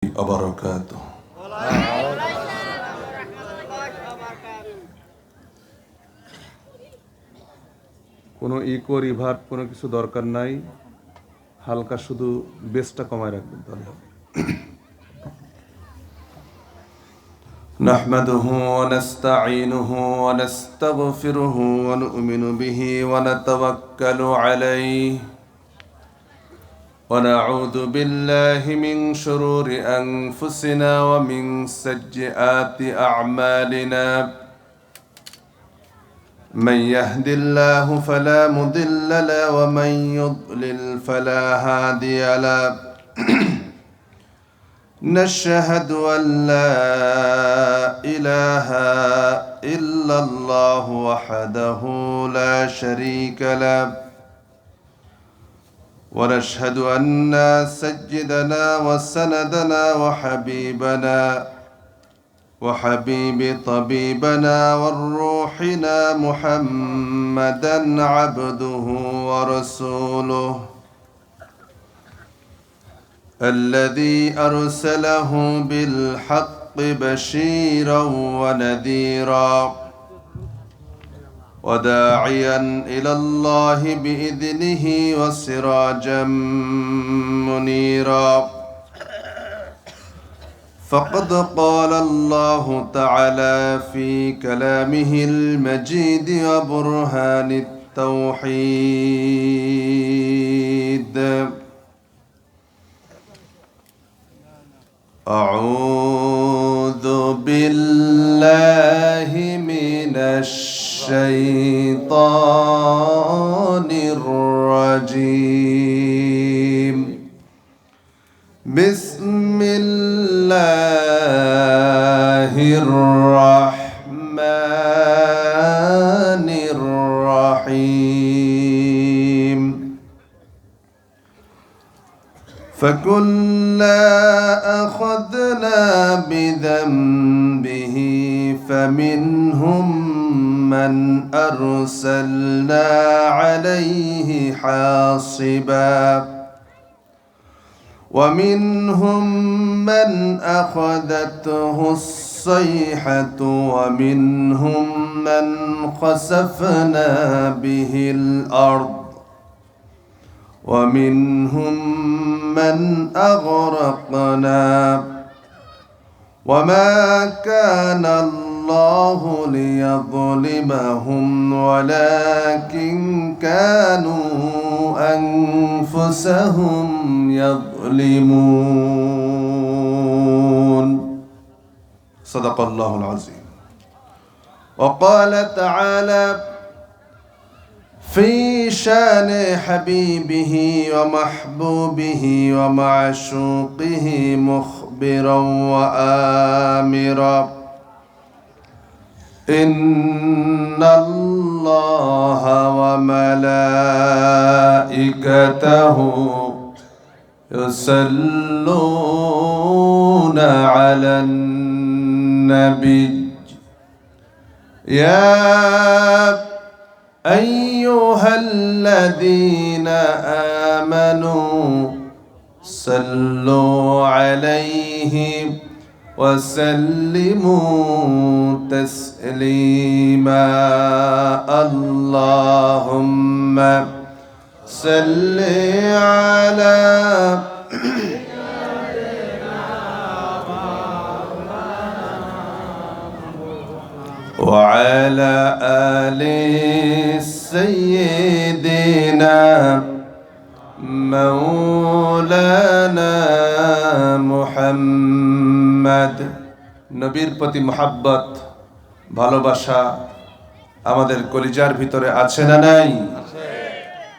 وبركاته কোনো eco reverb কোনো কিছু দরকার নাই, হালকা শুধু বেসটা কমায় রাখবেন তাহলে হবে। نحمده ونستعينه ونستغفره ونؤمن به ونتوكل عليه ونعوذ بالله من شرور أنفسنا ومن سيئات أعمالنا من يهد الله فلا مضل له ومن يضلل فلا هادي له نشهد أن لا إله إلا الله وحده لا شريك له ونشهد أن سيدنا وسندنا وحبيبنا وحبيب طبيبنا والروحنا محمدا عبده ورسوله الذي أرسله بالحق بشيرا ونذيرا وداعيا إلى الله بإذنه وسراجا منيرا فقد قال الله تعالى في كلامه المجيد وبرهان التوحيد أعوذ بالله من الشيطان الرجيم بسم الله الرحمن الرحيم فكلا أخذنا بذنبه فمنهم من أرسلنا عليه حاصبا ومنهم من أخذته الصيحة ومنهم من خسفنا به الأرض ومنهم من أغرقنا وما كان الله ليظلمهم ولكن كانوا أنفسهم يظلمون صدق الله العظيم. وقال تعالى في شان حبيبه ومحبوبه ومعشوقه مخبرا وآمرا إن الله وملائكته يصلون على النبي يا أيها الذين آمنوا صلوا عليه وسلموا تسليما اللهم صل على وعلى آل سيدنا مولانا মুহাম্মদ। নবীর প্রতি মোহাব্বত ভালোবাসা আমাদের কলিজার ভিতরে আছে না নাই?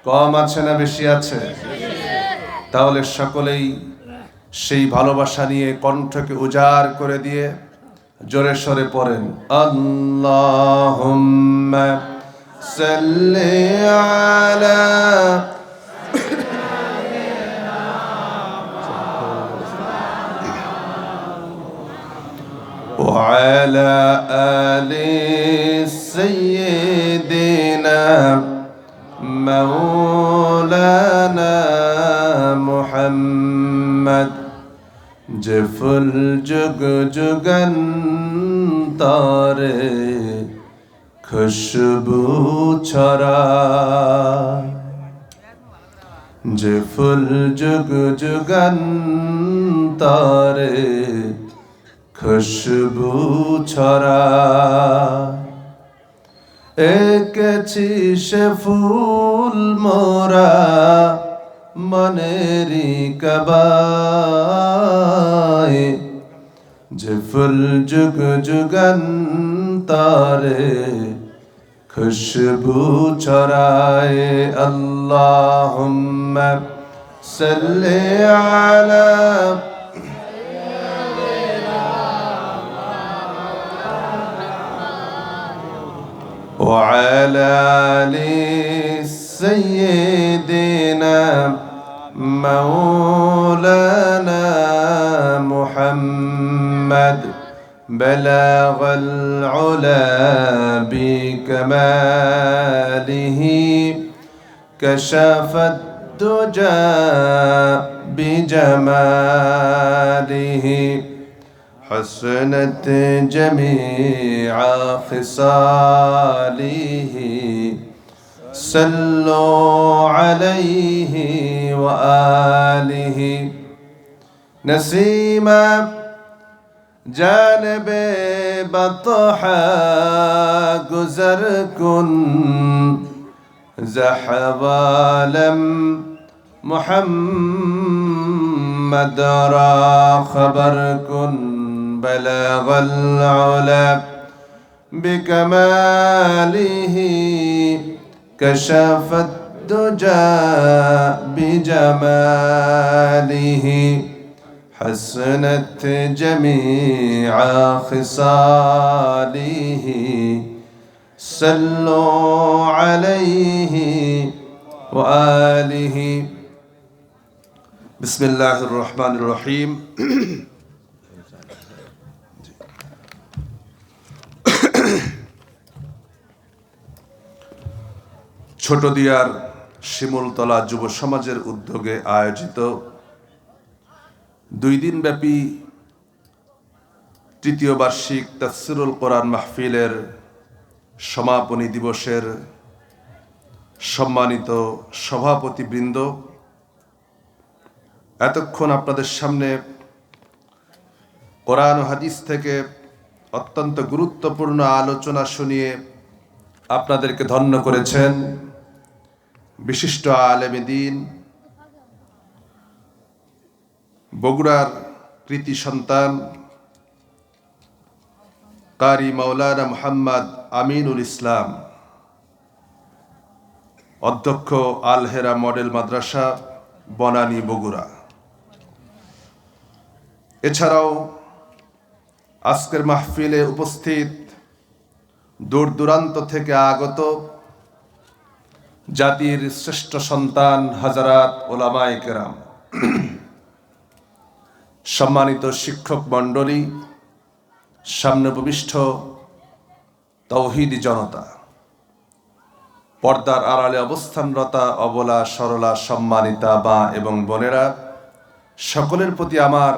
কম আছে না বেশি আছে? তাহলে সকলেই সেই ভালোবাসা নিয়ে কণ্ঠকে উজাড় করে দিয়ে জোরে সরে পড়েন আল্লাহুম্মা সাল্লি আলা وعلى آل سيدنا مولانا محمد যে ফুল যুগ যুগান্তরে খুশবু ছড়ায়, যে ফুল যুগ যুগান্তরে খুশবু ছড়ায়, এঁকেছি সে ফুল মোরা মনেরি কাবায়, যে ফুল যুগ যুগান্তরে খুশবু ছড়ায়। আল্লাহুম্মা সাল্লি আলা وعلى آل سيدنا مولانا محمد بلغ العلا بكماله كشف الدجى بجماله حسنت جميع خصاله صلوا عليه وآله نسيما جانب بطحا گزر کن زحوالم محمد را خبر کن بلغ العلا بكماله كشف الدجى بجماله حسنت جميع خصاله صلوا عليه وآله بسم الله الرحمن الرحيم ছোটদিয়ার শিমুলতলা যুব সমাজের উদ্যোগে আয়োজিত 2 দিনব্যাপী তৃতীয় বার্ষিক তাফসিরুল কোরআন মাহফিলের সমাপনী দিবসের সম্মানিত সভাপতিবৃন্দ, এতক্ষণ আপনাদের সামনে কোরআন ও হাদিস থেকে অত্যন্ত গুরুত্বপূর্ণ আলোচনা শুনিয়ে আপনাদেরকে ধন্য করেছেন বিশিষ্ট আলেমে দ্বীন, বগুড়ার কৃতি সন্তান কারি মাওলানা মুহাম্মদ আমিনুল ইসলাম, অধ্যক্ষ আল হেরা মডেল মাদ্রাসা বনানী বগুড়া। এছাড়াও আজকের মাহফিলে উপস্থিত দূর দূরান্ত থেকে আগত জাতির শ্রেষ্ঠ সন্তান হাজারাত ওলামায়ে কেরাম, সম্মানিত শিক্ষক মণ্ডলী, সামনে উপবিষ্ট তাওহীদি জনতা, পর্দার আড়ালে অবস্থানরতা অবলা সরলা সম্মানিতা মা এবং বোনেরা, সকলের প্রতি আমার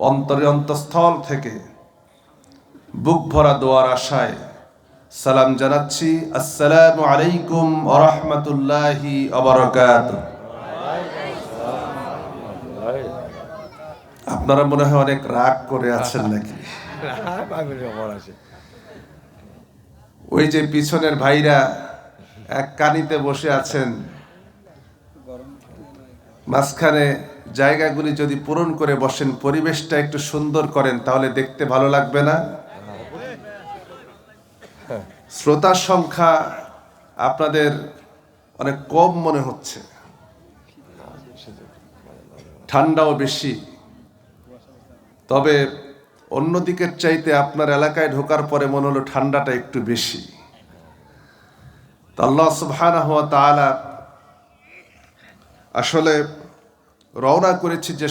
অন্তরস্থল থেকে বুক ভরা দোয়ার আশায় সালাম জানাচ্ছি। আসসালামু আলাইকুম ওয়া রাহমাতুল্লাহি ওয়া বারাকাতুহু। আপনারা মনে হয় অনেক রাগ করে আছেন নাকি? ওই যে পিছনের ভাইরা এক কানিতে বসে আছেন, মাঝখানে জায়গাগুলি যদি পূরণ করে বসেন, পরিবেশটা একটু সুন্দর করেন, তাহলে দেখতে ভালো লাগবে না? শ্রোতার সংখ্যা আপনাদের অনেক কম মনে হচ্ছে, ঠান্ডাও বেশি, তবে অন্যদিকের চাইতে আপনার এলাকায় ঢোকার পরে মনে হলো ঠান্ডাটা একটু বেশি। আল্লাহ সুবহানাহু ওয়া তাআলা আসলে রওনা করেছি যে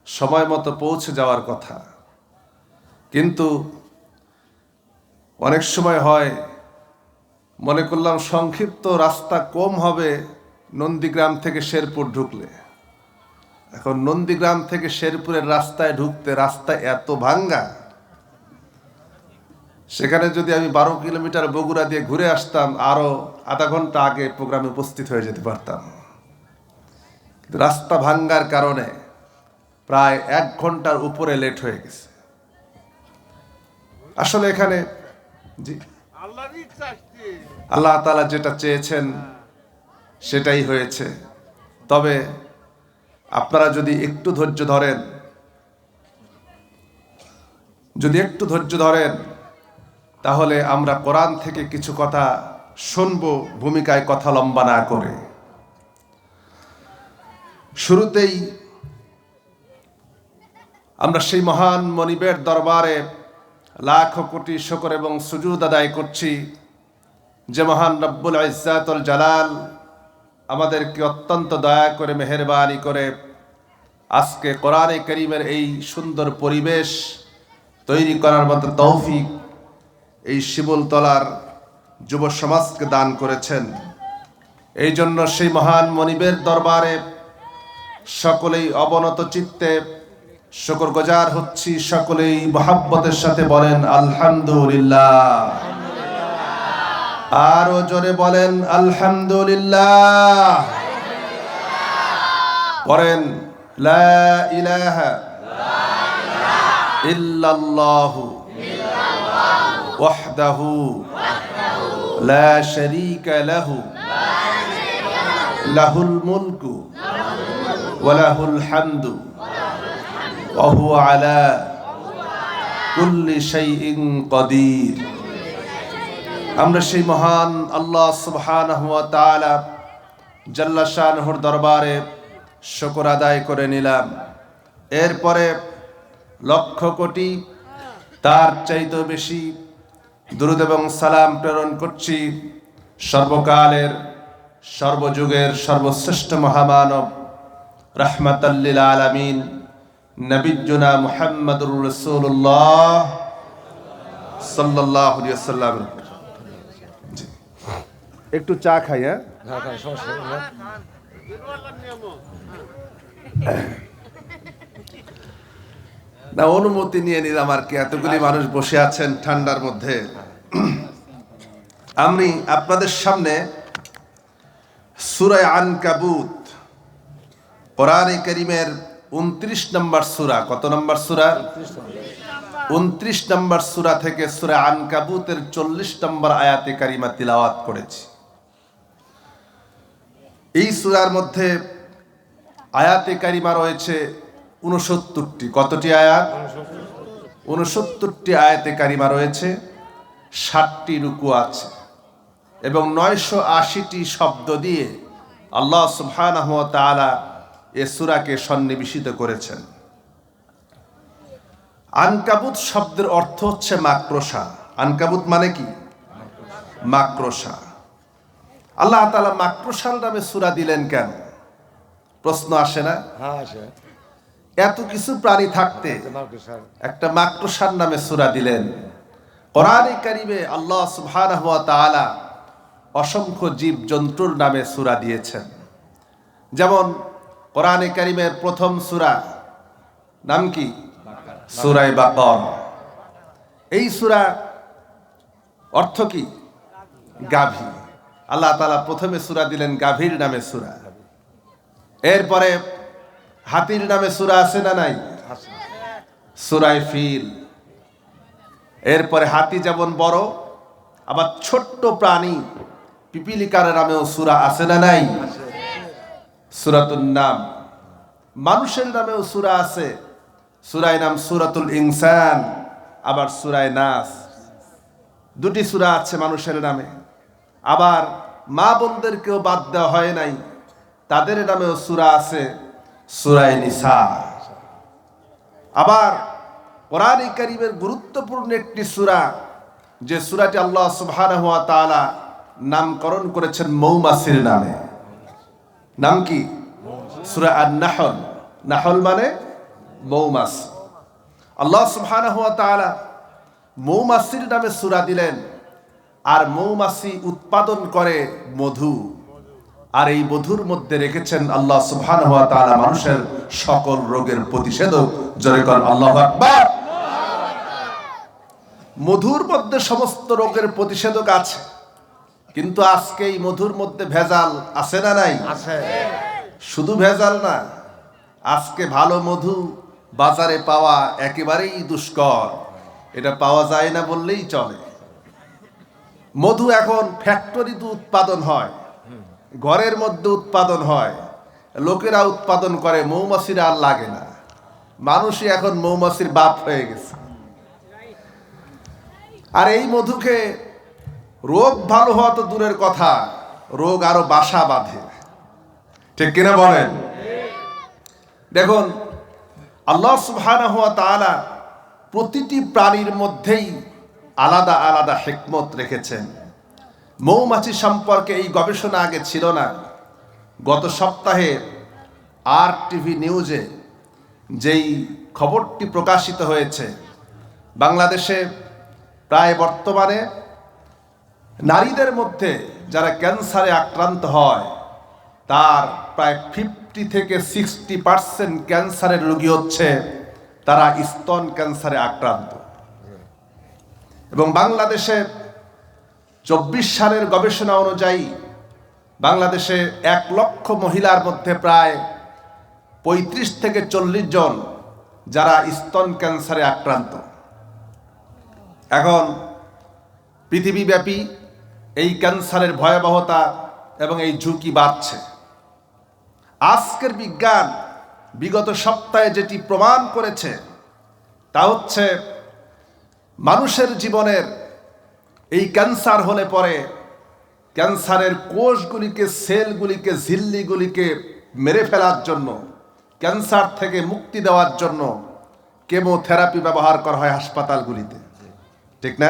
সময় মতো পৌঁছে যাওয়ার কথা, কিন্তু অনেক সময় হয় মনে করলাম সংক্ষিপ্ত রাস্তা কম হবে নন্দীগ্রাম থেকে শেরপুর ঢুকলে, এখন নন্দীগ্রাম থেকে শেরপুরের রাস্তায় ঢুকতে রাস্তা এত ভাঙ্গা, সেখানে যদি আমি 12 কিলোমিটার বগুড়া দিয়ে ঘুরে আসতাম আরো আধা ঘন্টা আগে প্রোগ্রামে উপস্থিত হয়ে যেতে পারতাম। কিন্তু রাস্তা ভাঙ্গার কারণে প্রায় 1 ঘন্টার উপরে লেট হয়ে গেছে। আসলে এখানে জি আল্লাহ তাআলা যেটা চেয়েছেন সেটাই হয়েছে। তবে আপনারা যদি একটু ধৈর্য ধরেন তাহলে আমরা কোরআন থেকে কিছু কথা শুনবো, ভূমিকায় কথা লম্বা না করে। শুরুতেই আমরা সেই মহান মনিবের দরবারে লাখ কোটি শুকর এবং সুজুদ আদায় করছি যে মহান রব্বুল ইজ্জাতুল জালাল আমাদেরকে অত্যন্ত দয়া করে মেহেরবানি করে আজকে কোরআনে কারীমের এই সুন্দর পরিবেশ তৈরি করার মতো তৌফিক এই শিমুলতলার যুব সমাজকে দান করেছেন। এই জন্য সেই মহান মনিবের দরবারে সকলেই অবনত চিত্তে শুকরগুজার হচ্ছি। সকলেই মহব্বতের সাথে বলেন আলহামদুলিল্লাহ। আরো জোরে বলেন আলহামদুলিল্লাহ। পড়েন লা ইলাহা ইল্লাল্লাহু ওয়াহদাহু লা শারীকা লাহু লাহুল মুলকু ওয়া লাহুল হামদু ওয়া হুয়া আলা কুল্লি শাইইন কাদির। আমরা সেই মহান আল্লাহ সুবহানাহু ওয়া তাআলা জাল্লা শানহুর দরবারে শুকর আদায় করে নিলাম। এরপরে লক্ষ কোটি তার চাইতে বেশি দুরূদ এবং সালাম প্রেরণ করছি সর্বকালের সর্বযুগের সর্বশ্রেষ্ঠ মহামানব রাহমাতাল লিল আলামিন নবিয়্যুনা মুহাম্মাদুর রাসূলুল্লাহ সাল্লাল্লাহু আলাইহি ওয়াসাল্লাম। একটু চা খাই। না, অনুমতি নিয়ে নিলাম আর কি। এতগুলি মানুষ বসে আছেন ঠান্ডার মধ্যে। আমি আপনাদের সামনে সূরা আনকাবুত, কোরআনে কারীমের 29 নম্বর সূরা। কত নম্বর সূরা? 29 নম্বর সূরা থেকে সূরা আনকাবুতের 40 নম্বর আয়াতে কারিমা তিলাওয়াত করেছি। এই সূরার মধ্যে আয়াতে কারিমা রয়েছে 69টি। কতটি আয়াত? 69টি আয়াতে কারিমা রয়েছে, 60টি রুকু আছে এবং 980টি শব্দ দিয়ে আল্লাহ সুবহানাহু ওয়া তাআলা এ সূরাকে সন্নিবেশিত করেছেন। আনকাবুত শব্দের অর্থ হচ্ছে মাকড়সা। আনকাবুত মানে কি? মাকড়সা। আল্লাহ তাআলা মাকড়সার নামে সূরা দিলেন কেন? প্রশ্ন আসে না? হ্যাঁ আসে। এত কিছু প্রাণী থাকতে একটা মাকড়সার নামে সূরা দিলেন। কোরআনে কারীমে আল্লাহ সুবহানাহু ওয়া তাআলা অসংখ্য জীব জন্তুর নামে সূরা দিয়েছেন। যেমন কোরআনে কারীমের প্রথম সূরা নাম কি? সূরা বাকারা। এই সূরা অর্থ কি? গাভী। আল্লাহ তাআলা প্রথমে সূরা দিলেন গাভীর নামে সূরা। এরপরে হাতির নামে সূরা আছে না নাই? সূরা ফিল। এরপরে হাতি যেমন বড়, আবার ছোট্ট প্রাণী পিপিলিকার নামেও সূরা আছে না নাই? সূরাতুন নাম। মানুষের নামেও সূরা আছে। সূরায় নাম সূরাতুল ইনসান, আবার সূরায়ে নাস। দুটি সূরা আছে মানুষের নামে। আবার মা বোনদেরকেও বাদ দেওয়া হয় নাই, তাদের নামেও সূরা আছে, সূরায়ে নিসা। আবার কোরআনে কারীমের গুরুত্বপূর্ণ একটি সূরা, যে সূরাটি আল্লাহ সুবহানাহু ওয়া তাআলা নামকরণ করেছেন মৌমাছির নামে। নাম কি? সূরা আন-নাহল। নাহল মানে মৌমাছি। আল্লাহ সুবহানাহু ওয়া তাআলা মৌমাছির নামে সূরা দিলেন। আর মৌমাছি উৎপাদন করে মধু। আর এই মধুর মধ্যে রেখেছেন আল্লাহ সুবহানাহু ওয়া তাআলা মানুষের সকল রোগের প্রতিষেধক। জোরে বলেন আল্লাহু আকবার। মধুর মধ্যে সমস্ত রোগের প্রতিষেধক আছে, কিন্তু আজকে এই মধুর মধ্যে ভেজাল আছে না নাই? আছে। শুধু ভেজাল না, আজকে ভালো মধু বাজারে পাওয়া একেবারেই দুষ্কর। এটা পাওয়া যায় না বললেই চলে। মধু এখন ফ্যাক্টরিতে উৎপাদন হয়, ঘরের মধ্যে উৎপাদন হয়, লোকেরা উৎপাদন করে, মৌমাছিরা আর লাগে না। মানুষই এখন মৌমাছির বাপ হয়ে গেছে। আর এই মধুকে রোগ ভালো হওয়া তো দূরের কথা, রোগ আরো বাসা বাঁধে। ঠিক কিনা বলেন? দেখুন, আল্লাহ সুবহানাহু ওয়া তাআলা প্রতিটি প্রাণীর মধ্যেই আলাদা আলাদা হিকমত রেখেছেন। মৌমাছি সম্পর্কে এই গবেষণা আগে ছিল না। গত সপ্তাহে RTV নিউজে যেই খবরটি প্রকাশিত হয়েছে, বাংলাদেশে প্রায় বর্তমানে নারীদের মধ্যে যারা ক্যান্সারে আক্রান্ত হয় তার প্রায় 50 থেকে 60% ক্যান্সারের রোগী হচ্ছে তারা স্তন ক্যান্সারে আক্রান্ত। এবং বাংলাদেশে 24 সালের গবেষণা অনুযায়ী বাংলাদেশে 1 লক্ষ মহিলার মধ্যে প্রায় 35 থেকে 40 জন যারা স্তন ক্যান্সারে আক্রান্ত। এখন পৃথিবীব্যাপী এই ক্যান্সারের ভয়াবহতা এবং এই ঝুঁকি বাড়ছে। আজকের বিজ্ঞান বিগত সপ্তাহে যেটি প্রমাণ করেছে তা হচ্ছে মানুষের জীবনের এই ক্যান্সার হলে পরে ক্যান্সারের কোষগুলিকে, সেলগুলিকে, ঝিল্লিগুলিকে মেরে ফেলার জন্য, ক্যান্সার থেকে মুক্তি দেওয়ার জন্য কেমোথেরাপি ব্যবহার করা হয় হাসপাতালগুলিতে। ঠিক না?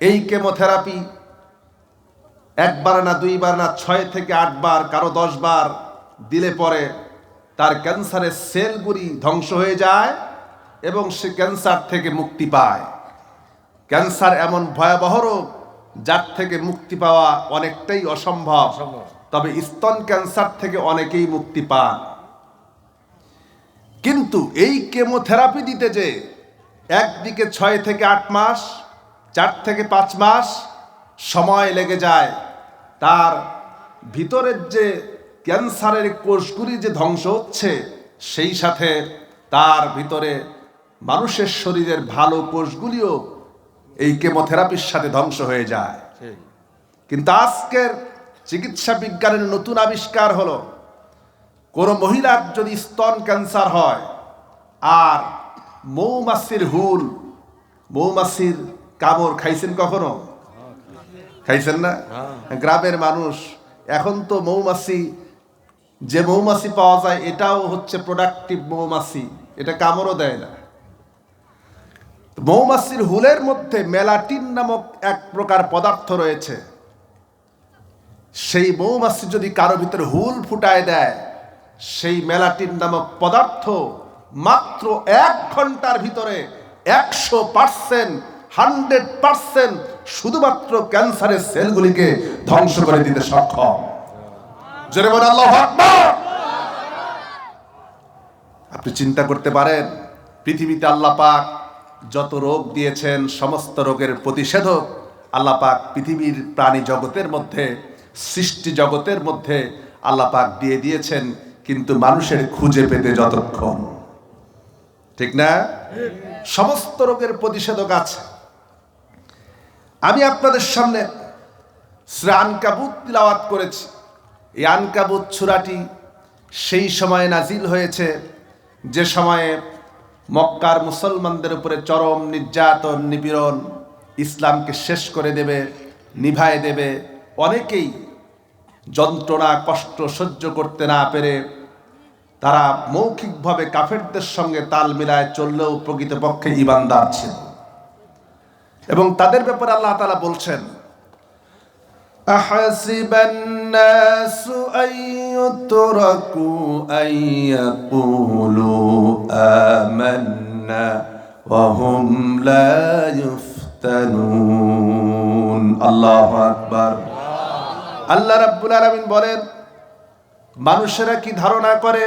এই কেমোথেরাপি 1 বার না 2 বার না 6 থেকে 8 বার, কারো 10 বার দিলে পরে তার ক্যান্সারের সেলগুলি ধ্বংস হয়ে যায় এবং সে ক্যান্সার থেকে মুক্তি পায়। ক্যান্সার এমন ভয়াবহ রোগ যার থেকে মুক্তি পাওয়া অনেকটাই অসম্ভব, তবে স্তন ক্যান্সার থেকে অনেকেই মুক্তি পান। কিন্তু এই কেমোথেরাপি দিতে যে একদিকে 6 থেকে 8 মাস, 4 থেকে 5 মাস সময় লেগে যায়, তার ভিতরের যে ক্যান্সারের কোষগুলি যে ধ্বংস হচ্ছে, সেই সাথে তার ভিতরে মানুষের শরীরের ভালো কোষগুলিও এই কেমোথেরাপির সাথে ধ্বংস হয়ে যায়। কিন্তু আজকের চিকিৎসা বিজ্ঞানের নতুন আবিষ্কার হলো, কোন মহিলার যদি স্তন ক্যান্সার হয় আর মৌমাছির হুল, মৌমাছির কামড় খাইছেন কখনো? খাইছেন না? গ্রামের মানুষ এখন তো মৌমাছি, যে মৌমাছি পাওয়া যায় এটাও হচ্ছে প্রোডাক্টিভ মৌমাছি, এটা কামড়ও দেয় না। মৌমাছির হুলের মধ্যে মেলাটিন নামক এক প্রকার পদার্থ রয়েছে। সেই মৌমাছি যদি কারো ভিতরে হুল ফুটায় দেয়, সেই মেলাটিন নামক পদার্থ মাত্র 1 ঘন্টার ভিতরে 100%, 100% শুধুমাত্র ক্যান্সারের সেলগুলিকে ধ্বংস করে দিতে সক্ষম। জোরে বলেন আল্লাহু আকবার। আপনি চিন্তা করতে পারেন, পৃথিবীতে আল্লাহ পাক যত রোগ দিয়েছেন, সমস্ত রোগের প্রতিষেধক আল্লাহ পাক পৃথিবীর প্রাণী জগতের মধ্যে, সৃষ্টি জগতের মধ্যে আল্লাহ পাক দিয়ে দিয়েছেন, কিন্তু মানুষের খুঁজে পেতে যতক্ষণ। ঠিক না? সমস্ত রোগের প্রতিষেধক আছে। আমি আপনাদের সামনে সূরা আনকাবুত তিলাওয়াত করেছি। এই আনকাবুত সূরাটি সেই সময়ে নাজিল হয়েছে যে সময়ে মক্কার মুসলমানদের উপরে চরম নির্যাতন, নিপীড়ন, ইসলামকে শেষ করে দেবে, নিভায়ে দেবে। অনেকেই যন্ত্রণা, কষ্ট সহ্য করতে না পেরে তারা মৌখিকভাবে কাফেরদের সঙ্গে তাল মিলায় চললেও প্রকৃতপক্ষে ঈমানদার ছিল। এবং তাদের ব্যাপারে আল্লাহ তাআলা বলছেন, আহাসিবান নাসু আইয়ুতরাকু আইয়াকুলু আমান্না ওয়া হুম লা ইফতানুন। আল্লাহু আকবার। আল্লাহ রাব্বুল আলামিন বলেন, মানুষেরা কি ধারণা করে,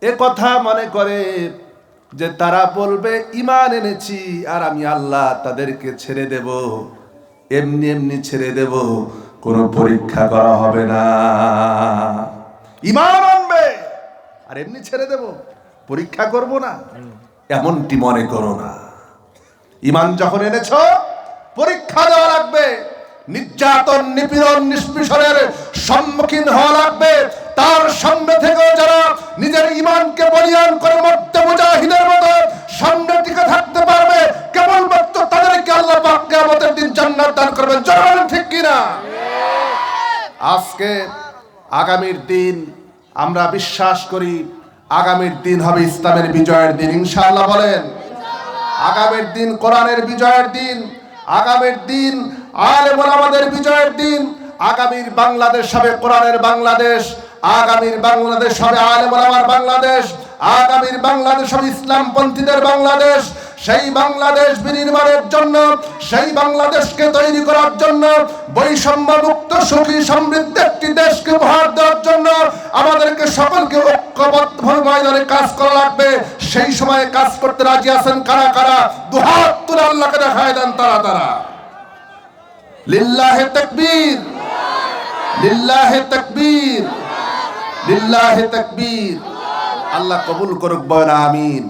এ কথা মনে করে যে তারা বলবে ঈমান এনেছি আর আমি আল্লাহ তাদেরকে ছেড়ে দেব, এমনি এমনি ছেড়ে দেব, কোনো পরীক্ষা করা হবে না। ঈমান আনবে আর এমনি ছেড়ে দেব, পরীক্ষা করব না, এমনটি মনে করো না। ঈমান যখন এনেছো পরীক্ষা দেওয়া লাগবে, নির্যাতন নিপীড়ন নিষ্পেষণের সম্মুখীন হওয়া লাগবে। তার সামনে থেকেও যারা নিজের ঈমানকে বলিয়ান করে মরতে মুজাহিদের মতো সামনে টিকে থাকতে পারবে, কেবলমাত্র তাদেরকে আল্লাহ পাক কিয়ামতের দিন জান্নাত দান করবেন। জোরে ঠিক কিনা? আজকে আগামীর দিন আমরা বিশ্বাস করি, আগামীর দিন হবে ইসলামের বিজয়ের দিন, ইনশাআল্লাহ বলেন। আগামীর দিন কোরআনের বিজয়ের দিন, আগামীর দিন আলেম ওলামাদের বিজয়ের দিন। আগামীর বাংলাদেশ হবে কোরআনের বাংলাদেশ, আগামীর বাংলাদেশ হবে আলেম ওলামার বাংলাদেশ, আগামীর বাংলাদেশ হবে ইসলামপন্থীদের বাংলাদেশ। সেই বাংলাদেশ বিনির্মাণের জন্য, সেই বাংলাদেশকে তৈরি করার জন্য, বৈষম্য মুক্ত সুখী সমৃদ্ধ একটি দেশকে উপহার দেওয়ার জন্য আমাদেরকে সকলকে ঐক্যবদ্ধভাবে ময়দানে কাজ করা লাগবে। সেই সময়ে কাজ করতে রাজি আছেন কারা কারা? দুহাত তুলে আল্লাহকে দেখায় দেন তারা তারা। লিল্লাহে তাকবীর, লিল্লাহে তাকবীর, লিল্লাহে তাকবীর। আল্লাহ কবুল করুক, বলেন আমিন।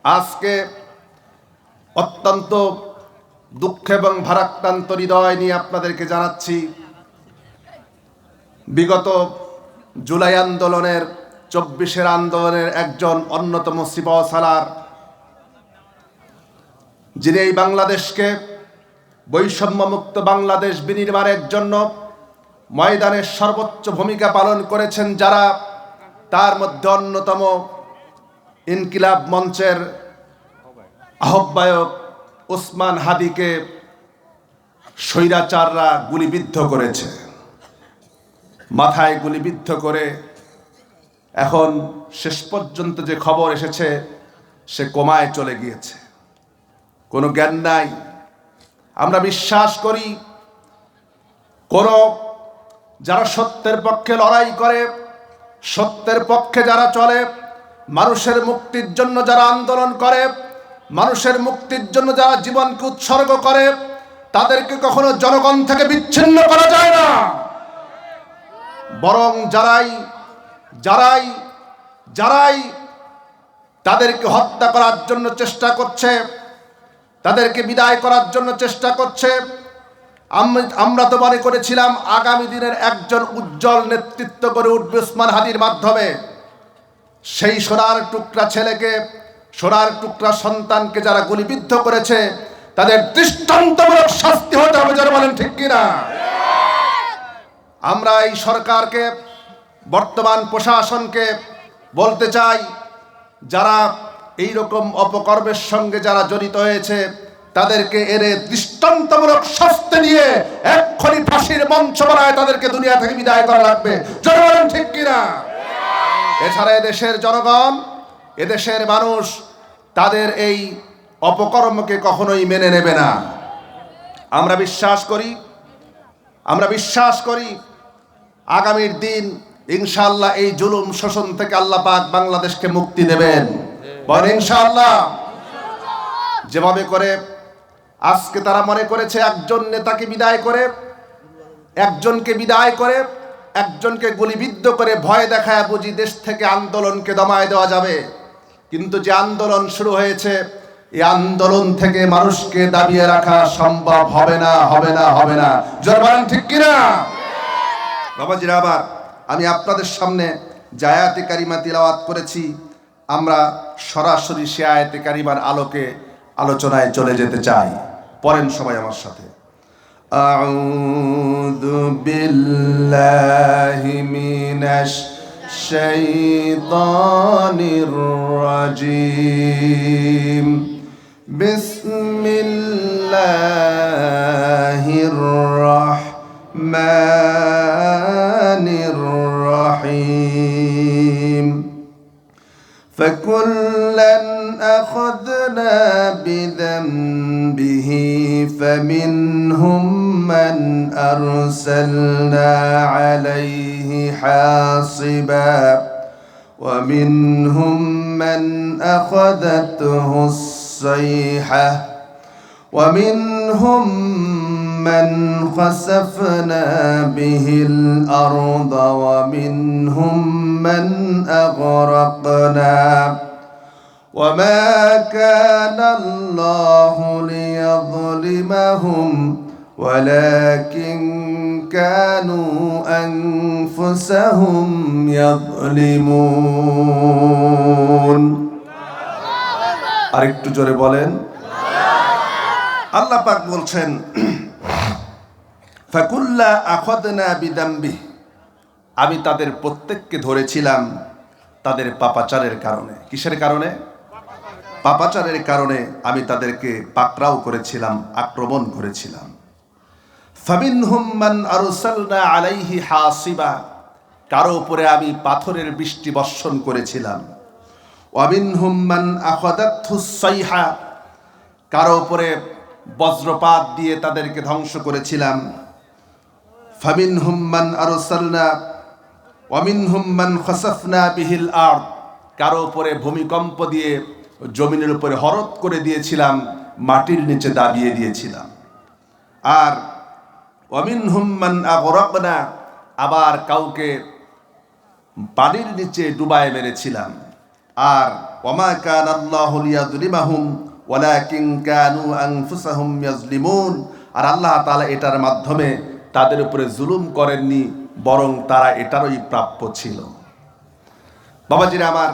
আজকে অত্যন্ত দুঃখ এবং ভারাক্রান্ত হৃদয় নিয়ে আপনাদেরকে জানাচ্ছি, বিগত জুলাই আন্দোলনের 24-এর আন্দোলনের একজন অন্যতম সিপাহ সালার, যিনি এই বাংলাদেশকে বৈষম্যমুক্ত বাংলাদেশ বিনির্মাণের জন্য ময়দানের সর্বোচ্চ ভূমিকা পালন করেছেন, যারা তার মধ্যে অন্যতম ইনকিলাব মঞ্চের আহ্বায়ক ওসমান হাদিকে স্বৈরাচাররা গুলিবিদ্ধ করেছে, মাথায় গুলিবিদ্ধ করে এখন শেষ পর্যন্ত যে খবর এসেছে সে কোমায় চলে গিয়েছে, কোনো জ্ঞান নাই। আমরা বিশ্বাস করি যারা সত্যের পক্ষে লড়াই করে, সত্যের পক্ষে যারা চলে, মানুষের মুক্তির জন্য যারা আন্দোলন করে, মানুষের মুক্তির জন্য যারা জীবনকে উৎসর্গ করে, তাদেরকে কখনো জনগণ থেকে বিচ্ছিন্ন করা যায় না। বরং যারাই তাদেরকে হত্যা করার জন্য চেষ্টা করছে, তাদেরকে বিদায় করার জন্য চেষ্টা করছে, আমরা তো মনে করেছিলাম আগামী দিনের একজন উজ্জ্বল নেতৃত্ব করে উঠবে ওসমান হাদির মাধ্যমে। সেই সোনার টুকরা ছেলেকে, সোনার টুকরা সন্তানকে যারা গুলিবিদ্ধ করেছে তাদের দৃষ্টান্তমূলক শাস্তি হতে হবে, যারা বলেন ঠিক কিনা? আমরা এই সরকারকে, বর্তমান প্রশাসনকে বলতে চাই, যারা এই রকম অপকর্মের সঙ্গে যারা জড়িত হয়েছে তাদেরকে এনে দৃষ্টান্তমূলক শাস্তি দিয়ে এক্ষুনি ফাঁসির মঞ্চ বানায় তাদেরকে দুনিয়া থেকে বিদায় করা লাগবে, যারা বলেন ঠিক কিনা? এছাড়া এদেশের জনগণ, এদেশের মানুষ তাদের এই অপকর্মকে কখনোই মেনে নেবে না। আমরা বিশ্বাস করি আগামীর দিন ইনশাআল্লাহ এই জুলুম শোষণ থেকে আল্লাহ পাক বাংলাদেশকে মুক্তি দেবেন, বলেন ইনশাআল্লাহ। যেভাবে করে আজকে তারা মনে করেছে একজন নেতাকে বিদায় করে, একজনকে গুলিবিদ্ধ করে ভয় দেখায় বুঝি দেশ থেকে আন্দোলনকে দমায় দেওয়া যাবে। কিন্তু যে আন্দোলন শুরু হয়েছে, এই আন্দোলন থেকে মানুষকে দাবিয়ে রাখা সম্ভব হবে না। জোরে বলেন ঠিক কিনা? বাবাজিরা, আবার আমি আপনাদের সামনে যে আয়াতে কারিমা তিলাওয়াত করেছি, আমরা সরাসরি সে আয়াতে কারিমার আলোকে আলোচনায় চলে যেতে চাই। পড়েন সবাই আমার সাথে। আউযু বিল্লাহি মিনাশ শাইতানির রাজিম। বিসমিল্লাহির রাহমানির রাহিম। فكلا أخذنا بذنبه فمنهم من أرسلنا عليه حاصبا ومنهم من أخذته الصيحة ومنهم من خسفنا به الأرض ومنهم من أغرقنا وما كان الله ليظلمهم ولكن كانوا أنفسهم يظلمون আরেকটু জোরে বলেন আল্লাহ পাক বলছেন ফাকুল্লা আখাযনা বিদামবি আমি তাদের প্রত্যেককে ধরেছিলাম তাদের পাপাচারের কারণে কিসের কারণে পাপাচারের কারণে আমি তাদেরকে পাকড়াও করেছিলাম আক্রমণ করেছিলাম ফামিনহুম মান আরসালনা আলাইহি হাসিবা কারো উপরে আমি পাথরের বৃষ্টি বর্ষণ করেছিলাম ওয়ামিনহুম মান আখাদাতহুস সাইহা কারো উপরে বজ্রপাত দিয়ে তাদেরকে ধ্বংস করেছিলাম ফামিনহুম মান আরসালনা ওয়ামিনহুম মান খাসাফনা বিহিল আরদ কারো উপরে ভূমিকম্প দিয়ে জমিনের উপরে হরৎ করে দিয়েছিলাম মাটির নিচে দাবিয়ে দিয়েছিলাম আর ওয়ামিনহুম মান আগরাকনা আবার কাউকে পানির নিচে ডুবায় মেরেছিলাম আর ওয়ামা কানা আল্লাহু লিয়াযলিমাহুম ওয়ালাকিন কানু আনফুসাহুম ইয়াজলিমুন আর আল্লাহ তাআলা এটার মাধ্যমে তাদের উপরে জুলুম করেননি বরং তারা এটারই প্রাপ্য ছিল বাবাজিরা আমার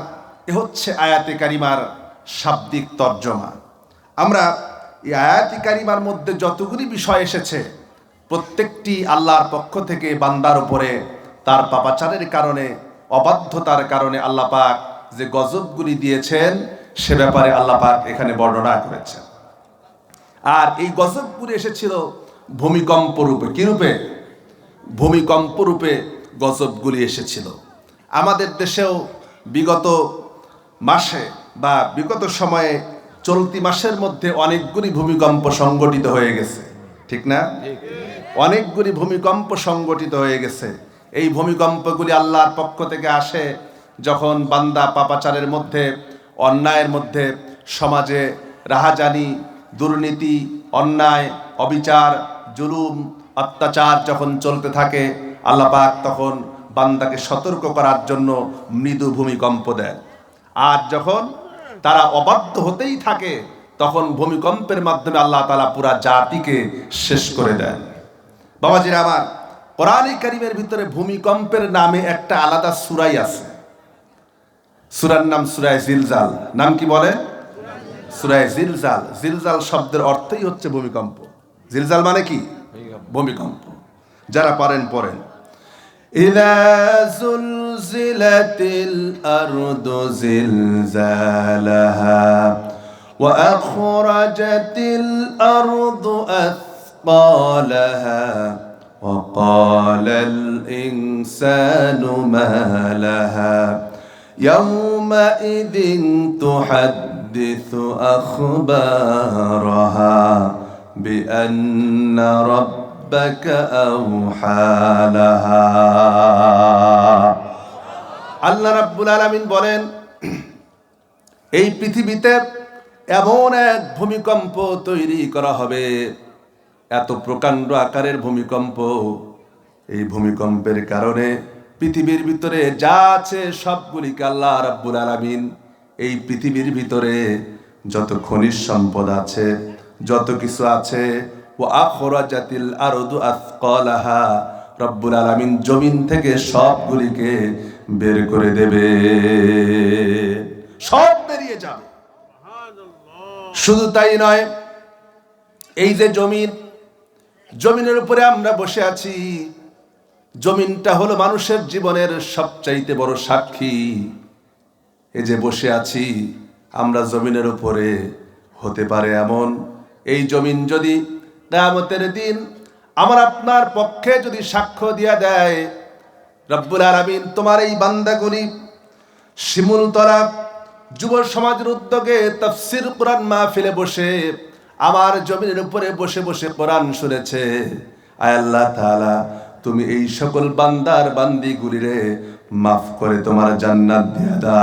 এ হচ্ছে আয়াতে কারিমার শাব্দিক তর্জমা আমরা এই আয়াতে কারিমার মধ্যে যতগুলি বিষয় এসেছে প্রত্যেকটি আল্লাহর পক্ষ থেকে বান্দার উপরে তার পাপাচারের কারণে অবাধ্যতার কারণে আল্লাহ পাক যে গজবগুলি দিয়েছেন সে ব্যাপারে আল্লাহ পাক এখানে বর্ণনা করেছেন আর এই গজবগুলি এসেছিল ভূমিকম্প রূপে কি রূপে ভূমিকম্প রূপে গজবগুলি এসেছিল আমাদের দেশেও বিগত মাসে বা বিগত সময়ে চলতি মাসের মধ্যে অনেকগুলি ভূমিকম্প সংগঠিত হয়ে গেছে ঠিক না অনেকগুলি ভূমিকম্প সংগঠিত হয়ে গেছে এই ভূমিকম্পগুলি আল্লাহর পক্ষ থেকে আসে যখন বান্দা পাপাচারের মধ্যে অন্যায়ের মধ্যে সমাজে রাহাজানি দুর্নীতি অন্যায় অবিচার জুলুম অত্যাচার যখন চলতে থাকে আল্লাহ পাক তখন বান্দাকে সতর্ক করার জন্য মৃদু ভূমিকম্প দেন আর যখন তারা অবাধ্য হতেই থাকে তখন ভূমিকম্পের মাধ্যমে আল্লাহ তাআলা পুরা জাতিকে শেষ করে দেন বাবাজিরা আমার কোরআনে কারীমের ভিতরে ভূমিকম্পের নামে একটা আলাদা সূরাই আছে সূরার নাম সূরা জিলজাল নাম কি বলে সূরা জিলজাল জিলজাল শব্দের অর্থই হচ্ছে ভূমিকম্প জিলজাল মানে কি ভূমিকম্প যারা পারেন পড়েন ইযা যুলজিলাতিল আরদু জিলজালাহা ওয়া আখরাজাতিল আরদু আথqalaha ওয়া ক্বালাল ইনসানু মা লাহা ইয়াওমাইযিন তুহাদ্দিসু আখবারাহা বিআন্না রাব্বাকা আওহা লাহা আল্লাহ রাব্বুল আলামিন বলেন এই পৃথিবীতে এমন এক ভূমিকম্প তৈরি করা হবে এত প্রকাণ্ড আকারের ভূমিকম্প এই ভূমিকম্পের কারণে পৃথিবীর ভিতরে যা আছে সবগুলিকে আল্লাহ রাব্বুল আলামিন এই পৃথিবীর ভিতরে যত খনিজ সম্পদ আছে যত কিছু আছে ও আখরাজাতিল আরদু আথqalaha রব্বুল আলামিন জমিন থেকে সবগুলিকে বের করে দেবে সব বেরিয়ে যাবে শুধু তাই নয় এই যে জমিনের উপরে আমরা বসে আছি জমিনটা হলো মানুষের জীবনের সবচাইতে বড় সাক্ষী এই যে বসে আছি আমরা জমিনের উপরে হতে পারে এমন এই জমিন যদি কিয়ামতের দিন আমার আপনার পক্ষে যদি সাক্ষ্য দিয়া দেয় রব্বুল আলামিন তোমার এই বান্দাগুলি শিমুলতলা যুব সমাজের উদ্যোগে তাফসীর কোরআন মাহফিলে বসে আমার জমিনের উপরে বসে বসে কোরআন শুনেছে। আয় আল্লাহ তাআলা, তুমি এই সকল বান্দার বান্দিগুলিরে মাফ করে তোমার জান্নাত দিয়ে দাও।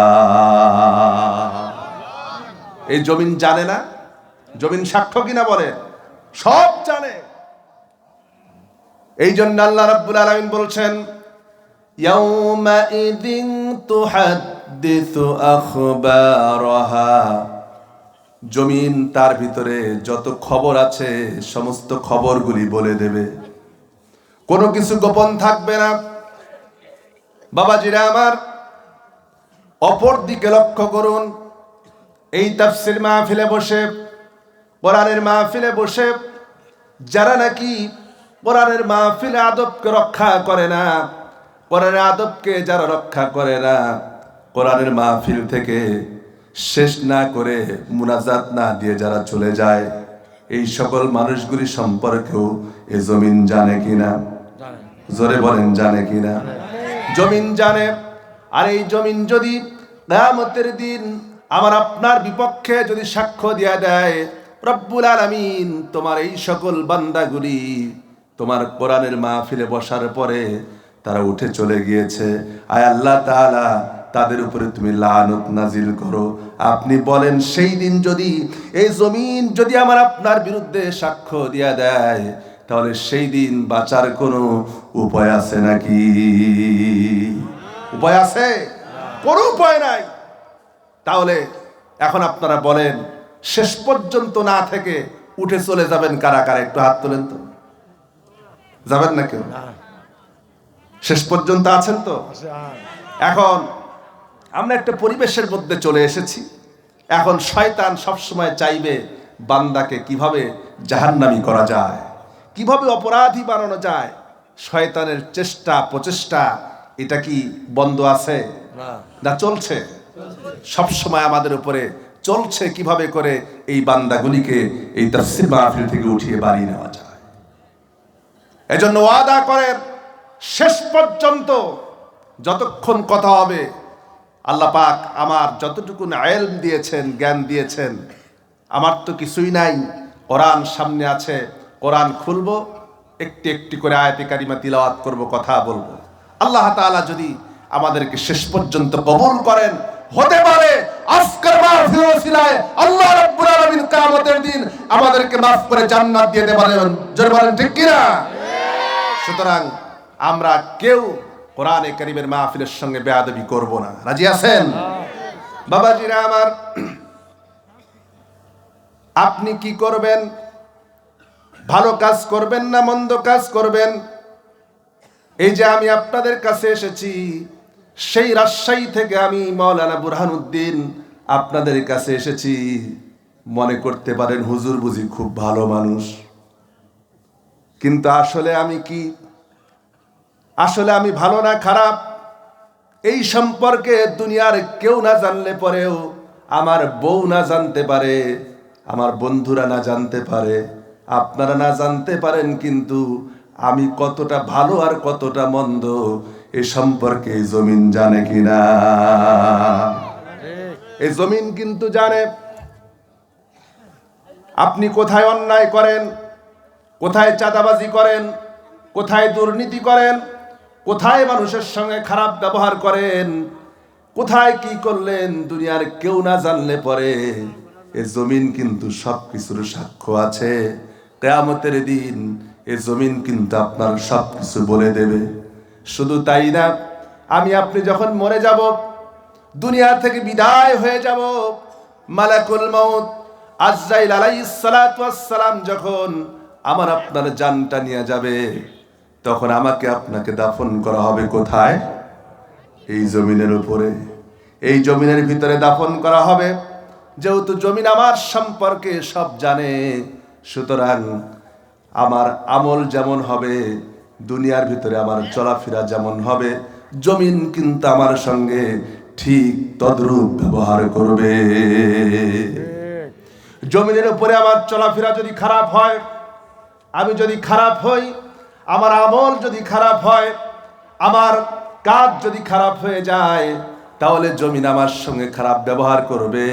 এই জমিন জানে না? জমিন সাক্ষ্য কিনা বলে? সব জানে। এই জন্য আল্লাহ রাব্বুল আলামিন বলছেন, ইয়াউমাইযিন তুহাদ্দিসু আখবারাহা, জমিন তার ভিতরে যত খবর আছে সমস্ত খবরগুলি বলে দেবে, কোনো কিছু গোপন থাকবে না। বাবাজিরা আমার, অপর দিকে লক্ষ্য করুন। এই তাফসীর মাহফিলে বসে, কোরআনের মাহফিলে বসে যারা নাকি কোরআনের মাহফিলে আদবকে রক্ষা করে না, কোরআনের আদবকে যারা রক্ষা করে না, কোরআনের মাহফিল থেকে শেষ না করে মুনাজাত না দিয়ে যারা চলে যায়, এই সকল মানুষগুলি সম্পর্কেও এই জমিন জানে কিনা? জোরে বলেন, জানে কিনা? জমিন জানে। আর এই জমিন যদি কিয়ামতের দিন আমার আপনার বিপক্ষে যদি সাক্ষ্য দিয়ে দেয়, রব্বুল আলামিন তোমার এই সকল বান্দাগুলি তোমার কোরআনের মাহফিলে বসার পরে তারা উঠে চলে গিয়েছে, আয় আল্লাহ তাআলা তাদের উপরে তুমি লানত নাজিল করো। আপনি বলেন, সেই দিন যদি এই জমিন যদি আমার আপনার বিরুদ্ধে সাক্ষ্য দিয়া দেয়, তাহলে সেই দিন বাঁচার কোনো উপায় আছে নাকি? উপায় আছে? কোনো উপায় নাই। তাহলে এখন আপনারা বলেন, শেষ পর্যন্ত না থেকে উঠে চলে যাবেন কারা কারা? একটু হাত তোলেন তো। যাবেন না কেউ? শেষ পর্যন্ত আছেন তো? এখন আমরা একটা পরিবেশের মধ্যে চলে এসেছি। এখন শয়তান সবসময় চাইবে বান্দাকে কিভাবে জাহান্নামী করা যায়, কিভাবে অপরাধী বানানো যায়। শয়তানের চেষ্টা প্রচেষ্টা এটা কি বন্ধ আছে? না, চলছে। সবসময় আমাদের উপরে চলছে কিভাবে করে এই বান্দাগুলিকে এই তাফসীর মাহফিল থেকে উঠিয়ে বাড়ি নেওয়া যায়। এজন্য ওয়াদা করেন, শেষ পর্যন্ত যতক্ষণ কথা হবে, আল্লাহ পাক আমার যতটুকু ইলম দিয়েছেন, জ্ঞান দিয়েছেন, আমার তো কিছুই নাই। কোরআন সামনে আছে, কোরআন খুলবো, একটি একটি করে আয়াতে কারিমা তিলাওয়াত করব, কথা বলবো। আল্লাহ তাআলা যদি আমাদেরকে শেষ পর্যন্ত কবুল করেন, হতে পারে আজকের মাহফিল ওসিলায় আল্লাহ রাব্বুল আলামিন কিয়ামতের দিন আমাদেরকে মাফ করে জান্নাত দিয়ে দিতে পারেন। জোরে বলেন, ঠিক কি না? সুতরাং আমরা কেউ কোরআনে কারীমের মাহফিলের সঙ্গে বেয়াদবি করব না। রাজি আছেন? বাবাজিরা আমার, আপনি কি করবেন? ভালো কাজ করবেন না মন্দ কাজ করবেন? এই যে আমি আপনাদের কাছে এসেছি, সেই রাজশাহী থেকে আমি মাওলানা বুরহানুদ্দিন আপনাদের কাছে এসেছি। মনে করতে পারেন হুজুর বুঝি খুব ভালো মানুষ, কিন্তু আসলে আমি কি? আসলে আমি ভালো না খারাপ এই সম্পর্কে দুনিয়ার কেউ না জানলে পরেও, আমার বউ না জানতে পারে, আমার বন্ধুরা না জানতে পারে, আপনারা না জানতে পারেন, কিন্তু আমি কতটা ভালো আর কতটা মন্দ এ সম্পর্কে এই জমিন জানে কিনা? এই জমিন কিন্তু জানে। আপনি কোথায় অন্যায় করেন, কোথায় চাঁদাবাজি করেন, কোথায় দুর্নীতি করেন, কোথায় মানুষের সঙ্গে খারাপ ব্যবহার করেন, কোথায় কি করলেন, দুনিয়ার কেউ না জানলে পরে এ জমিন কিন্তু সবকিছুর সাক্ষ্য আছে। কিয়ামতের দিন এ জমিন কিন্তু আপনার সবকিছু বলে দেবে। শুধু তাই না, আমি আপনি যখন মরে যাব, দুনিয়া থেকে বিদায় হয়ে যাব, মালাকুল মউত আজরাইল আলাইহিস সালাতু ওয়াস সালাম যখন আমার আপনার জানটা নিয়ে যাবে, তখন আমাকে আপনাকে দাফন করা হবে কোথায়? এই জমিনের উপরে, এই জমিনের ভিতরে দাফন করা হবে। যেহেতু জমিন আমার সম্পর্কে সব জানে, সুতরাং আমার আমল যেমন হবে, দুনিয়ার ভিতরে আমার চলাফেরা যেমন হবে, জমিন কিন্তু আমার সঙ্গে ঠিক তদ্রূপ ব্যবহার করবে। জমিনের উপরে আমার চলাফেরা যদি খারাপ হয়, আমি যদি খারাপ হই, আমার আমল যদি খারাপ হয়, আমার কাজ যদি খারাপ হয়ে যায়, তাহলে জমিন আমার সঙ্গে খারাপ ব্যবহার করবে।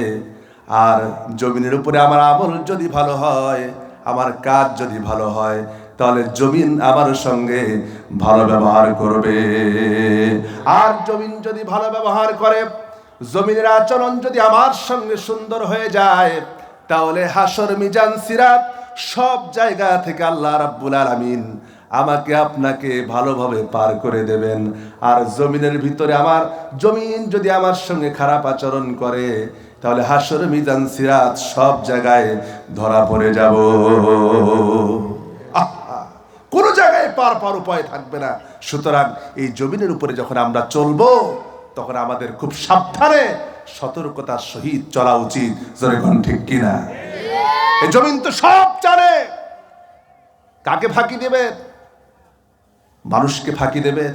আর জমিনের উপরে আমার আমল যদি ভালো হয়, আমার কাজ যদি ভালো হয়, তাহলে জমিন আমার সঙ্গে ভালো ব্যবহার করবে। আর জমিন যদি ভালো ব্যবহার করে, জমিনের আচরণ যদি আমার সঙ্গে সুন্দর হয়ে যায়, তাহলে হাসর, মিজান, সিরাত সব জায়গা থেকে আল্লাহ রাব্বুল আলামিন আমাকে আপনাকে ভালোভাবে পার করে দেবেন। আর জমিনের ভিতরে জমিন যদি আমার সঙ্গে খারাপ আচরণ করে, তাহলে হাসর, মিজান, সিরাত সব জায়গায় ধরা পড়ে যাব। কোন জায়গায় পার উপায় থাকবে না। সুতরাং এই জমিনের উপরে যখন আমরা চলবো, তখন আমাদের খুব সাবধানে সতর্কতার সহিত চলা উচিত। জোরে কোন ঠিক কিনা? এই জমিন তো সব জানে। কাকে ফাঁকি দেবেন? মানুষকে ফাঁকি দেবেন।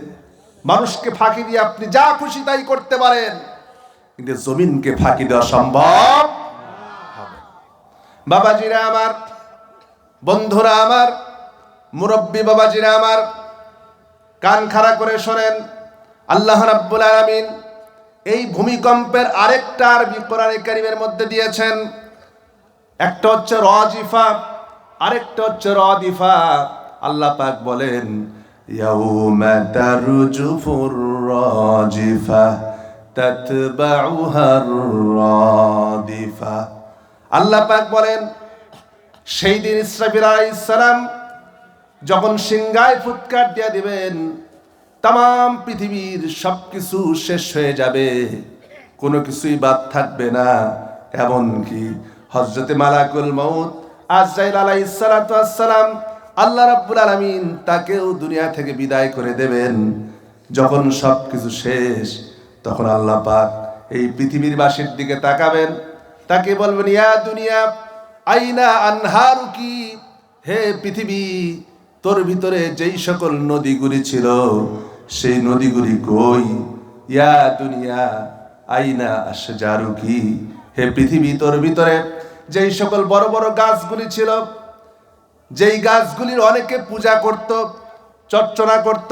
মানুষকে ফাঁকি দিয়ে আপনি যা খুশি তাই করতে পারেন, কিন্তু জমিনকে ফাঁকি দেওয়া সম্ভব হবে। বাবাজিরা আমার, বন্ধুরা আমার, মুরব্বী বাবাজিরা আমার, কান খাড়া করে শোনেন। আল্লাহ রাব্বুল আলামিন এই ভূমিকম্পের আরেকটা আরবি কোরআনে কারীমের মধ্যে দিয়েছেন। একটা হচ্ছে রাজিফা, আরেকটা হচ্ছে রাদিফা। আল্লাহ পাক বলেন, ইয়াউমা তারজুফুর রাজিফা তাতবাউহার রাদিফা। আল্লাহ পাক বলেন, সেই দিন ইসরাফিল আলাইহিস সালাম যখন সিংহায় ফুৎকার দিয়ে দিবেন, তাম পৃথিবীর সবকিছু শেষ হয়ে যাবে, কোনো কিছুই বাদ থাকবে না। এমনকি হযরতে মালাকুল মউত আজরাইল আলাইহিস সালাতু ওয়াস সালাম, আল্লাহ রাব্বুল আলামিন তাকেও দুনিয়া থেকে বিদায় করে দেবেন। যখন সবকিছু শেষ, তখন আল্লাহ পাক এই পৃথিবীর বাসীর দিকে তাকাবেন, তাকে বলবেন, ইয়া দুনিয়া আইনা আনহারুকি, হে পৃথিবী, তোর ভিতরে যেই সকল নদীগুলি ছিল, সেই নদীগুলি কই? ইয়া দুনিয়া আইনা আশজারুকি, হে পৃথিবী, তোর ভিতরে যেই সকল বড় বড় গাছগুলি ছিল, যেই গাছগুলির অনেকে পূজা করত, চর্চনা করত,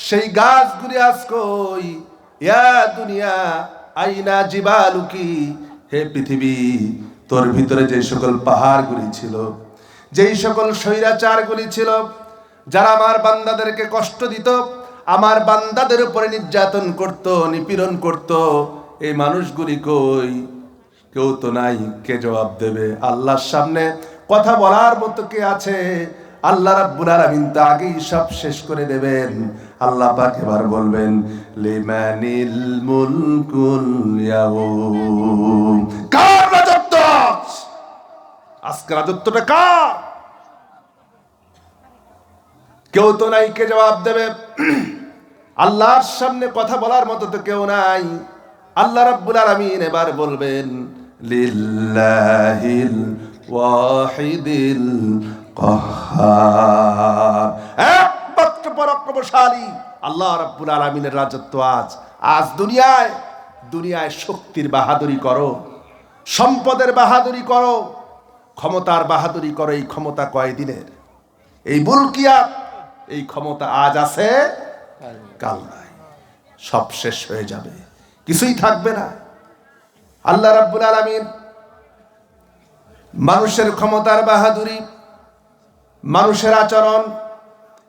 সেই গাছগুলি আজ কই? ইয়া দুনিয়া আইনা জিবালুকি, হে পৃথিবী, তোর ভিতরে যে সকল পাহাড়গুলি ছিল, যেই সকল স্বৈরাচারগুলি ছিল, যারা আমার বান্দাদেরকে কষ্ট দিত, আমার বান্দাদের উপরে নির্যাতন করত, নিপীড়ন করত, এই মানুষগুলি কই? কেউ তো নাই। কে জবাব দেবে? আল্লাহর সামনে কথা বলার মতো কে আছে? আল্লাহ রাব্বুল আলামিন তো আগেই সব শেষ করে দেবেন। আল্লাহ পাক এবার বলবেন, লিমানিল মুলকুল ইয়াউম, কার রাজত্ব? আজকে রাজত্বটা কার? কেউ তো নাই। কে জবাব দেবে? আল্লাহর সামনে কথা বলার মতো তো কেউ নাই। আল্লাহ রাব্বুল আলামিন এবার বলবেন, লিল্লাহিল ওয়াহিদিল কাহ্হার, একমাত্র পরাক্রমশালী আল্লাহ রাব্বুল আলামিনের রাজত্ব আজ দুনিয়ায় শক্তির বাহাদুরি করো, সম্পদের বাহাদুরি করো, ক্ষমতার বাহাদুরি করো। এই ক্ষমতা কয়দিনের? এই মুলকিয়াত, এই ক্ষমতা আজ আছে, কাল নাই, সব শেষ হয়ে যাবে, কিছুই থাকবে না। আল্লাহ রাব্বুল আলামিন মানুষের ক্ষমতার বাহাদুরি, মানুষের আচরণ,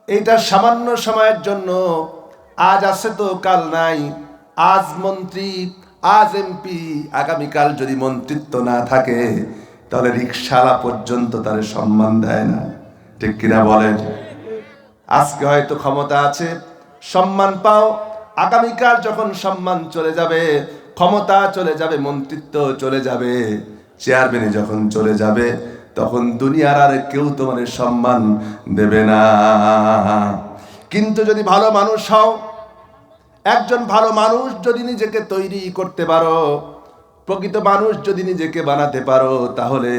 এইটা সামান্য সময়ের জন্য, আজ আছে তো কাল নাই। আজ মন্ত্রী, আজ এমপি, আগামীকাল যদি মন্ত্রিত্ব না থাকে, তাহলে রিকশাওয়ালা পর্যন্ত তার সম্মান দেয় না। ঠিক কিনা বলেন? আজকে হয়তো ক্ষমতা আছে, সম্মান পাও, আগামীকাল যখন সম্মান চলে যাবে, ক্ষমতা চলে যাবে, মন্ত্রিত্ব চলে যাবে, চেয়ারম্যানে যখন চলে যাবে, তখন দুনিয়ার আর কেউ তোমার সম্মান দেবে না। কিন্তু যদি ভালো মানুষ হও, একজন ভালো মানুষ যদি নিজেকে তৈরি করতে পারো, প্রকৃত মানুষ যদি নিজেকে বানাতে পারো, তাহলে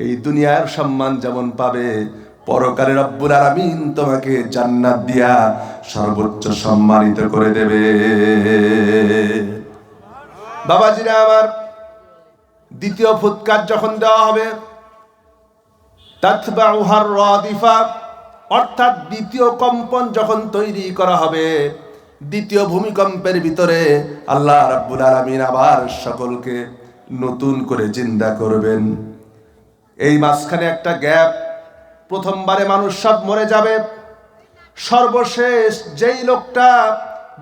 এই দুনিয়ার সম্মান যেমন পাবে, পরকালে রব্বুল আলামিন তোমাকে জান্নাত দিয়া সর্বোচ্চ সম্মানিত করে দেবে। বাবাজিরা আমার, দ্বিতীয় ফুৎকার যখন দেওয়া হবে, তাতবাউহার রাদিফা, অর্থাৎ দ্বিতীয় কম্পন যখন তৈরি করা হবে, দ্বিতীয় ভূমিকম্পের ভিতরে আল্লাহ রাব্বুল আলামিন আবার সকলকে নতুন করে জিন্দা করবেন। এই মাঝখানে একটা গ্যাপ, প্রথমবারে মানুষ সব মরে যাবে, সর্বশেষ যেই লোকটা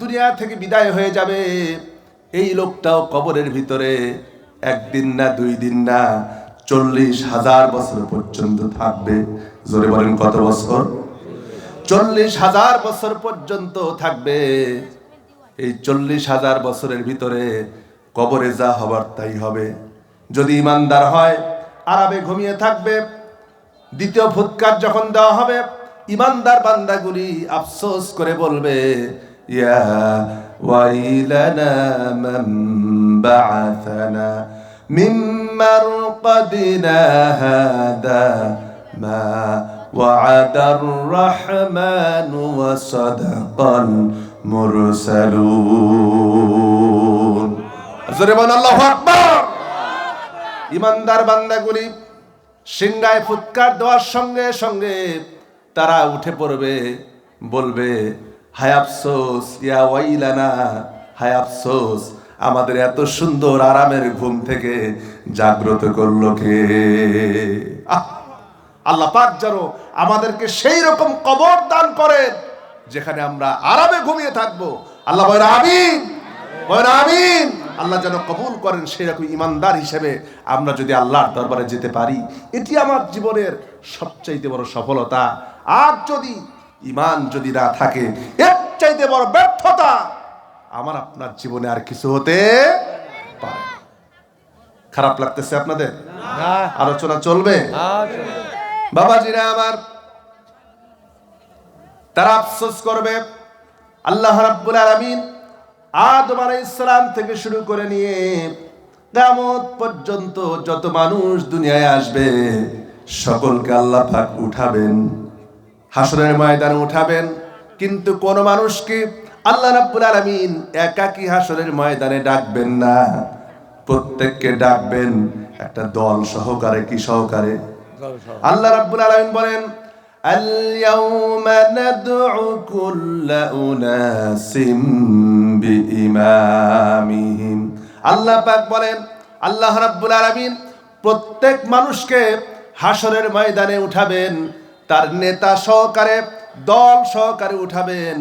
দুনিয়া থেকে বিদায় হয়ে যাবে এই লোকটাও কবরের ভিতরে একদিন না 2 দিন না 40,000 বছর পর্যন্ত থাকবে। জোরে বলেন কত বছর? 40,000 বছর পর্যন্ত থাকবে। এই 40,000 বছরের ভিতরে কবরে যা হবার তাই হবে। যদি ইমানদার হয় আরামে ঘুমিয়ে থাকবে। দ্বিতীয় ফুৎকার যখন দেওয়া হবে ইমানদার বান্দাগুলি আফসোস করে বলবে, ইয়া ওয়াইলানা মান বাআসানা মিন মারকাদিনা হাদা মা ওয়া'আদার রাহমানু ওয়া সাদাকাল মুরসালুন। জোরে বলেন আল্লাহু আকবার। ইমানদার বান্দাগুলি সিংহায় ফুৎকার দেওয়ার সঙ্গে সঙ্গে তারা উঠে পড়বে, বলবে, হায় আফসোস, ইয়া ওয়াইলানা, হায় আফসোস, আমাদের এত সুন্দর আরামের ঘুম থেকে জাগ্রত করলো কে? আল্লাহ পাক যেন আমাদেরকে সেই রকম কবর দান করেন যেখানে আমরা আরামে ঘুমিয়ে থাকবো। আল্লাহ বলেন আমিন, বলেন আমিন। আল্লাহ যেন কবুল করেন সেরকম ইমানদার হিসেবে আমরা যদি আল্লাহর দরবারে যেতে পারি, এটি আমার জীবনের সবচাইতে বড় সফলতা। আর যদি ঈমান যদি না থাকে, এর চাইতে বড় ব্যর্থতা আমার আপনার জীবনে আর কিছু হতে পারে। খারাপ লাগতেছে আপনাদের? আলোচনা চলবে? বাবাজিরা আমার, তারা আফসোস করবে। আল্লাহ রাব্বুল আলামিন আদম আলাইহিস সালাম থেকে শুরু করে নিয়ে কিয়ামত পর্যন্ত যত মানুষ দুনিয়ায় আসবে সকলকে আল্লাহ পাক উঠাবেন, হাসরের ময়দানে উঠাবেন। কিন্তু কোন মানুষকে আল্লাহ রাব্বুল আলামিন একাকী হাসরের ময়দানে ডাকবেন না, প্রত্যেককে ডাকবেন একটা দল সহকারে। কি সহকারে? আল্লাহ রাব্বুল আলামিন বলেন, আল-ইয়াওমা নাদউ কুল্লা উনাসিম বিইমামিহিম। আল্লাহ পাক বলেন, আল্লাহ রাব্বুল আলামিন প্রত্যেক মানুষকে হাসরের ময়দানে উঠাবেন, তার নেতা সহকারে, দল সহকারে উঠাবেন।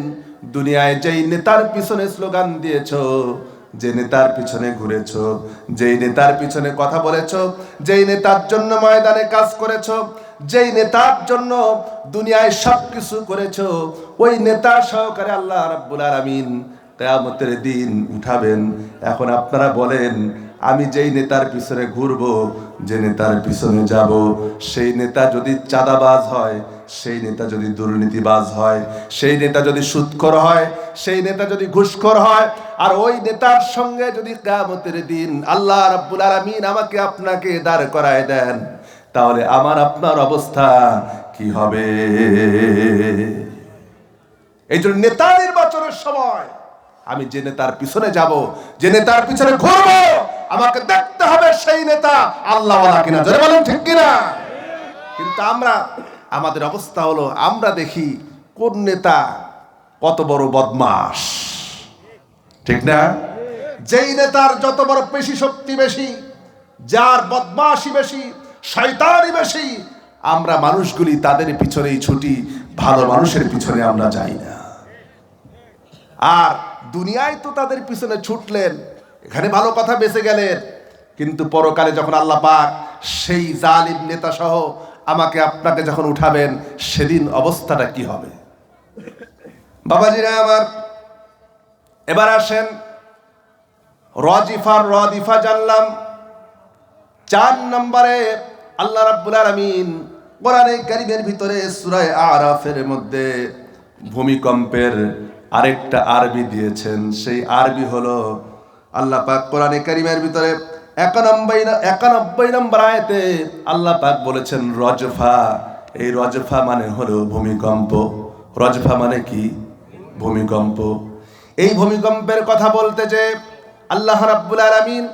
দুনিয়ায় যেই নেতার পিছনে স্লোগান দিয়েছো, যে নেতার পিছনে ঘুরেছো, যেই নেতার পিছনে কথা বলেছো, যেই নেতার জন্য ময়দানে কাজ করেছো, যেই নেতার জন্য দুনিয়ায় সবকিছু করেছো, ওই নেতা সহকারে আল্লাহ রাব্বুল আলামিন কিয়ামতের দিন উঠাবেন। এখন আপনারা বলেন, আমি যেই নেতার পিছনে ঘুরবো, যে নেতার পিছনে যাব, সেই নেতা যদি চাঁদাবাজ হয়, সেই নেতা যদি দুর্নীতিবাজ হয়, সেই নেতা যদি সুদখোর হয়, সেই নেতা যদি ঘুষখোর হয়, আর ওই নেতার সঙ্গে যদি কিয়ামতের দিন আল্লাহ রাব্বুল আলামিন আমাকে আপনাকে দাঁড় করায় দেন, তাহলে আমার আপনার অবস্থা কি হবে? এই জন্য নেতা নির্বাচনের সময় আমি যে নেতার পিছনে যাব, যে নেতার পিছনে ঘুরবো, আমাকে দেখতে হবে সেই নেতা আল্লাহওয়ালা কিনা। জোরে বলেন ঠিক কিনা? কিন্তু আমাদের অবস্থা হলো, আমরা দেখি কোন নেতা কত বড় বদমাশ, ঠিক না? যেই নেতার যত বড় পেশি শক্তি বেশি, যার বদমাশি বেশি, শয়তানি বেশি, আমরা মানুষগুলি তাদের পিছনেই ছুটি, ভালো মানুষের পিছনে আমরা যাই না। আর দুনিয়ায় তো তাদের পিছনে ছুটলেন, এখানে ভালো কথা বেঁচে গেলেন, কিন্তু পরকালে যখন আল্লাহ পাক সেই জালিম নেতা সহ আমাকে আপনাকে যখন উঠাবেন, সেদিন অবস্থাটা কি হবে? বাবাজিরা আমার, এবার আসেন রদিফা জানলাম। 4 নম্বরে আল্লাহ রাব্বুল আলামিন কোরআনে কারীমের ভিতরে সূরা আরাফের মধ্যে ভূমিকম্পের আরেকটা আরবি দিয়েছেন। সেই আরবি হলো, আল্লাহ পাক কোরআনে কারীমের ভিতরে 91 নম্বর আয়াতে আল্লাহ পাক বলেছেন রজফা। এই রজফা মানে হলো ভূমিকম্প। রজফা মানে কি? ভূমিকম্প। এই ভূমিকম্পের কথা বলতে যে আল্লাহ রাব্বুল আলামিন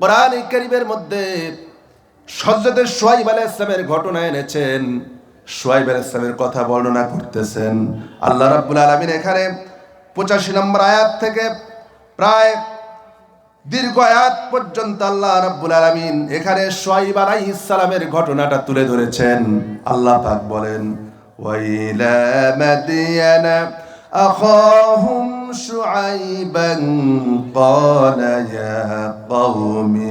কোরআনে কারীমের মধ্যে হযরত শুআয়ব আলাইহিস সালামের ঘটনা এনেছেন। শুআয়ব আলাইহিস সালামের কথা বর্ণনা করতেছেন। আল্লাহ রাব্বুল আলামিন এখানে 85 নম্বর আয়াত থেকে প্রায় দীর্ঘ আয়াত পর্যন্ত আল্লাহ রাব্বুল আলামিন এখানে শুআয়ব আলাইহিস সালামের ঘটনাটা তুলে ধরেছেন। আল্লাহ পাক বলেন, ওয়াইলা মাদিয়ানা আখাহুম শুআইবান ক্বালা ইয়া কওমি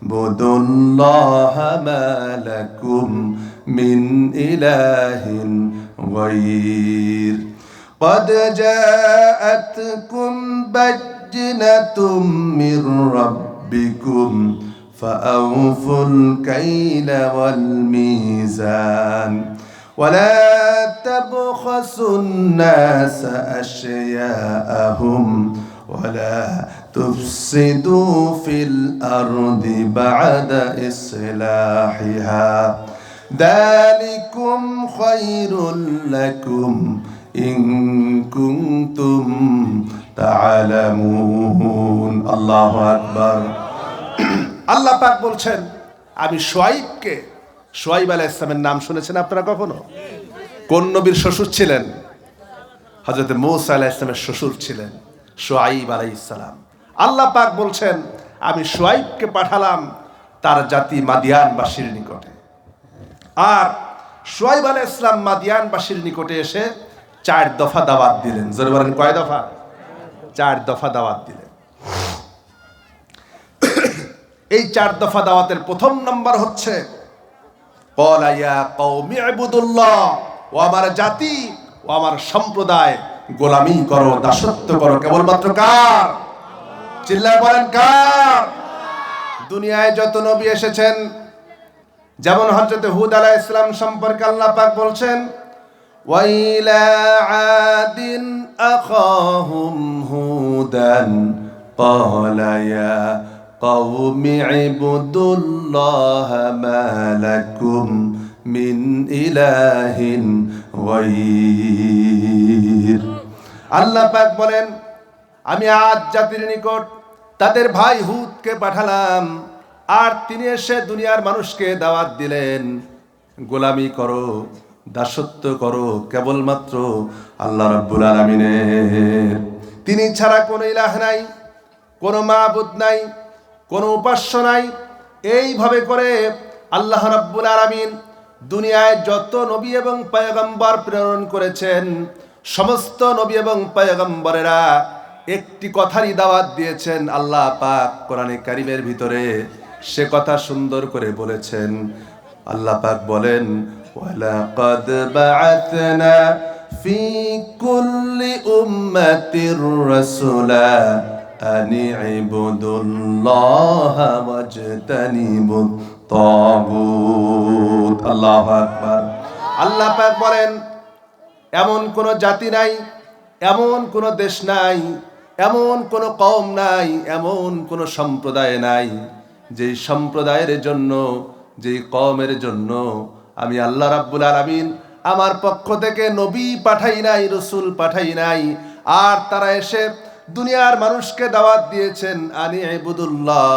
ইবুদুল্লাহা মা লাকুম মিন ইলাহিন গায়র قد جاءتكم بينة من ربكم فأوفوا الكيل والميزان ولا تبخسوا الناس أشياءهم ولا تفسدوا في الأرض بعد إصلاحها ذلكم خير لكم إن كنتم تعلمون الله أكبر আল্লাহ পাক বলছেন, আমি শুআয়ব আলাইহিস সালামের নাম শুনেছেন আপনারা কখনো? কোন নবীর শ্বশুর ছিলেন? হযরত মূসা আলাইহিস সালামের শ্বশুর ছিলেন শুআয়ব আলাইহিস সালাম। আল্লাহ পাক বলছেন, আমি শুআয়বকে পাঠালাম তার জাতি মাদিয়ানবাসীর নিকটে। আর শুআয়ব আলাইহিস সালাম মাদিয়ানবাসীর নিকটে এসে 4 দফা দাওয়াত দিলেন। জোরে বলেন, কয় দফা? 4 দফা দাওয়াত দিলেন। এই 4 দফা দাওয়াতের প্রথম নাম্বার হচ্ছে, ক্বালা ইয়া কওমি ইবুদুল্লাহ, ও আমার জাতি, ও আমার সম্প্রদায়, গোলামি করো, দাসত্ব করো কেবলমাত্র কার? চিল্লায় বলেন কার? দুনিয়ায় যত নবী এসেছেন, যেমন হযরত হুদ আলাইহিস সালাম সম্পর্কে আল্লাহ পাক বলছেন, وإلى عاد أخاهم هودا قال يا قوم اعبدوا الله ما لكم من إله غير আল্লাহ পাক বলেন, আমি আদ জাতির নিকট তাদের ভাই হুদকে পাঠালাম, আর তিনি এসে দুনিয়ার মানুষকে দাওয়াত দিলেন, গোলামি করো, দাসত্ব করো কেবলমাত্র আল্লাহ রাব্বুল আলামিনের। তিনি ছাড়া কোনো ইলাহ নাই, কোনো মাবুদ নাই, কোনো উপাস্য নাই। এইভাবে করে আল্লাহ রাব্বুল আলামিন দুনিয়ায় যত নবী এবং পয়গম্বর প্রেরণ করেছেন, সমস্ত নবী এবং পয়গম্বরেরা একটি কথারই দাওয়াত দিয়েছেন। আল্লাহ পাক কোরআনে কারীমের ভিতরে সে কথা সুন্দর করে বলেছেন। আল্লাহ পাক বলেন, وَلَقَدْ بَعَثْنَا فِي كُلِّ أُمَّةٍ رَسُولًا أَنِ اعْبُدُوا اللَّهَ وَاجْتَنِبُوا الطَّاغُوتَ আল্লাহু আকবার। আল্লাহ পাক বলেন, এমন কোন জাতি নাই, এমন কোন দেশ নাই, এমন কোন কওম নাই, এমন কোন সম্প্রদায় নাই যেই সম্প্রদায়ের জন্য, যেই কওমের জন্য আমি আল্লাহ রাব্বুল আলামিন আমার পক্ষ থেকে নবী পাঠাই নাই, রাসূল পাঠাই নাই, আর তারা এসে দুনিয়ার মানুষকে দাওয়াত দিয়েছেন, আনি ইবুদুল্লাহ,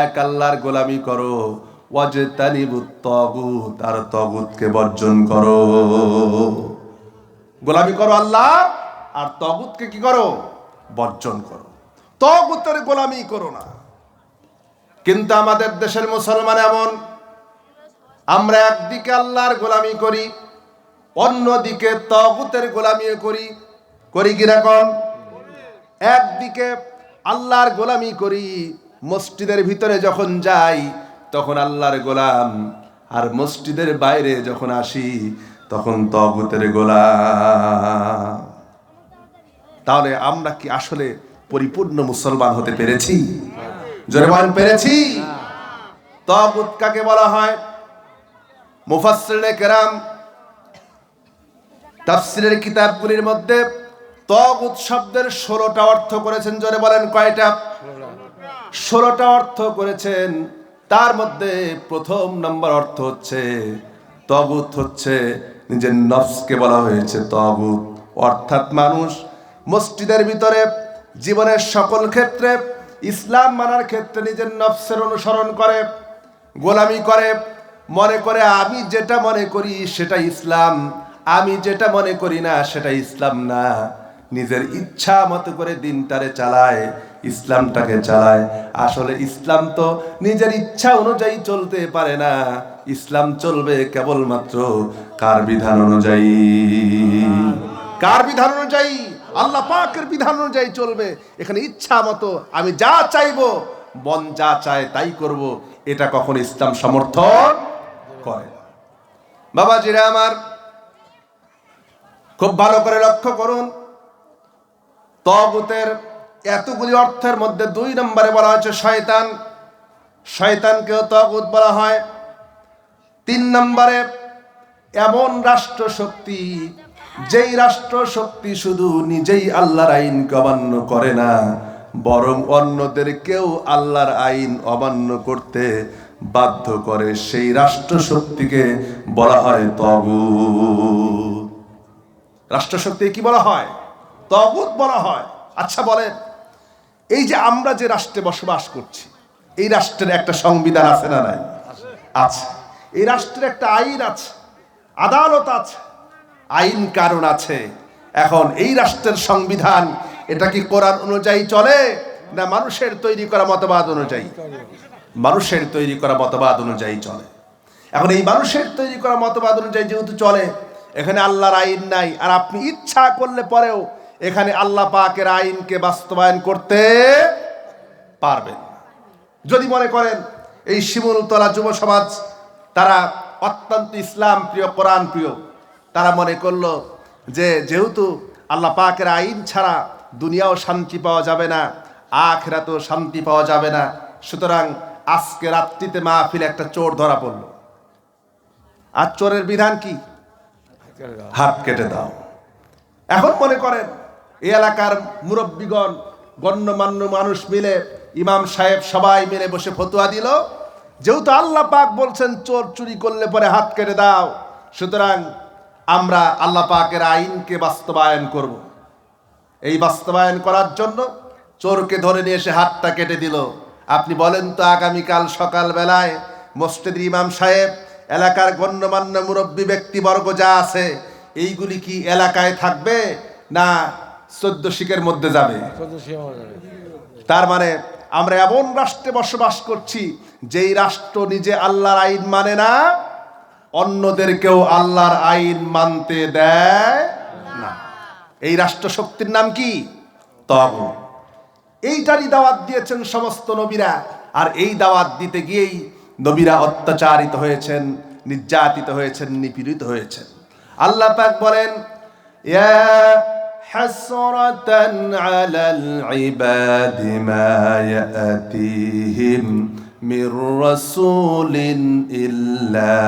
এক আল্লাহর গোলামি করো, ওয়াজতানিবুত তাগুত, আর তাগুতকে বর্জন করো। গোলামি করো আল্লাহ, আর তাগুতকে কি করো? বর্জন করো। তাগুতের গোলামি করো না। কিন্তু আমাদের দেশের মুসলমান এমন, আমরা একদিকে আল্লাহর গোলামি করি, অন্যদিকে তাগুতের গোলামি করি কি রকম? একদিকে আল্লাহর গোলামি করি, মসজিদের ভিতরে যখন যাই তখন আল্লাহর গোলাম, আর মসজিদের বাইরে যখন আসি তখন তাগুতের গোলাম। তাহলে আমরা কি আসলে পরিপূর্ণ মুসলমান হতে পেরেছি? জোরে বলেন, পেরেছি? তাগুত কাকে বলা হয়? মুফাসসিরিনে কেরাম তাফসীরের কিতাবগুলির মধ্যে তাগুত শব্দের 16টা অর্থ করেছেন। জোরে বলেন, কয়টা? 16টা অর্থ করেছেন। তার মধ্যে প্রথম নম্বর অর্থ হচ্ছে, তাগুত হচ্ছে নিজের নফসকে বলা হয়েছে তাগুত, অর্থাৎ মানুষ মসজিদের ভিতরে জীবনের সকল ক্ষেত্রে, ইসলাম মানার ক্ষেত্রে নিজের নফসের অনুসরণ করে, গোলামি করে, মনে করে আমি যেটা মনে করি সেটা ইসলাম, আমি যেটা মনে করি না সেটা ইসলাম না। নিজের ইচ্ছা মতো করে দিনটারে চালায়, ইসলামটাকে চালায়। আসলে ইসলাম তো নিজের ইচ্ছা অনুযায়ী চলতে পারে না, ইসলাম চলবে কেবলমাত্র কার বিধান অনুযায়ী? কার বিধান অনুযায়ী? আল্লাহ পাকের বিধান অনুযায়ী চলবে। এখানে ইচ্ছা মতো আমি যা চাইবো, মন যা চায় তাই করব, এটা কখন ইসলাম সমর্থন করে? বাবাজিরা আমার, খুব ভালো করে লক্ষ্য করুন, তাগুতের এতগুলি অর্থের মধ্যে 2 নম্বরে বলা হয়েছে শয়তান। শয়তানকেও তাগুত বলা হয়। 3 নম্বরে এমন রাষ্ট্র শক্তি, যেই রাষ্ট্র শক্তি শুধু নিজেই আল্লাহর আইনকে অমান্য করে না, বরং অন্যদেরকেও আল্লাহর আইন অমান্য করতে বাধ্য করে, সেই রাষ্ট্র শক্তিকে বলা হয় তাগুত। রাষ্ট্র শক্তি কি বলা হয়? তাগুত বলা হয়। আচ্ছা বলেন, এই যে আমরা যে রাষ্ট্রে বসবাস করছি, এই রাষ্ট্রের একটা সংবিধান আছে না নাই? আছে। এই রাষ্ট্রের একটা আইন আছে, আদালত আছে, আইন কানুন আছে। এখন এই রাষ্ট্রের সংবিধান, এটা কি কোরআন অনুযায়ী চলে না মানুষের তৈরি করা মতবাদ অনুযায়ী? মানুষের তৈরি করা মতবাদ অনুযায়ী চলে। এখন এই মানুষের তৈরি করা মতবাদ অনুযায়ী যেহেতু চলে, এখানে আল্লাহর আইন নাই, আর আপনি ইচ্ছা করলে পরেও এখানে আল্লাহ পাকের আইনকে বাস্তবায়ন করতে পারবেন। যদি মনে করেন এই শিমুলতলা যুব সমাজ তারা অত্যন্ত ইসলাম প্রিয়, কোরআন প্রিয়, তারা মনে করলো যে যেহেতু আল্লাহ পাকের আইন ছাড়া দুনিয়াও শান্তি পাওয়া যাবে না, আখিরাতেও শান্তি পাওয়া যাবে না, সুতরাং আজকে রাত্রিতে মাহফিলে একটা চোর ধরা পড়লো, আর চোরের বিধান কি? হাত কেটে দাও। এখন মনে করেন এই এলাকার মুরব্বীগণ, গণ্যমান্য মানুষ মিলে, ইমাম সাহেব সবাই মিলে বসে ফতোয়া দিল, যেহেতু আল্লাহ পাক বলছেন চোর চুরি করলে পরে হাত কেটে দাও, সুতরাং আমরা আল্লাহ পাকের আইনকে বাস্তবায়ন করব। এই বাস্তবায়ন করার জন্য চোরকে ধরে নিয়ে এসে হাতটা কেটে দিল। আপনি বলেন তো, আগামীকাল সকালবেলায় মসজিদের ইমাম সাহেব, এলাকার গণ্যমান্য মুরব্বী ব্যক্তিবর্গ যা আছে, এইগুলি কি এলাকায় থাকবে না 14 শিখের মধ্যে যাবে? তার মানে আমরা এমন রাষ্ট্রে বসবাস করছি, যেই রাষ্ট্র নিজে আল্লাহর আইন মানে না, অন্যদেরকেও আল্লাহর আইন মানতে দেয় না। এই রাষ্ট্র শক্তির নাম কি? তাগুত। এইটারই দাওয়াত দিয়েছেন সমস্ত নবীরা, আর এই দাওয়াত দিতে গিয়েই নবীরা অত্যাচারিত হয়েছেন, নির্যাতিত হয়েছেন, নিপীড়িত হয়েছেন। আল্লাহ পাক বলেন, ইয়া হাসরাতান আলাল ইবাদি মা ইয়াতিহিম মির রাসূলিন ইল্লা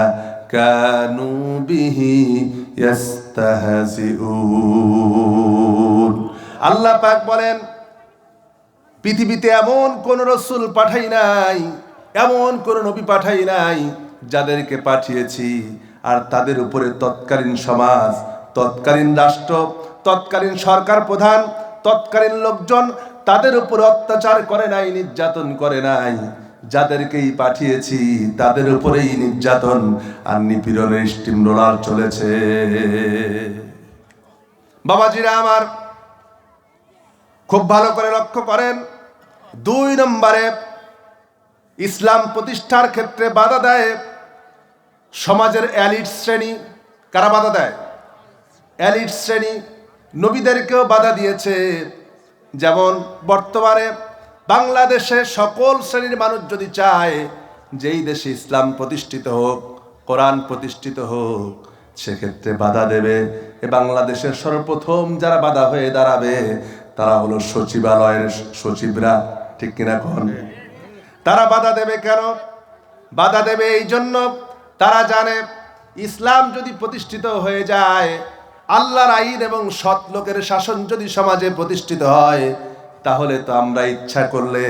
কানু বিহি ইস্তাহজিউন। আল্লাহ পাক বলেন, পৃথিবীতে এমন কোন রসুল পাঠাই নাই, এমন কোন নবী পাঠাই নাই যাদেরকে পাঠিয়েছি আর তাদের উপরে তৎকালীন সমাজ, তৎকালীন রাষ্ট্র, তৎকালীন সরকার প্রধান, তৎকালীন লোকজন তাদের উপরে অত্যাচার করে নাই, নির্যাতন করে নাই। যাদেরকেই পাঠিয়েছি তাদের উপরেই নির্যাতন আর নিপীড়নের স্টিম রোলার চলেছে। বাবাজিরা আমার, খুব ভালো করে লক্ষ্য করেন, 2 নম্বরে ইসলাম প্রতিষ্ঠার ক্ষেত্রে বাধা দেয় সমাজের এলিট শ্রেণী। কারা বাধা দেয়? এলিট শ্রেণী। নবীদেরকেও বাধা দিয়েছে। যেমন বর্তমানে বাংলাদেশে সকল শ্রেণীর মানুষ যদি চায় যেই দেশে ইসলাম প্রতিষ্ঠিত হোক, কোরআন প্রতিষ্ঠিত হোক, সেক্ষেত্রে বাধা দেবে। এ বাংলাদেশের সর্বপ্রথম যারা বাধা হয়ে দাঁড়াবে তারা হলো সচিবালয়ের সচিবরা, ঠিক কিনা কোন? তারা বাধা দেবে কেন? বাধা দেবে এই জন্য, তারা জানে ইসলাম যদি প্রতিষ্ঠিত হয়ে যায়, আল্লাহর আইন এবং সৎ লোকের শাসন যদি সমাজে প্রতিষ্ঠিত হয়, তাহলে তো আমরা ইচ্ছা করলে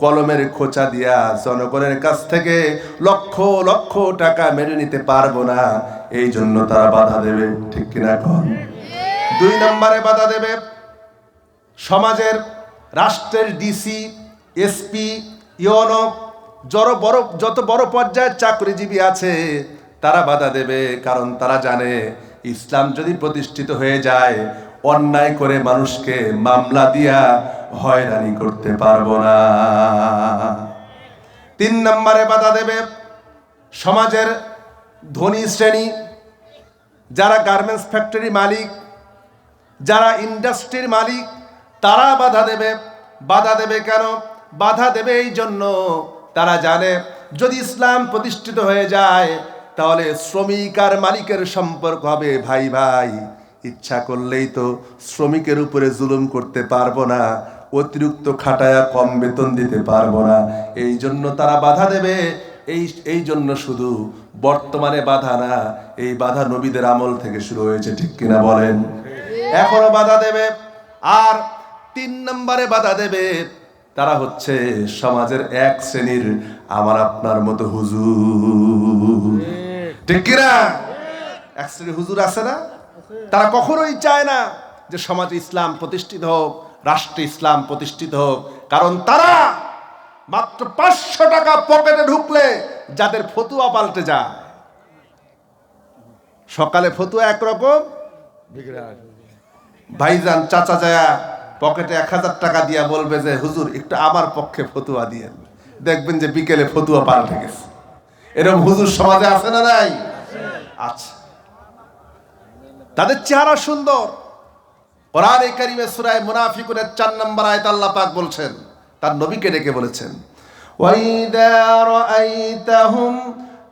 কলমের খোঁচা দিয়া জনগণের কাছ থেকে লক্ষ লক্ষ টাকা মেরে নিতে পারবো না। এই জন্য তারা বাধা দেবে, ঠিক কিনা কোন? 2 নম্বরে বাধা দেবে সমাজের, রাষ্ট্রের ডিসি, এসপি, ইউনো, যত বড় পর্যায়ের চাকরিজীবী আছে তারা বাধা দেবে। কারণ তারা জানে ইসলাম যদি প্রতিষ্ঠিত হয়ে যায়, অন্যায় করে মানুষকে মামলা দিয়া হয়রানি করতে পারবো না। 3 নম্বরে বাধা দেবে সমাজের ধনী শ্রেণী, যারা গার্মেন্টস ফ্যাক্টরি মালিক, যারা ইন্ডাস্ট্রির মালিক, তারা বাধা দেবে। বাধা দেবে কেন? বাধা দেবে এই জন্য, তারা জানে যদি ইসলাম প্রতিষ্ঠিত হয়ে যায় তাহলে শ্রমিক আর মালিকের সম্পর্ক হবে ভাই ভাই। ইচ্ছা করলেই তো শ্রমিকের উপরে জুলুম করতে পারবো না, অতিরিক্ত খাটায়া কম বেতন দিতে পারবো না। এই জন্য তারা বাধা দেবে। এই জন্য শুধু বর্তমানে বাধা না, এই বাধা নবীদের আমল থেকে শুরু হয়েছে, ঠিক কিনা বলেন? এখনো বাধা দেবে। আর 3 নম্বরে বাধা দেবে, তারা হচ্ছে সমাজের এক শ্রেণীর আমার আপনার মতো হুজুর, ঠিক কিনা? এক শ্রেণীর হুজুর আছে না, তারা কখনোই চায় না যে সমাজে ইসলাম প্রতিষ্ঠিত হোক, রাষ্ট্রে ইসলাম প্রতিষ্ঠিত হোক। কারণ তারা মাত্র 500 টাকা পকেটে ঢুকলে যাদের ফতুয়া পাল্টে যায়। সকালে ফতুয়া একরকম, ভাইজান চাচা যায় পকেটে 1000 টাকা দিয়া বলবে যে হুজুর একটু আমার পক্ষে ফতুয়া দিয়েন, দেখবেন যে বিকেলে ফতুয়া পাল্টে গেছে। এরকম হুজুর সমাজে আছে না নাই? আচ্ছা, তাদের চেহারা সুন্দর। কোরআনে কারীমে সূরা মুনাফিকুনের 4 নম্বর আয়াত আল্লাহ পাক বলছেন, তার নবীকে ডেকে বলেছেন, ওয়াইদা রাআইতাহুম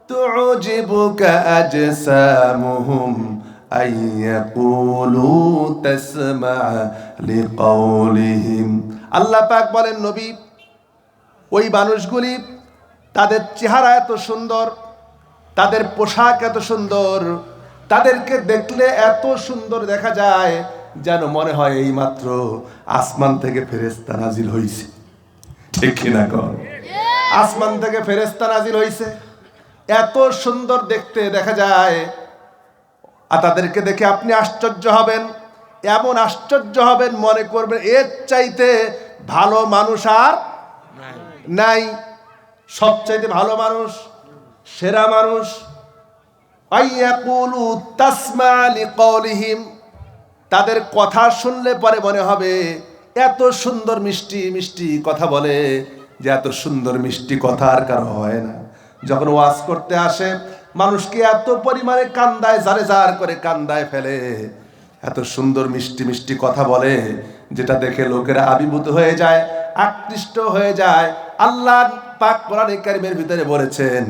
তু'জিবুকা আজসামুহুম আইয়াকুলু তাসমা লিকাউলিহিম। আল্লাহ পাক বলেন, নবী, ওই মানুষগুলি তাদের চেহারা এত সুন্দর, তাদের পোশাক এত সুন্দর, তাদেরকে দেখলে এত সুন্দর দেখা যায় যেন মনে হয় এইমাত্র আসমান থেকে ফেরেশতা নাজিল হইছে, ঠিক কিনা কর? আসমান থেকে ফেরেশতা নাজিল হইছে, এত সুন্দর দেখতে দেখা যায়। আর তাদেরকে দেখে আপনি আশ্চর্য হবেন, এমন আশ্চর্য হবেন মনে করবেন এর চাইতে ভালো মানুষ আর নাই। সবচাইতে ভালো মানুষ, সেরা মানুষ। আইয়াকুলু তাসমা লিকাউলিহিম, তাদের কথা শুনলে পরে মনে হবে এত সুন্দর মিষ্টি মিষ্টি কথা বলে, যে এত সুন্দর মিষ্টি কথা আর কারো হয় না। যখন ওয়াজ করতে আসে মানুষকে এত পরিমাণে কান্দায়, জারে জার করে কান্দায় ফেলে, এত সুন্দর মিষ্টি মিষ্টি কথা বলে যেটা দেখে লোকেরা আবির্ভূত হয়ে যায়, আকৃষ্ট হয়ে যায়। আল্লাহ পাক কোরআনে কারীমের ভিতরে বলেছেন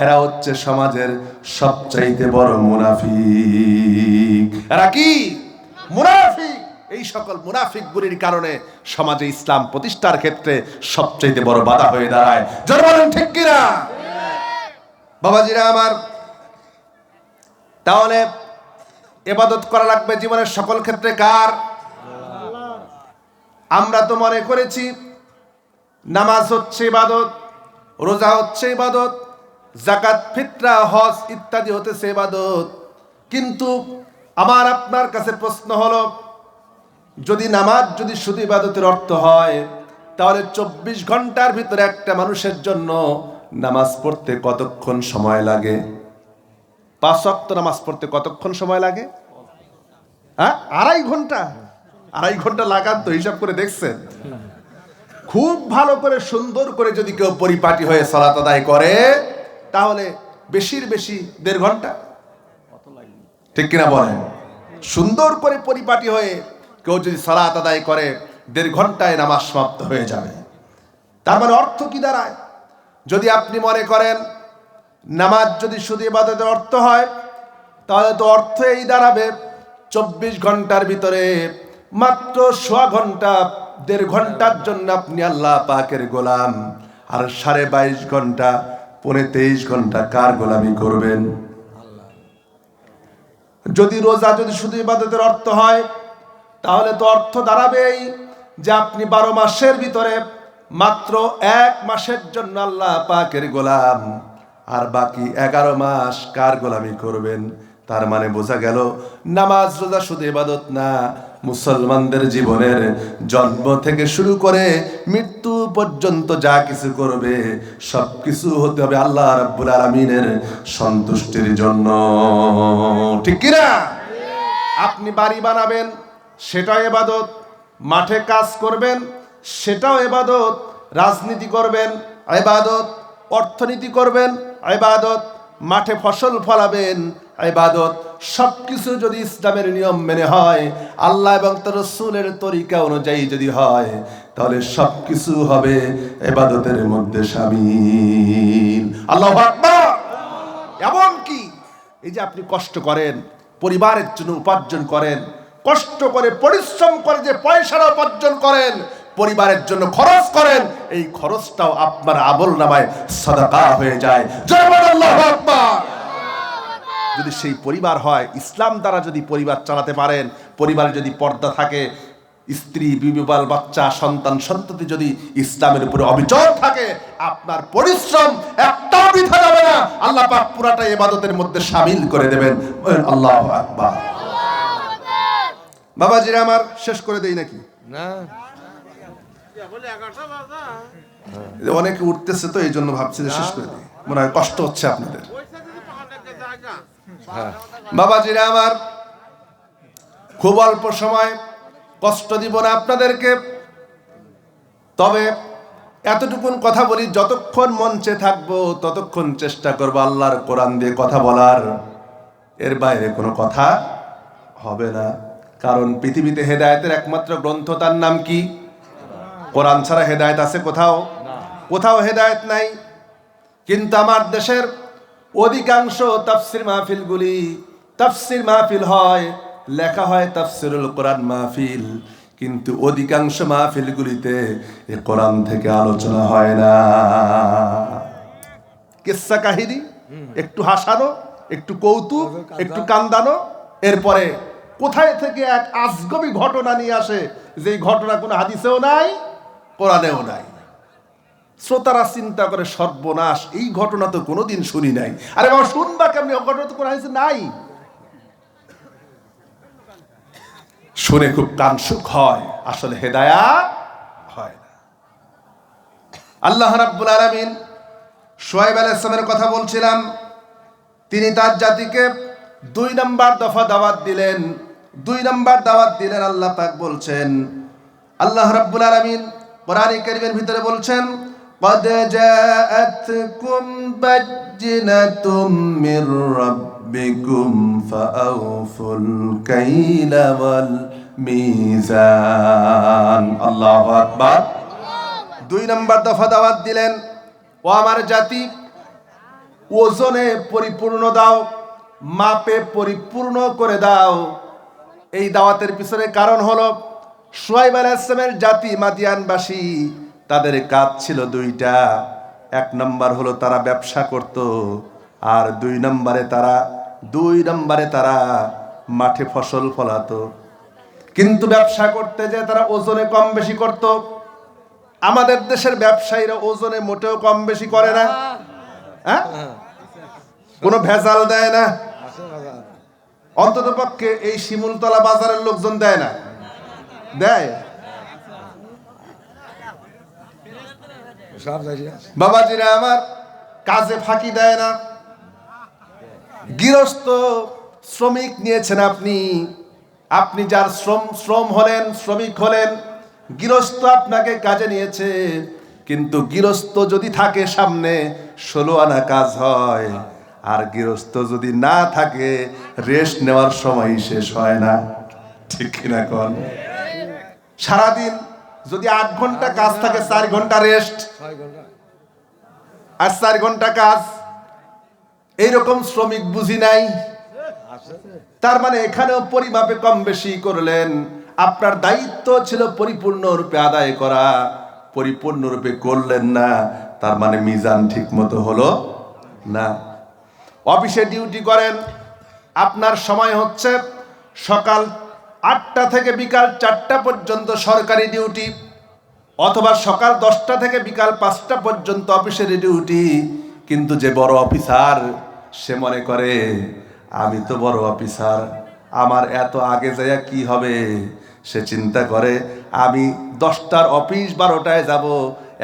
এরা হচ্ছে সমাজের সবচাইতে বড় মুনাফিক। এরা কি? মুনাফিক। এই সকল মুনাফিকগুলির কারণে সমাজে ইসলাম প্রতিষ্ঠার ক্ষেত্রে সবচাইতে বড় বাধা হয়ে দাঁড়ায়। জোরে বলেন ঠিক কিনা? বাবাজিরা আমার, তাহলে ইবাদত করা লাগবে জীবনের সকল ক্ষেত্রে কার? আমরা তো মনে করেছি নামাজ হচ্ছে ইবাদত, রোজা হচ্ছে ইবাদত, যাকাত, ফিতরা, হজ ইত্যাদি হতেছে ইবাদত। কিন্তু আমার আপনার কাছে প্রশ্ন হলো, যদি নামাজ যদি শুধু ইবাদতের অর্থ হয় তাহলে 24 ঘন্টার ভিতরে একটা মানুষের জন্য নামাজ পড়তে কতক্ষণ সময় লাগে? 5 ওয়াক্ত নামাজ পড়তে কতক্ষণ সময় লাগে? হ্যাঁ, 2.5 ঘন্টা। 2.5 ঘন্টা লাগান তো, হিসাব করে দেখছেন? খুব ভালো করে সুন্দর করে যদি কেউ পরিপাটি হয়ে সালাত আদায় করে তাহলে বেশির বেশি 1.5 ঘন্টা, ঠিক কিনা বলেন? সুন্দর করে পরিপাটি হয়ে কেউ যদি সালাত আদায় করে 1.5 ঘন্টায় নামাজ সমাপ্ত হয়ে যাবে। তার মানে অর্থ কি দাঁড়ায়? যদি আপনি মনে করেন নামাজ যদি শুধু ইবাদতের অর্থ হয় তাহলে তো অর্থ এই দাঁড়াবে 24 ঘন্টার ভিতরে মাত্র 1.25 ঘন্টা, 1.5 ঘন্টার জন্য আপনি আল্লাহ পাকের গোলাম, আর 22.5 ঘন্টা, 23 ঘন্টা কার গোলামি করবেন? যদি রোজা যদি শুধু ইবাদতের অর্থ হয় তাহলে তো অর্থ দাঁড়াবেই যে আপনি 12 মাসের ভিতরে মাত্র 1 মাসের জন্য আল্লাহ পাকের গোলাম, আর বাকি 11 মাস কার গোলামি করবেন? তার মানে বোঝা গেল নামাজ রোজা শুধু ইবাদত না, মুসলমানদের জীবনের জন্ম থেকে শুরু করে মৃত্যু পর্যন্ত যা কিছু করবে সবকিছু হতে হবে আল্লাহ রাব্বুল আলামিনের সন্তুষ্টির জন্য, ঠিক কি না? আপনি বাড়ি বানাবেন, সেটাও ইবাদত, মাঠে কাজ করবেন সেটাও ইবাদত, রাজনীতি করবেন ইবাদত, অর্থনীতি করবেন ইবাদত, মাঠে ফসল ফলাবেন ইবাদত। সবকিছু যদি ইসলামের নিয়ম মেনে হয়, আল্লাহ এবং তার রাসূলের তরিকা অনুযায়ী যদি হয়, তাহলে সবকিছু হবে ইবাদতের মধ্যে শামিল। আল্লাহু আকবার। এমনকি এই যে আপনি কষ্ট করেন, পরিবারের জন্য উপার্জন করেন, কষ্ট করে পরিশ্রম করে যে পয়সাটা উপার্জন করেন, পরিবারের জন্য খরচ করেন, এই খরচটাও আপনার আমল নামায় সাদাকা হয়ে যায়। জয় বল আল্লাহু আকবার। যদি সেই পরিবার হয়, ইসলাম দ্বারা যদি পরিবার চালাতে পারেন, পরিবারে যদি পর্দা থাকে, স্ত্রী বিবি বাল বাচ্চা সন্তান সন্ততি যদি ইসলামের উপরে অবিচল থাকে, আপনার পরিশ্রম একটাও বৃথা যাবে না। আল্লাহ পাক পুরাটা ইবাদতের মধ্যে শামিল করে দেবেন। আল্লাহু আকবার। বাবাজিরা আমার, শেষ করে দেই নাকি? না, অনেকে উঠতেছে তো এই জন্য ভাবছি যে শেষ করে দিই, মনে হয় কষ্ট হচ্ছে আপনাদের। বাবাজিরা আমার, খুব অল্প সময়, কষ্ট দিব না আপনাদেরকে, তবে এতটুকুন কথা বলি, যতক্ষণ মঞ্চে থাকবো ততক্ষণ চেষ্টা করবো আল্লাহর কোরআন দিয়ে কথা বলার, এর বাইরে কোনো কথা হবে না। কারণ পৃথিবীতে হেদায়েতের একমাত্র গ্রন্থ, তার নাম কি? কোরআন ছাড়া হেদায়েত আছে কোথাও? কোথাও হেদায়েত নাই। কিন্তু আমার দেশের অধিকাংশ তাফসির মাহফিলগুলি তাফসির মাহফিল হয়, লেখা হয় তাফসিরুল কোরআন মাহফিল, কিন্তু অধিকাংশ মাহফিলগুলিতে এ কোরআন থেকে আলোচনা হয় না। কিসসা কাহিনী, একটু হাসানো, একটু কৌতুক, একটু কান্দানো, এরপরে কোথায় থেকে এক আজগবি ঘটনা নিয়ে আসে, যে ঘটনা কোনো হাদিসেও নাই, কোরআনেও নাই। শ্রোতারা চিন্তা করে, সর্বনাশ, এই ঘটনা তো কোনোদিন শুনি নাই। আরে বাবা, শুনবা কেমনি? ঘটনা তো কোনো হাদিসে নাই। শুনে খুব কান সুখ হয়, আসলে হেদায়েত হয় না। আল্লাহ রাব্বুল আলামিন শুআয়ব আলাইহিস সালামের কথা বলছিলাম, তিনি তার জাতিকে 2 নম্বর দফা দাওয়াত দিলেন। 2 নম্বর দাওয়াত দিলেন। আল্লাহ পাক বলছেন, আল্লাহ রাব্বুল আলামিন কোরআনে কারীমের ভিতরে বলছেন, قد جاءتكم بينة من ربكم فأوفوا الكيل والميزان। আল্লাহু আকবার। 2 নম্বর দফা দাওয়াত দিলেন, ও আমার জাতি, ওজনে পরিপূর্ণ দাও, মাপে পরিপূর্ণ করে দাও। এই দাওয়াতের পিছনে কারণ হলো, শুআয়ব আলাইহিস সালামের জাতি মাদিয়ানবাসী, তাদের কাজ ছিল 2টা। 1 নম্বর হলো তারা ব্যবসা করত, আর 2 নম্বরে তারা মাঠে ফসল ফলাতো। কিন্তু ব্যবসা করতে যে তারা ওজনে কম বেশি করত। আমাদের দেশের ব্যবসায়ীরা ওজনে মোটেও কম বেশি করে না, হ্যাঁ, কোনো ভেজাল দেয় না। অন্তত পক্ষে এই শিমুলতলা বাজারের লোকজন দেয় না? দেয়? বাবাজিরা আমার, কাজে ফাঁকি দেয় না। গৃহস্থ শ্রমিক নিয়েছেন আপনি, আপনি যার শ্রম হলেন, শ্রমিক হলেন, গৃহস্থ আপনাকে কাজে নিয়েছে। কিন্তু গৃহস্থ যদি থাকে সামনে, 16 আনা কাজ হয়, আর গৃহস্থ যদি না থাকে, রেস্ট নেওয়ার সময় শেষ হয় না। ঠিক কিনা কোন? সারাদিন যদি 8 ঘন্টা কাজ থাকে, 4 ঘন্টা রেস্ট, আর 4 ঘন্টা কাজ। এইরকম শ্রমিক বুঝি নাই। তার মানে এখানেও পরিমাপে কম বেশি করলেন। আপনার দায়িত্ব ছিল পরিপূর্ণরূপে আদায় করা, পরিপূর্ণরূপে করলেন না, তার মানে মিজান ঠিক মতো হলো না। অফিসে ডিউটি করেন, আপনার সময় হচ্ছে সকাল 8টা থেকে বিকাল 4টা পর্যন্ত সরকারি ডিউটি, অথবা সকাল 10টা থেকে বিকাল 5টা পর্যন্ত অফিসের ডিউটি। কিন্তু যে বড় অফিসার, সে মনে করে আমি তো বড় অফিসার, আমার এত আগে যাইয়া কি হবে। সে চিন্তা করে আমি 10টার অফিস 12টায় যাব,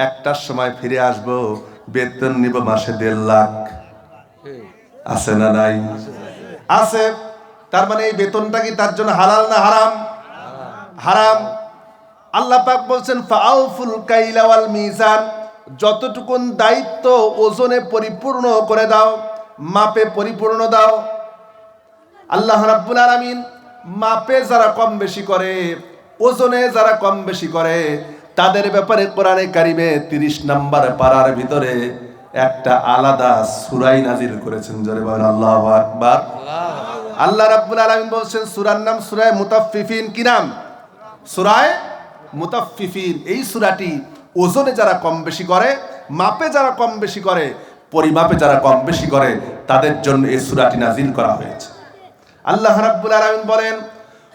1টার সময় ফিরে আসব, বেতন নিব মাসে 1.5 লাখ। আছে না নাই? আছে। তার মানে এই বেতনটা কি তার জন্য হালাল না হারাম? হারাম। আল্লাহ পাক বলছেন ফাআউফুল কাইলা ওয়াল মিজান, যতটুকুন দায়িত্ব ওজনে পরিপূর্ণ করে দাও, মাপে পরিপূর্ণ দাও। আল্লাহ রাব্বুল আলামিন মাপে যারা কম বেশি করে, ওজনে যারা কম বেশি করে, তাদের ব্যাপারে কোরআনে কারিমে 30 নম্বর পারার ভিতরে একটা আলাদা সূরাই নাজিল করেছেন। জোরে বলেন আল্লাহু আকবার। আল্লাহ রাব্বুল আলামিন বলছেন সূরার নাম সূরা মুতাফফিফিন। কি নাম? সূরা মুতাফফিফিন। এই সূরাটি ওজনে যারা কম বেশি করে, মাপে যারা কম বেশি করে, পরিমাপে যারা কম বেশি করে, তাদের জন্য এই সূরাটি নাজিল করা হয়েছে। আল্লাহ রাব্বুল আলামিন বলেন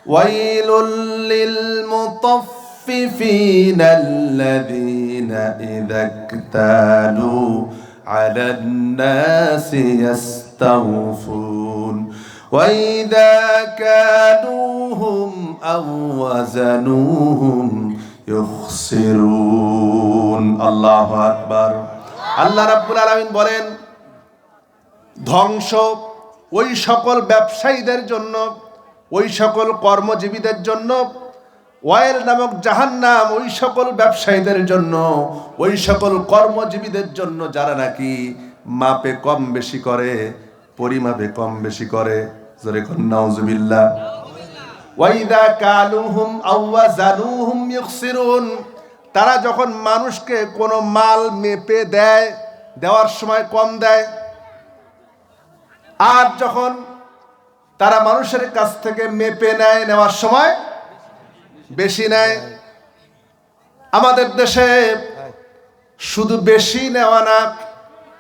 ওয়াইলুল লিল মুতাফফিফিন আল্লাযীনা ইযা ইকতালু আলান নাসি ইস্তাওফুন ওয়া ইযা কালুহুম আও ওয়াজানুহুম ইউখসিরুন। আল্লাহু আকবার। আল্লাহ রাব্বুল আলামিন বলেন ধ্বংস ওই সকল ব্যবসায়ীদের জন্য, ওই সকল কর্মজীবীদের জন্য, ওয়াইল নামক জাহান্নাম ওই সকল ব্যবসায়ীদের জন্য, ওই সকল কর্মজীবীদের জন্য যারা নাকি মাপে কম বেশি করে, পরিমাপে কম বেশি করে। জোরে কোন নাউজুবিল্লাহ। ওয়াইদা কালুহুম আও ওয়াজানুহুম ইউখসিরুন, তারা যখন মানুষকে কোনো মাল মেপে দেয়, দেওয়ার সময় কম দেয়, আর যখন তারা মানুষের কাছ থেকে মেপে নেয়, নেওয়ার সময় বেশি নেয়। আমাদের দেশে শুধু বেশি নেওয়া না,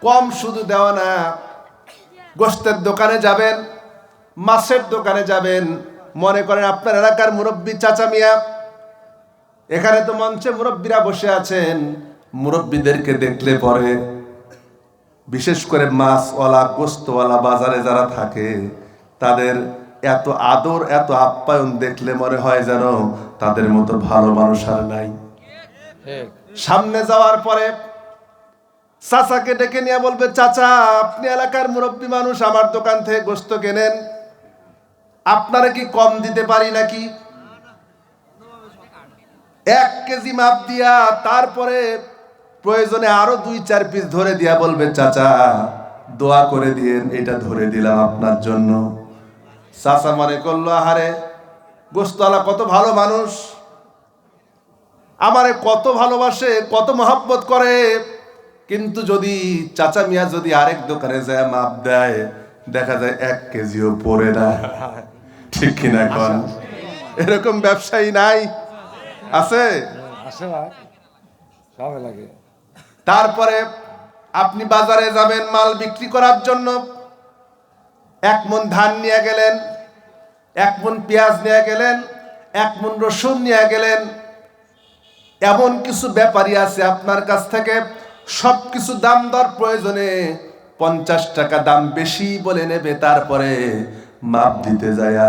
কম শুধু দেওয়া না। গোশতের দোকানে যাবেন, মাছের দোকানে যাবেন, মনে করেন আপনার এলাকার মুরব্বী চাচা মিয়া, এখানে তো মঞ্চে মুরব্বীরা বসে আছেন, মুরব্বীদেরকে দেখলে পরে, বিশেষ করে মাছওয়ালা গোস্তওয়ালা বাজারে যারা থাকে, তাদের এত আদর এত আপ্যায়ন দেখলে মনে হয় যেন তাদের মতো ভালো মানুষ আর নাই। সামনে যাওয়ার পরে চাচাকে ডেকে নিয়ে বলবে চাচা আপনি এলাকার মুরব্বী মানুষ, আমার দোকান থেকে গোস্ত কেনেন, আপনারা কি কম দিতে পারি নাকি? 1 কেজি মাপ দিয়া তারপরে প্রয়োজনে আরো 2-4 পিস ধরে দিয়া বলবে চাচা দোয়া করে দিয়েন, এটা ধরে দিলাম আপনার জন্য। চাচা মনে করলো আহারে গোস্তওয়ালা কত ভালো মানুষ, আমারে কত ভালোবাসে, কত মহব্বত করে। কিন্তু যদি চাচা মিয়া যদি আরেক দোকানে যায় মাপ দেয়, দেখা যায় 1 কেজিও পড়ে না। ঠিক কিনা কোন? এরকম ব্যবসায়ী নাই? আছে। তারপরে আপনি বাজারে যাবেন মাল বিক্রি করার জন্য, 1 মণ ধান নিয়ে গেলেন, 1 মণ পেঁয়াজ নিয়ে গেলেন, 1 মণ রসুন নিয়ে গেলেন। এমন কিছু ব্যাপারী আছে আপনার কাছ থেকে সবকিছু দাম দর প্রয়োজনে 50 টাকা দাম বেশি বলে নেবে, তারপরে মাপ দিতে যায়া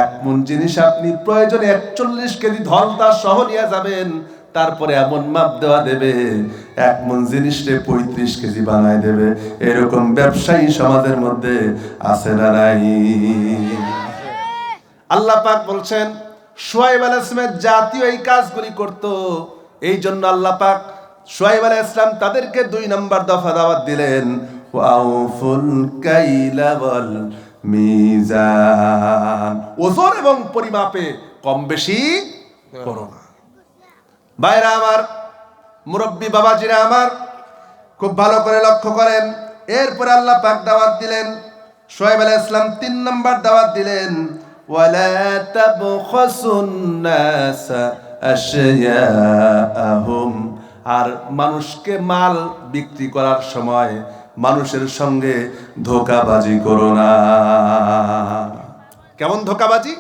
1 মণ জিনিস আপনি প্রয়োজনে 41 কেজি ধলতা সহ নিয়ে যাবেন, তারপরে এমন মাপ দেওয়া দেবে 1 মণ জিনিসে 35 কেজি বানায় দেবে। এরকম ব্যবসায়ী সমাজের মধ্যে আছে না নাই? আল্লাহ পাক বলছেন শুআয়ব আলাইহিস সালামের জাতীয় এই কাজগুলি করত, এই জন্য আল্লাহ পাক শুআয়ব আলাইহিস সালাম তাদেরকে 2 নম্বর দফা দাওয়াত দিলেন ওয়াউফুল কাইলা ওয়াল মিজান, ওজন এবং পরিমাপে কম বেশি করো না। ভাইরা আমার, মুরব্বী বাবাজিরা আমার, খুব ভালো করে লক্ষ্য করেন। এরপরে আল্লাহ পাক দাওয়াত দিলেন, শুআয়ব আলাইহিস সালাম 3 নম্বর দাওয়াত দিলেন ওয়ালা তাবখাসুন নাসা আশয়াআহুম, আর মানুষকে মাল বিক্রি করার সময় মানুষের সঙ্গে ধোঁকাবাজি করো না। কেমন ধোঁকাবাজি?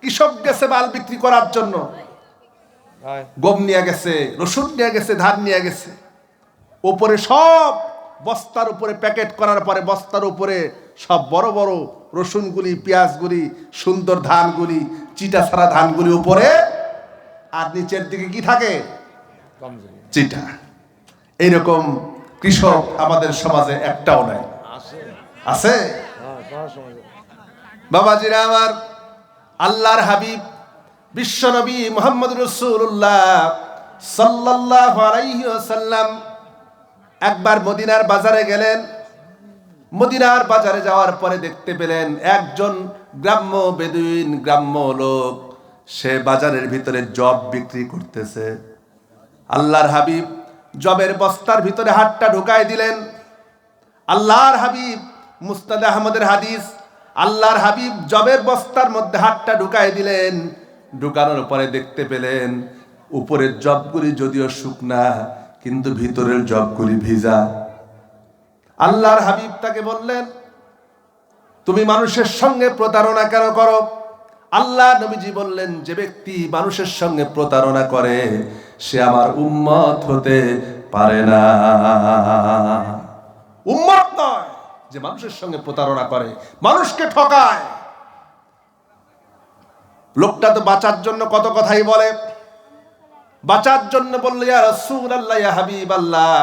কৃষক গেছে মাল বিক্রি করার জন্য, গম নিয়ে গেছে, রসুন নিয়ে গেছে, ধান নিয়ে গেছে, উপরে সব বস্তার উপরে প্যাকেট করার পরে বস্তার উপরে সব বড় বড় রসুনগুলি, পেঁয়াজগুলি, সুন্দর ধানগুলি, চিটা ছাড়া ধানগুলি উপরে, আর নিচের দিকে কি থাকে? চিটা। এইরকম কৃষক আমাদের সমাজে একটাও নাই। আছে? বাবাজিরা আমার, আল্লাহর হাবিব বিশ্বনবী মুহাম্মদ রাসূলুল্লাহ সাল্লাল্লাহু আলাইহি ওয়াসাল্লাম একবার মদিনার বাজারে গেলেন। মদিনার বাজারে যাওয়ার পরে দেখতে পেলেন একজন গ্রাম্য বেদুইন, গ্রাম্য লোক, সে বাজারের ভিতরে জব বিক্রি করতেছে। আল্লাহর হাবিব জবের বস্তার ভিতরে হাতটা ঢুকাই দিলেন। আল্লাহর হাবিব, মুসনাদ আহমদের হাদিস, আল্লাহর হাবিব জবের বস্তার মধ্যে হাতটা ঢুকাই দিলেন। ঢুকানোর পরে দেখতে পেলেন উপরের জবগুলি যদিও শুকনা, কিন্তু ভিতরের জবগুলি ভিজা। আল্লাহর হাবিব তাকে বললেন, তুমি মানুষের সঙ্গে প্রতারণা কেন করো? আল্লাহ নবীজি বললেন, যে ব্যক্তি মানুষের সঙ্গে প্রতারণা করে সে আমার উম্মত হতে পারে না। উম্মত নয়, যে মানুষের সঙ্গে প্রতারণা করে, মানুষকে ঠকায়। লোকটা তো বাঁচার জন্য কত কথাই বলে। বাঁচার জন্য বলল, ইয়া রাসূলুল্লাহ, ইয়া হাবিবাল্লাহ,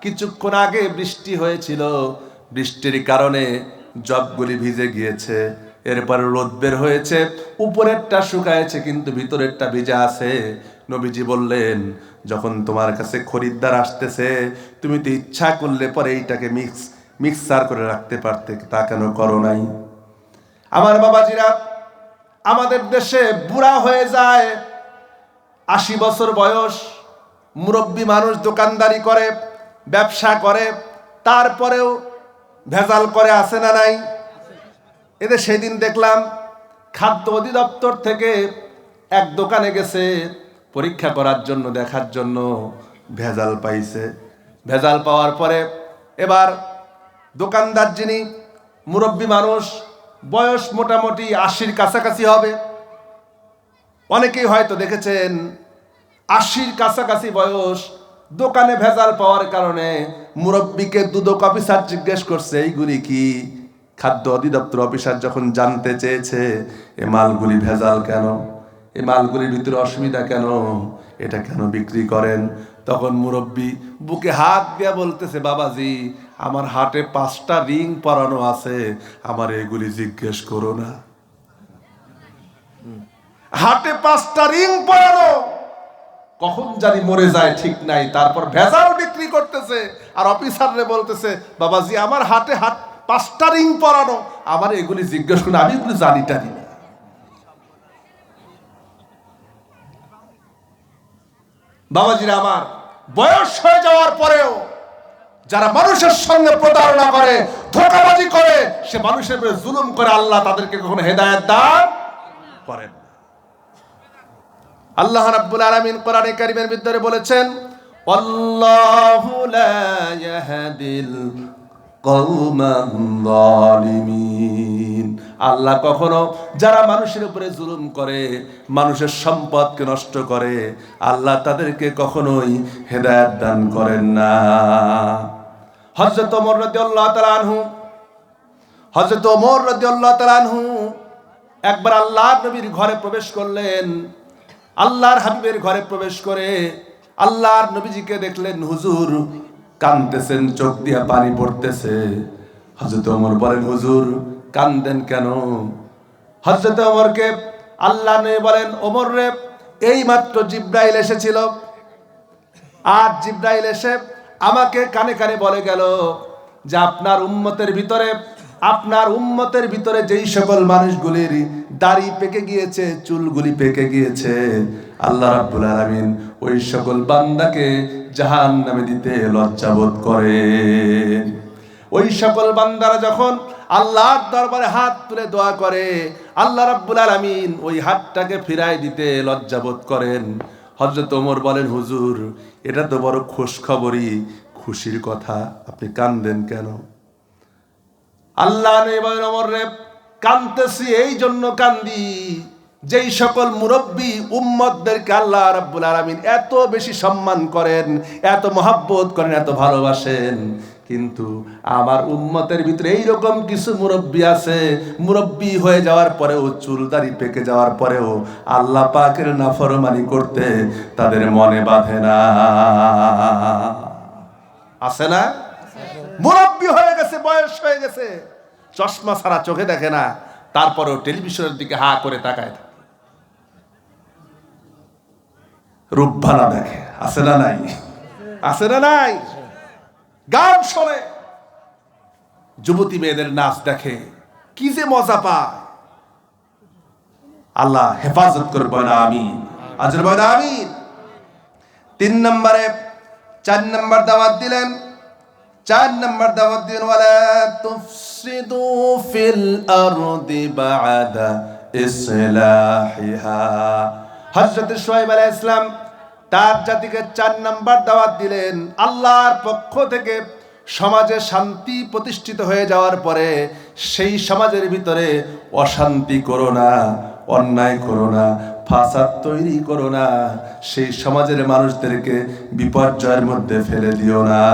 কিছুক্ষণ আগে বৃষ্টি হয়েছিল, বৃষ্টির কারণে জবগুলি ভিজে গিয়েছে, এরপর রোদ বের হয়েছে, উপরেরটা শুকায়েছে কিন্তু ভিতরেরটা ভিজা আছে। নবীজি বললেন, যখন তোমার কাছে খরিদ্দার আসতেছে তুমি তো ইচ্ছা করলে পরে এইটাকে মিক্সার করে রাখতে পারতে, তা কেন করো নাই? আমার বাবাজিরা, আমাদের দেশে বুড়া হয়ে যায় 80 বছর বয়স, মুরব্বী মানুষ দোকানদারি করে, ব্যবসা করে, তারপরেও ভেজাল করে, আছে না নাই? এদের সেদিন দেখলাম খাদ্য অধিদপ্তর থেকে এক দোকানে গেছে পরীক্ষা করার জন্য, দেখার জন্য, ভেজাল পাইছে। ভেজাল পাওয়ার পরে এবার দোকানদার যিনি মুরব্বী মানুষ, বয়স মোটামুটি 80-র কাছাকাছি হবে, অনেকেই হয়তো দেখেছেন 80-র কাছাকাছি বয়স, দোকানে ভেজাল পাওয়ার কারণে মুরব্বীকে দুদক অফিসার জিজ্ঞেস করছে, এইগুলি কি? খাদ্য অধিদপ্তর অফিসার যখন জানতে চেয়েছে এ মালগুলি ভেজাল কেন, এ মালগুলির ভিতরে অসুবিধা কেন, এটা কেন বিক্রি করেন, তখন মুরব্বী বুকে হাত দিয়া বলতেছে, বাবাজি, আমার হাটে 5টা রিং পরানো আছে, আমার এগুলি জিজ্ঞেস করো না। হাটে 5টা রিং পরানো, কখন জানি মরে যায় ঠিক নাই, তারপর ভেজাল বিক্রি করতেছে, আর অফিসাররে বলতেছে, বাবাজি, আমার হাটে 5টা রিং পরানো, আমার এগুলি জিজ্ঞেস করুন, আমি এগুলি জানিটা দিই না। বাবাজিরা আমার, বয়স হয়ে যাওয়ার পরেও যারা মানুষের সঙ্গে প্রতারণা করে, ধোঁকাবাজি করে, সে মানুষের উপরে জুলুম করে, আল্লাহ তাদেরকে কখনো হেদায়েত দান করেন। আল্লাহ রাব্বুল আলামিন কোরআনে কারীমের ভিতরে বলেছেন, আল্লাহু লা ইয়াহদিল কওমান যালিমিন। আল্লাহ কখনো যারা মানুষের উপরে জুলুম করে, মানুষের সম্পদকে নষ্ট করে, আল্লাহ তাদেরকে কখনোই হেদায়েত দান করেন না। হযরত ওমর রাদিয়াল্লাহু তাআলা আনহু, হযরত ওমর রাদিয়াল্লাহু তাআলা আনহু একবার আল্লাহর নবীর ঘরে প্রবেশ করলেন। আল্লাহর হাবিবের ঘরে প্রবেশ করে আল্লাহর নবীজিকে দেখলেন হুজুর কাঁদতেছেন, চোখ দিয়া পানি পড়তেছে। হযরত ওমর বলেন, হুজুর কাঁদেন কেন? হযরত ওমরকে আল্লাহ নবী বলেন, ওমর রে, এই মাত্র জিবরাইল এসেছিল, আর জিবরাইল এসে আমাকে কানে কানে বলে গেল যে আপনার উম্মতের ভিতরে যেই সকল মানুষগুলির দাড়ি পেকে গিয়েছে, চুলগুলি পেকে গিয়েছে, আল্লাহ রাব্বুল আলামিন ওই সকল বান্দাকে জাহান্নামে দিতে লজ্জাবোধ করে। ওই সকল বান্দারা যখন আল্লাহর দরবারে হাত তুলে দোয়া করে, আল্লাহ রাব্বুল আলামিন ওই হাতটাকে ফিরায় দিতে লজ্জাবোধ করেন। হযরত ওমর বলেন, হুজুর এটা তো বড় খুশখবরি, খুশির কথা, আপনি কাঁদেন কেন? আল্লাহ নবী বলেন, ওমর রে, কাঁদতেছি এই জন্য কান্দি, যেই সকল মুরব্বী উম্মতদেরকে আল্লাহ রাব্বুল আলামিন এত বেশি সম্মান করেন, এত মহব্বত করেন, এত ভালোবাসেন, কিন্তু আমার উম্মতের ভিতরে এইরকম কিছু মুরব্বী আছে, মুরব্বী হয়ে যাওয়ার পরেও, চুলদারি পেকে যাওয়ার পরেও আল্লাহ পাকের নাফরমানি করতে তাদের মনে বাঁধে না। আছে না? মুরব্বী হয়ে গেছে, বয়স হয়ে গেছে, চশমা ছাড়া চোখে দেখে না, তারপরেও টেলিভিশনের দিকে হা করে তাকায়। রূপবানা দেখে, আছে না নাই? আছে না নাই? গান শোনে, যুবতী মেয়েদের নাচ দেখে, কি যে মজা পায়। আল্লাহ হেফাজত করবে না, আমিন। আজর বলেন আমিন। 3 নম্বরে 4 নম্বর দাওয়াত দিলেন। 4 নম্বর দাওয়াত দিলেন, ওয়ালা তুফসিদু ফিল আরদি বা'দা ইসলাহিহা। হযরত শুআয়ব আলাইহিস সালাম তার জাতিকে 4 নম্বর দাওয়াত দিলেন। আল্লাহর পক্ষ থেকে সমাজে শান্তি প্রতিষ্ঠিত হয়ে যাওয়ার পরে সেই সমাজের ভিতরে অশান্তি করো না, অন্যায় করো না, ফাসাদ তৈরি করো না, সেই সমাজের মানুষদেরকে বিপর্যয়ের মধ্যে ফেলে দিও না।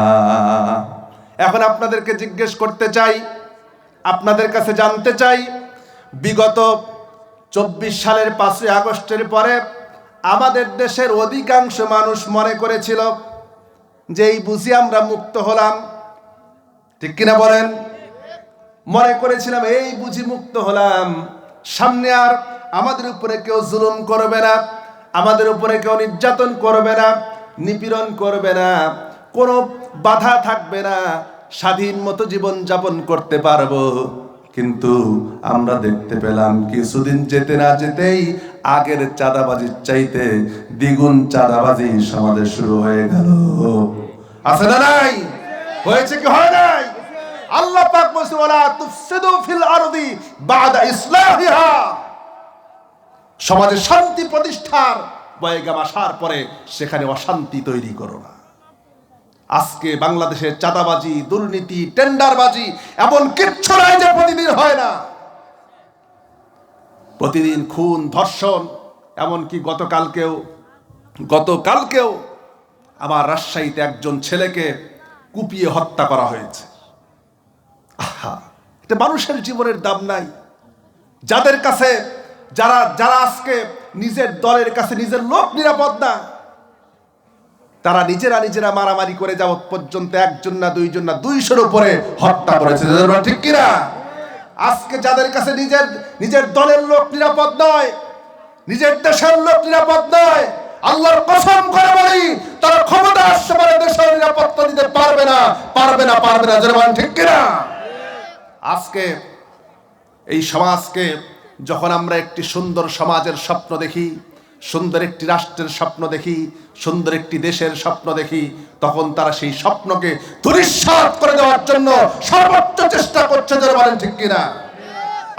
এখন আপনাদেরকে জিজ্ঞেস করতে চাই, আপনাদের কাছে জানতে চাই, বিগত 24 সালের 5ই আগস্টের পরে আমাদের দেশের অধিকাংশ মানুষ মনে করেছিল যে এই বুঝি আমরা মুক্ত হলাম, ঠিক কিনা বলেন? মনে করেছিলাম এই বুঝি মুক্ত হলাম, সামনে আর আমাদের উপরে কেউ জুলুম করবে না, আমাদের উপরে কেউ নির্যাতন করবে না, নিপীড়ন করবে না, কোনো বাধা থাকবে না, স্বাধীন মতো জীবন যাপন করতে পারবো। কিন্তু আমরা দেখতে পেলাম কিছুদিন যেতে না যেতেই আগের চাঁদাবাজির চাইতে দ্বিগুণ চাঁদাবাজি সমাজে শুরু হয়ে গেল। আছে না নাই? হয়েছে কি হয় নাই? আল্লাহ পাক বলেছেন, ওয়ালা তুফসিদু ফিল আরদি বা'দা ইসলাহিহা। সমাজে শান্তি প্রতিষ্ঠার পয়গাম আসার পরে সেখানে অশান্তি তৈরি করো না। আজকে বাংলাদেশের চাঁদাবাজি, দুর্নীতি, টেন্ডারবাজি এমন কিচ্ছু নাই যে প্রতিদিন হয় না। প্রতিদিন খুন, ধর্ষণ, এমনকি গতকালকেও আমার রাজশাহীতে একজন ছেলেকে কুপিয়ে হত্যা করা হয়েছে। আহা, এটা মানুষের জীবনের দাম নাই? যাদের কাছে যারা আজকে নিজের দলের কাছে নিজের লোক নিরাপদ না, তারা নিজেরা মারামারি করে যাওয়া পর্যন্ত 1জন না 2জন না 200-র উপরে হত্যা করেছে, ঠিক কিনা? আজকে যাদের কাছে নিজের দলের লোক নিরাপদ নয়, নিজের দেশের লোক নিরাপদ নয়, আল্লাহর কসম করে বলি তারা ক্ষমতা আসছে বলে দেশের নিরাপত্তা দিতে পারবে না। ঠিক কিনা? আজকে এই সমাজকে যখন আমরা একটি সুন্দর সমাজের স্বপ্ন দেখি, সুন্দর একটি রাষ্ট্রের স্বপ্ন দেখি, সুন্দর একটি দেশের স্বপ্ন দেখি, তখন তারা সেই স্বপ্নকে ধূলিসাৎ করে দেওয়ার জন্য সর্বোচ্চ চেষ্টা করছে। যারা বলেন ঠিক কিনা?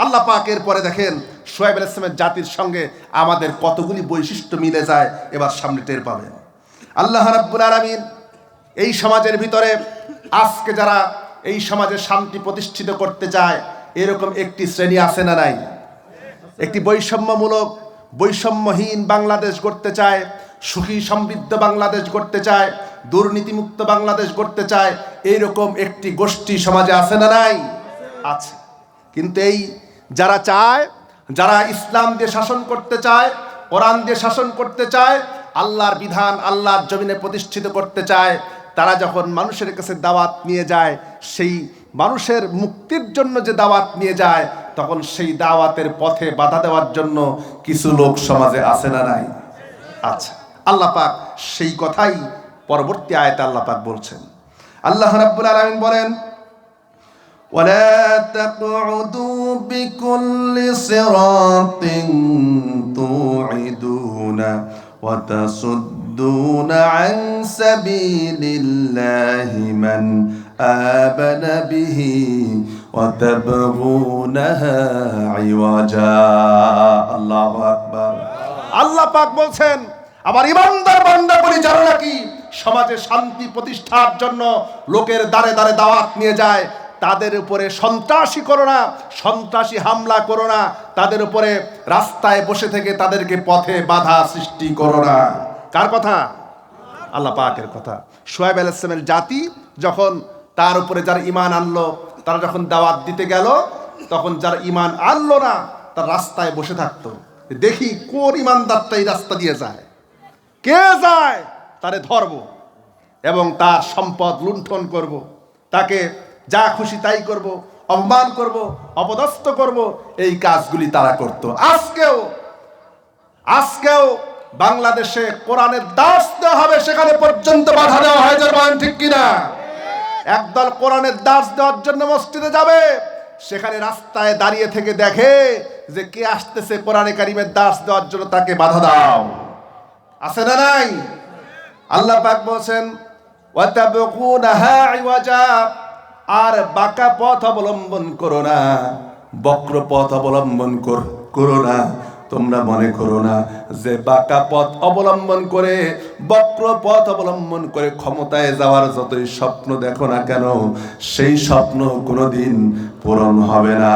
আল্লাহ পাক এর পরে দেখেন শুআয়ব আলাইহিস সালামের জাতির সঙ্গে আমাদের কতগুলি বৈশিষ্ট্য মিলে যায়, এবার সামনে টের পাবেন। আল্লাহ রাব্বুল আলামিন এই সমাজের ভিতরে আজকে যারা এই সমাজে শান্তি প্রতিষ্ঠিত করতে চায়, এরকম একটি শ্রেণী আছে না নাই? একটি বৈষম্যহীন বাংলাদেশ গড়তে চায়, সুখী সমৃদ্ধ বাংলাদেশ গড়তে চায়, দুর্নীতিমুক্ত বাংলাদেশ গড়তে চায়, এইরকম একটি গোষ্ঠী সমাজে আছে না নাই? আছে। কিন্তু এই যারা ইসলাম দিয়ে শাসন করতে চায়, কোরআন দিয়ে শাসন করতে চায়, আল্লাহর বিধান আল্লাহর জমিনে প্রতিষ্ঠিত করতে চায়, তারা যখন মানুষের কাছে দাওয়াত নিয়ে যায়, সেই মানুষের মুক্তির জন্য যে দাওয়াত নিয়ে যায়, তখন সেই দাওয়াতের পথে বাধা দেওয়ার জন্য কিছু লোক সমাজে আছে না নাই? আচ্ছা, আল্লাহ পাক সেই কথাই পরবর্তী আয়াতে আল্লাহ পাক বলছেন। আল্লাহ রাব্বুল আলামিন বলেন, ওয়ালা তাকউদু বিকুল্লি সিরাতিন তুইদুনা ওয়া তাসুদ্দুনা আন সাবিলিল্লাহি মান আমানা বিহি ওয়া তাবগুনাহা ইওয়াজা। আল্লাহু আকবার। আল্লাহ পাক বলছেন, আমার ইমানদার বান্দাগুলি যারা নাকি সমাজে শান্তি প্রতিষ্ঠার জন্য লোকের দ্বারে দ্বারে দাওয়াত নিয়ে যায়, তাদের উপরে সন্ত্রাসী করো না, সন্ত্রাসী হামলা করো না, তাদের উপরে রাস্তায় বসে থেকে তাদেরকে পথে বাধা সৃষ্টি করো না। কার কথা? আল্লাহ পাকের কথা। শুআয়ব আলাইহিস সালামের জাতি যখন তার উপরে যারা ঈমান আনলো, তারা যখন দাওয়াত দিতে গেল, তখন যারা ঈমান আনলো না তার রাস্তায় বসে থাকতো, দেখি কোন ঈমানদারটা এই রাস্তা দিয়ে যায়, কে যায় তারে ধরবো এবং তার সম্পদ লুণ্ঠন করব, তাকে যা খুশি তাই করব, অপমান করব, অপদস্থ করব। এই কাজগুলি তারা করত। আজকেও বাংলাদেশে কোরআনের দাস দেওয়া হবে, সেখানে পর্যন্ত বাধা দেওয়া হয়, ঠিক কিনা? একদল কোরআনের দাস দেওয়ার জন্য মসজিদে যাবে, সেখানে রাস্তায় দাঁড়িয়ে থেকে দেখে যে কে আসতেছে কোরআনে কারিমের দাস দেওয়ার জন্য, তাকে বাধা দাও। আছে না নাই? আল্লাহ পাক বলেন ওয়াতাবকুনাহা ইওয়াজা, আর বাঁকা পথ অবলম্বন করো না, বক্র পথ অবলম্বন করো না। তোমরা মনে করো না যে বাঁকা পথ অবলম্বন করে, বক্র পথ অবলম্বন করে ক্ষমতায় যাওয়ার যতই স্বপ্ন দেখো না কেন, সেই স্বপ্ন কোনোদিন পূরণ হবে না,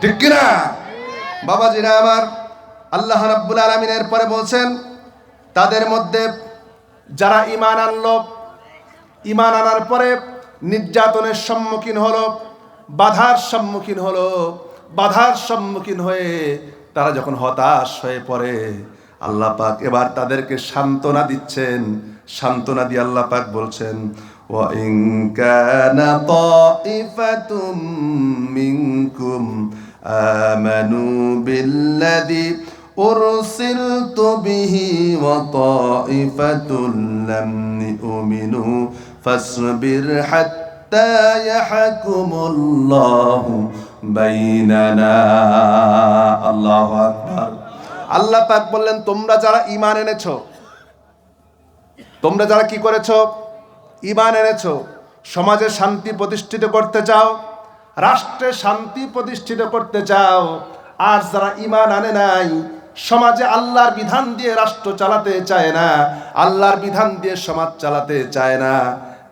ঠিক কিনা? বাবাজিরা আমার, আল্লাহ রাব্বুল আলামিন এর পরে বলছেন তাদের মধ্যে যারা ঈমান আনলো, ঈমান আনার পরে নির্যাতনের সম্মুখীন হলো, বাধার সম্মুখীন হলো, বাধার সম্মুখীন হয়ে তারা যখন হতাশ হয়ে পড়ে, আল্লাহ পাক এবার তাদেরকে সান্ত্বনা দিচ্ছেন। সান্ত্বনা দিয়ে আল্লাহ পাক বলছেন ওয়া ইন কানা তাইফাতুম মিনকুম আমানু বিল্লাযী উরসিলতু বিহি ওয়া তাইফাতুল লাম ইউমিনু ফাসবির হাত্তা ইয়াহকুমুল্লাহু বাইনানা। আল্লাহু আকবার। আল্লাহ পাক বললেন তোমরা যারা ঈমান এনেছো, তোমরা যারা কি করেছো? ঈমান এনেছো, সমাজে শান্তি প্রতিষ্ঠিত করতে চাও, রাষ্ট্রে শান্তি প্রতিষ্ঠিত করতে চাও, আর যারা ঈমান আনে নাই, সমাজে আল্লাহর বিধান দিয়ে রাষ্ট্র চালাতে চায় না, আল্লাহর বিধান দিয়ে সমাজ চালাতে চায় না,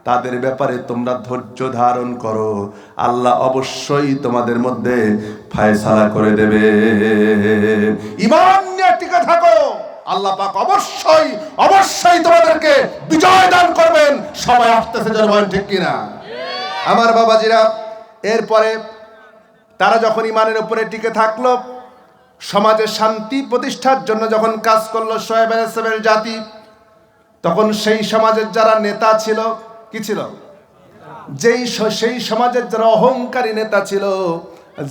তাদের ব্যাপারে তোমরা ধৈর্য ধারণ করো, আল্লাহ অবশ্যই তোমাদের মধ্যে ফায়সালা করে দেবে। ঈমান নিয়ে টিকে থাকো, আল্লাহ পাক অবশ্যই অবশ্যই তোমাদেরকে বিজয় দান করবেন। সবাই আসতেছে, জনগণ, ঠিক কিনা? আমার বাবাজিরা, এরপরে তারা যখন ঈমানের উপরে টিকে থাকলো, সমাজে শান্তি প্রতিষ্ঠার জন্য যখন কাজ করলো শোয়েব আলাইহিস সালামের জাতি, তখন সেই সমাজের যারা নেতা ছিল, কি ছিল? সেই সমাজের যারা অহংকারী নেতা ছিল,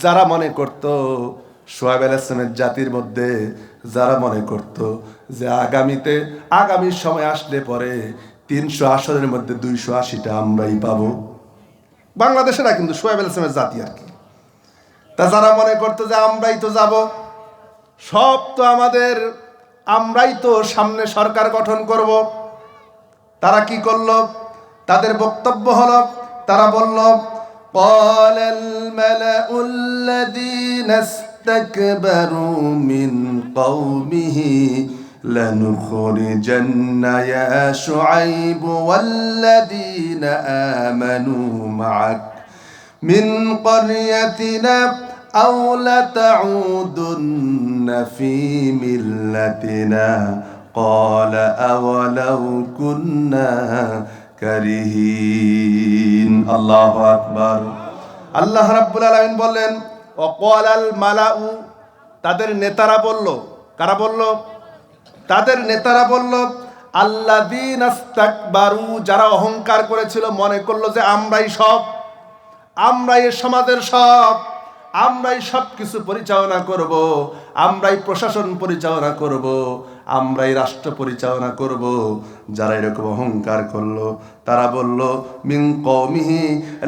যারা মনে করত শোয়েব আলাইহিস সালামের জাতির মধ্যে, যারা মনে করত যে আগামী সময় আসলে পরে 300 আসনের মধ্যে 280টা আমরাই পাবো, বাংলাদেশেরা কিন্তু শোয়েব আলাইহিস সালামের জাতি আর কি, তা যারা মনে করতো যে আমরাই তো যাব, সব তো আমাদের, আমরাই তো সামনে সরকার গঠন করব, তারা কি করলো? তাদের বক্তব্য হলো, তারা বলল ক্বালাল মালাউল্লাযীনা ইসতাকবারু মিন কওমিহি লানুখরিজান্না ইয়া শুআইব ওয়াল্লাযীনা আমানু মা'আক মিন ক্বরয়াতিনা আও লাতাউদুন্না ফী মিল্লাতিনা ক্বালা আওয়ালাউ কুন্না কারিহিন। আল্লাহু আকবার। আল্লাহ রাব্বুল আলামিন বললেন ওয়াকালাল মালাউ, তাদের নেতারা বলল, কারা বলল? তাদের নেতারা বলল আল্লাযীনা ইসতাকবারু, যারা অহংকার করেছিল, মনে করলো যে আমরাই সব, আমরাই সমাজের সব, আমরাই সব কিছু পরিচালনা করব, আমরাই প্রশাসন পরিচালনা করব, আমরাই রাষ্ট্র পরিচালনা করব। যারা এরকম অহংকার করলো, তারা বলল মিন কওমিহি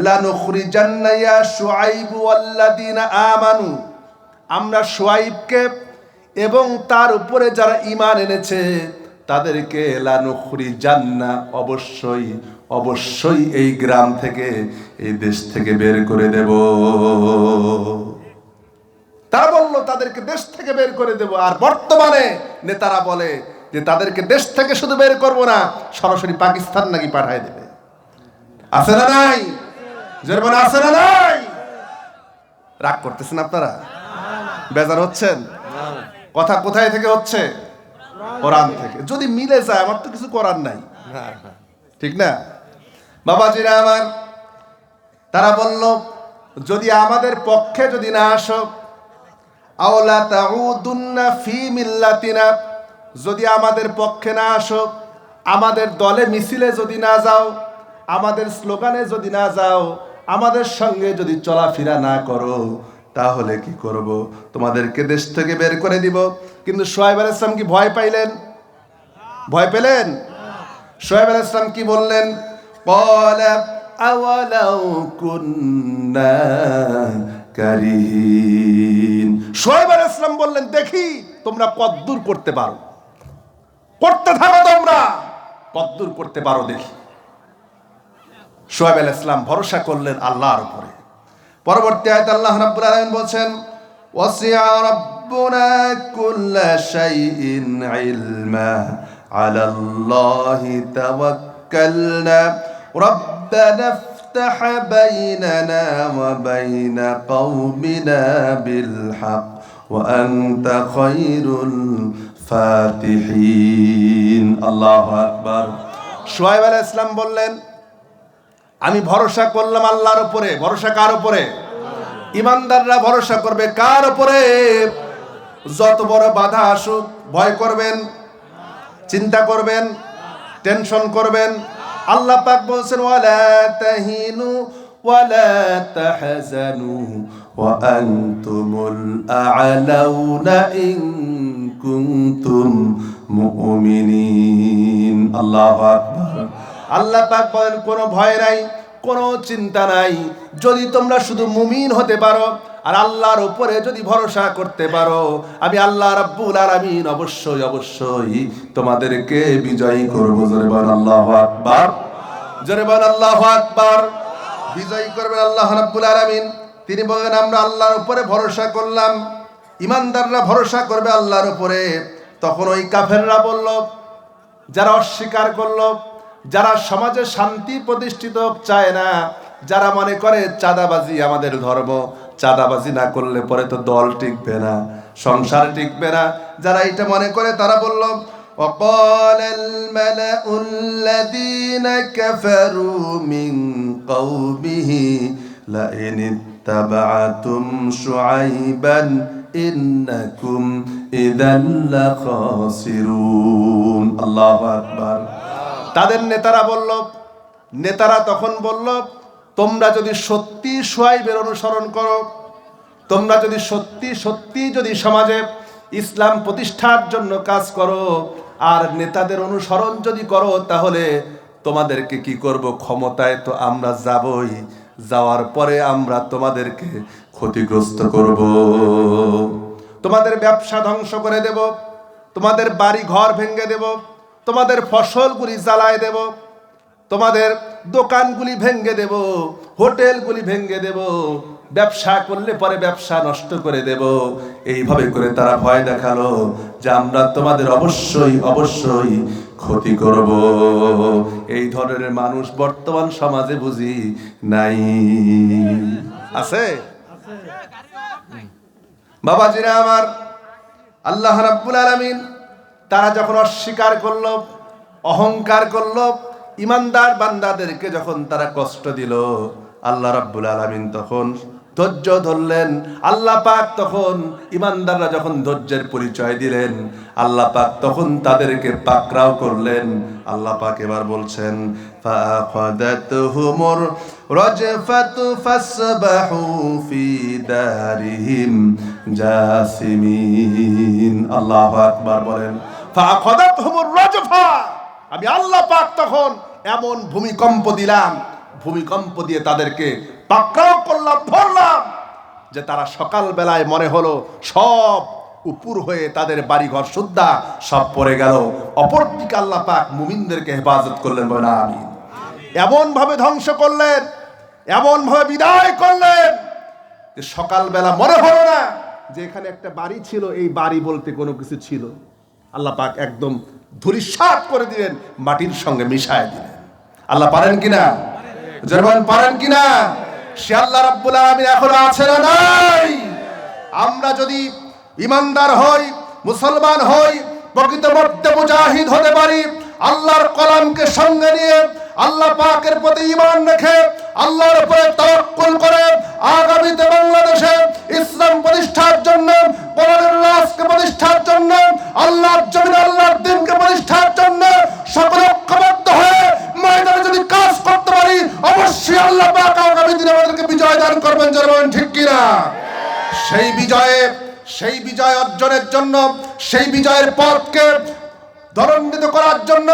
লানুখরিজান্না ইয়া শুআইব ওয়াল্লাযীনা আমানু, আমরা শুআইবকে এবং তার উপরে যারা ঈমান এনেছে তাদেরকে লানুখরিজান্না, অবশ্যই অবশ্যই এই গ্রাম থেকে, এই দেশ থেকে বের করে দেব। তারা বলল তাদেরকে দেশ থেকে বের করে দেব। আর বর্তমানে নেতারা বলে যে তাদেরকে দেশ থেকে শুধু বের করব না, সরাসরি পাকিস্তান নাকি পাঠায় দেবে। আছে না নাই? জার্মান আছে না নাই? রাগ করতেছেন আপনারা? বেজার হচ্ছেন? কথা কোথায় থেকে হচ্ছে? কোরআন থেকে। যদি মিলে যায়, আমার তো কিছু করার নাই, ঠিক না? বাবাজিরা আমার, তারা বলল যদি আমাদের পক্ষে যদি না আসো, আওলা তাউদুন্না ফি মিল্লাতিনা, যদি আমাদের পক্ষে না আসো, আমাদের দলে মিছিলে যদি না যাও, আমাদের স্লোগানে যদি না যাও, আমাদের সঙ্গে যদি চলাফেরা না করো, তাহলে কি করব? তোমাদেরকে দেশ থেকে বের করে দিব। কিন্তু শুআয়ব আলাইহিস সালাম কি ভয় পাইলেন? ভয় পেলেন? শুআয়ব আলাইহিস সালাম কি বললেন? ক্বালা আওয়ালাউ কুন্না কারিহিন। শুআয়ব আলাইহিস সালাম বললেন, দেখি তোমরা কতদূর করতে পারো, করতে থাকো, তোমরা কতদূর করতে পারো দেখি। শুআয়ব আলাইহিস সালাম ভরসা করলেন আল্লাহর উপরে। পরবর্তী আয়াতে আল্লাহ রাব্বুল আলামিন বলেন, ওয়াসিআ রাব্বুনা কুল্লা শাইইন ইলমা আলাল্লাহি তাওয়াক্কালনা রাব্বানা ইফতাহ বাইনানা ওয়া বাইনা কওমিনা বিল হক ওয়া আনতা খায়রুল ফাতিহিন। আল্লাহু আকবার। শুআয়ব আলাইহিস সালাম বললেন, আমি ভরসা করলাম আল্লাহর উপরে। ভরসা কার উপরে? ইমানদাররা ভরসা করবে কার উপরে? যত বড় বাধা আসুক ভয় করবেন, চিন্তা করবেন, টেনশন করবেন। আল্লাহ পাক বলছেন, ওয়ালা তাহিনু ওয়ালা তাহজানু ওয়া আনতুমুল আ'লাউনা ইন কুনতুম মুমিনিন। আল্লাহু আকবার। আল্লাহ পাক বলেন, কোনো ভয় নাই, কোনো চিন্তা নাই, যদি তোমরা শুধু মুমিন হতে পারো আর আল্লাহর উপরে যদি ভরসা করতে পারো, আমি আল্লাহ রাব্বুল আলামিন অবশ্যই অবশ্যই তোমাদেরকে বিজয়ী করব। জোরে বলেন আল্লাহু আকবার। জোরে বলেন আল্লাহু আকবার। বিজয়ী করবেন আল্লাহ রাব্বুল আলামিন। তিনি বলেন, আমরা আল্লাহর উপরে ভরসা করলাম। ইমানদাররা ভরসা করবে আল্লাহর উপরে। তখন ওই কাফেররা বলল, যারা অস্বীকার করলো, যারা সমাজে শান্তি প্রতিষ্ঠিত চায় না, যারা মনে করে চাঁদাবাজি আমাদের ধর্ম, চাঁদাবাজি না করলে পরে তো দল টিকবে না, সংসার টিকবে না, যারা এটা মনে করে তারা বলল, وقال الملأ الذين كفروا من قومه لئن اتبعتم شعيبا إنكم إذا لخاسرون। الله أكبر। তাদের নেতারা বলল, নেতারা তখন বলল, তোমরা যদি সত্যি শুআয়বের অনুসরণ করো, তোমরা যদি সত্যি সত্যি যদি সমাজে ইসলাম প্রতিষ্ঠার জন্য কাজ করো আর নেতাদের অনুসরণ যদি করো, তাহলে তোমাদেরকে কি করব? ক্ষমতায় তো আমরা যাবই, যাওয়ার পরে আমরা তোমাদেরকে ক্ষতিগ্রস্ত করব, তোমাদের ব্যবসা ধ্বংস করে দেব, তোমাদের বাড়ি ঘর ভেঙে দেব, তোমাদের ফসলগুলি জ্বালায় দেব, তোমাদের দোকানগুলি ভেঙে দেব, হোটেলগুলি ভেঙে দেব, ব্যবসা করলে পরে ব্যবসা নষ্ট করে দেব। এইভাবে করে তারা ভয় দেখালো যে আমরা তোমাদের অবশ্যই অবশ্যই ক্ষতি করব। এই ধরনের মানুষ বর্তমান সমাজে বুঝি নাই? আছে? বাবাজিরা আমার, আল্লাহ রাব্বুল আলামিন তারা যখন অস্বীকার করলো, অহংকার করলো, ইমানদার বান্দাদেরকে যখন তারা কষ্ট দিল, আল্লাহ রাব্বুল আলামিন তখন ধৈর্য ধরলেন। আল্লাহ পাক তখন ইমানদাররা যখন ধৈর্যের পরিচয় দিলেন, আল্লাহ পাক তখন তাদেরকে পাকড়াও করলেন। আল্লাহ পাক এবার বলছেন, ফাআখাদাতহুমুর রাজফাতু ফাসবাহু ফি দারিহিম জাসিমিন। আল্লাহু আকবার বলেন। ফাআখাদাতহুমুর রাজফা, আমি আল্লাহ পাক তখন এমন ভূমিকম্প দিলাম, ভূমিকম্প দিয়ে তাদেরকে পাকড়াও করলাম, ধরলাম, যে তারা সকাল বেলায় মনে হলো সব উপর হয়ে তাদের বাড়িঘর সুদ্ধা সব পড়ে গেল। অপরদিকে আল্লাহ পাক মুমিনদেরকে হেফাজত করলেন, বলেন আমিন। এমন ভাবে ধ্বংস করলেন, এমন ভাবে বিদায় করলেন যে সকাল বেলা মনে হলো না যে এখানে একটা বাড়ি ছিল, এই বাড়ি বলতে কোনো কিছু ছিল। আল্লাহ পাক একদম ধূলিসাৎ করে দিলেন, মাটির সঙ্গে মিশায় দিলেন। আল্লাহ পারেন কিনা? জরবান পারেন কিনা? সে আল্লাহ রাব্বুল আলামিন এখনো আছে না নাই? আমরা যদি ইমানদার হই, মুসলমান হই, প্রকৃত অর্থে মুজাহিদ হতে পারি, আল্লাহর কলামকে সঙ্গে নিয়ে আল্লাহ পাকের প্রতি ঈমান রেখে আল্লাহর উপরে তাওয়াক্কুল করে আগামীতে বাংলাদেশে ইসলাম প্রতিষ্ঠার জন্য, কোরআনের রাজকে প্রতিষ্ঠার জন্য, আল্লাহর জমিনে আল্লাহর দ্বীনকে প্রতিষ্ঠার জন্য সকলে ঐক্যবদ্ধ হয়ে ময়দানে যদি কাজ করতে পারি, অবশ্যই আল্লাহ পাক আগামী দিনে আমাদেরকে বিজয় দান করবেন। জনগণ ঠিক কিনা? সেই বিজয় অর্জনের জন্য, সেই বিজয়ের পথকে ত্বরান্বিত করার জন্য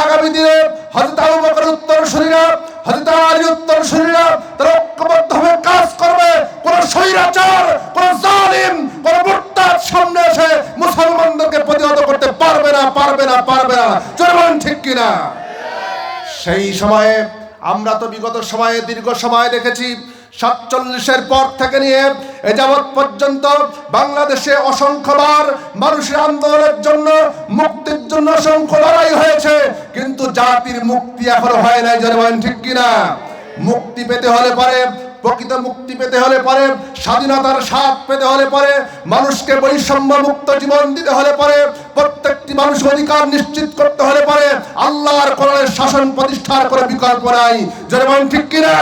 আগামী দিনে হযরত আবু বকর উত্তরসূরিরা, হযরত আলী উত্তরসূরিরা তারা ঐক্যবদ্ধভাবে কাজ করবে। কোন স্বৈরাচার, কোন জালিম, কোন মুরতাদ সামনে এসে মুসলমানদেরকে প্রতিহত করতে পারবে না। জোরে বলেন ঠিক কিনা? সেই সময়ে আমরা তো বিগত সময়ে দীর্ঘ সময় দেখেছি, 47-এর পর থেকে নিয়ে এ যাবৎ পর্যন্ত বাংলাদেশে অসংখ্যবার মানুষের আন্দোলনের জন্য, মুক্তির জন্য অসংখ্য লড়াই হয়েছে, কিন্তু জাতির মুক্তি এখনো হয় নাই। যারা বলেন ঠিক কিনা? মুক্তি পেতে হলে পারে, প্রকৃত মুক্তি পেতে হলে পারে, স্বাধীনতার স্বাদ পেতে হলে পারে, মানুষকে বৈষম্য মুক্ত জীবন দিতে হলে পারে, প্রত্যেকটি মানুষের অধিকার নিশ্চিত করতে হলে পারে আল্লাহর কোরআনের শাসন প্রতিষ্ঠার করে বিকল্প নাই। যারা বলেন ঠিক কিনা?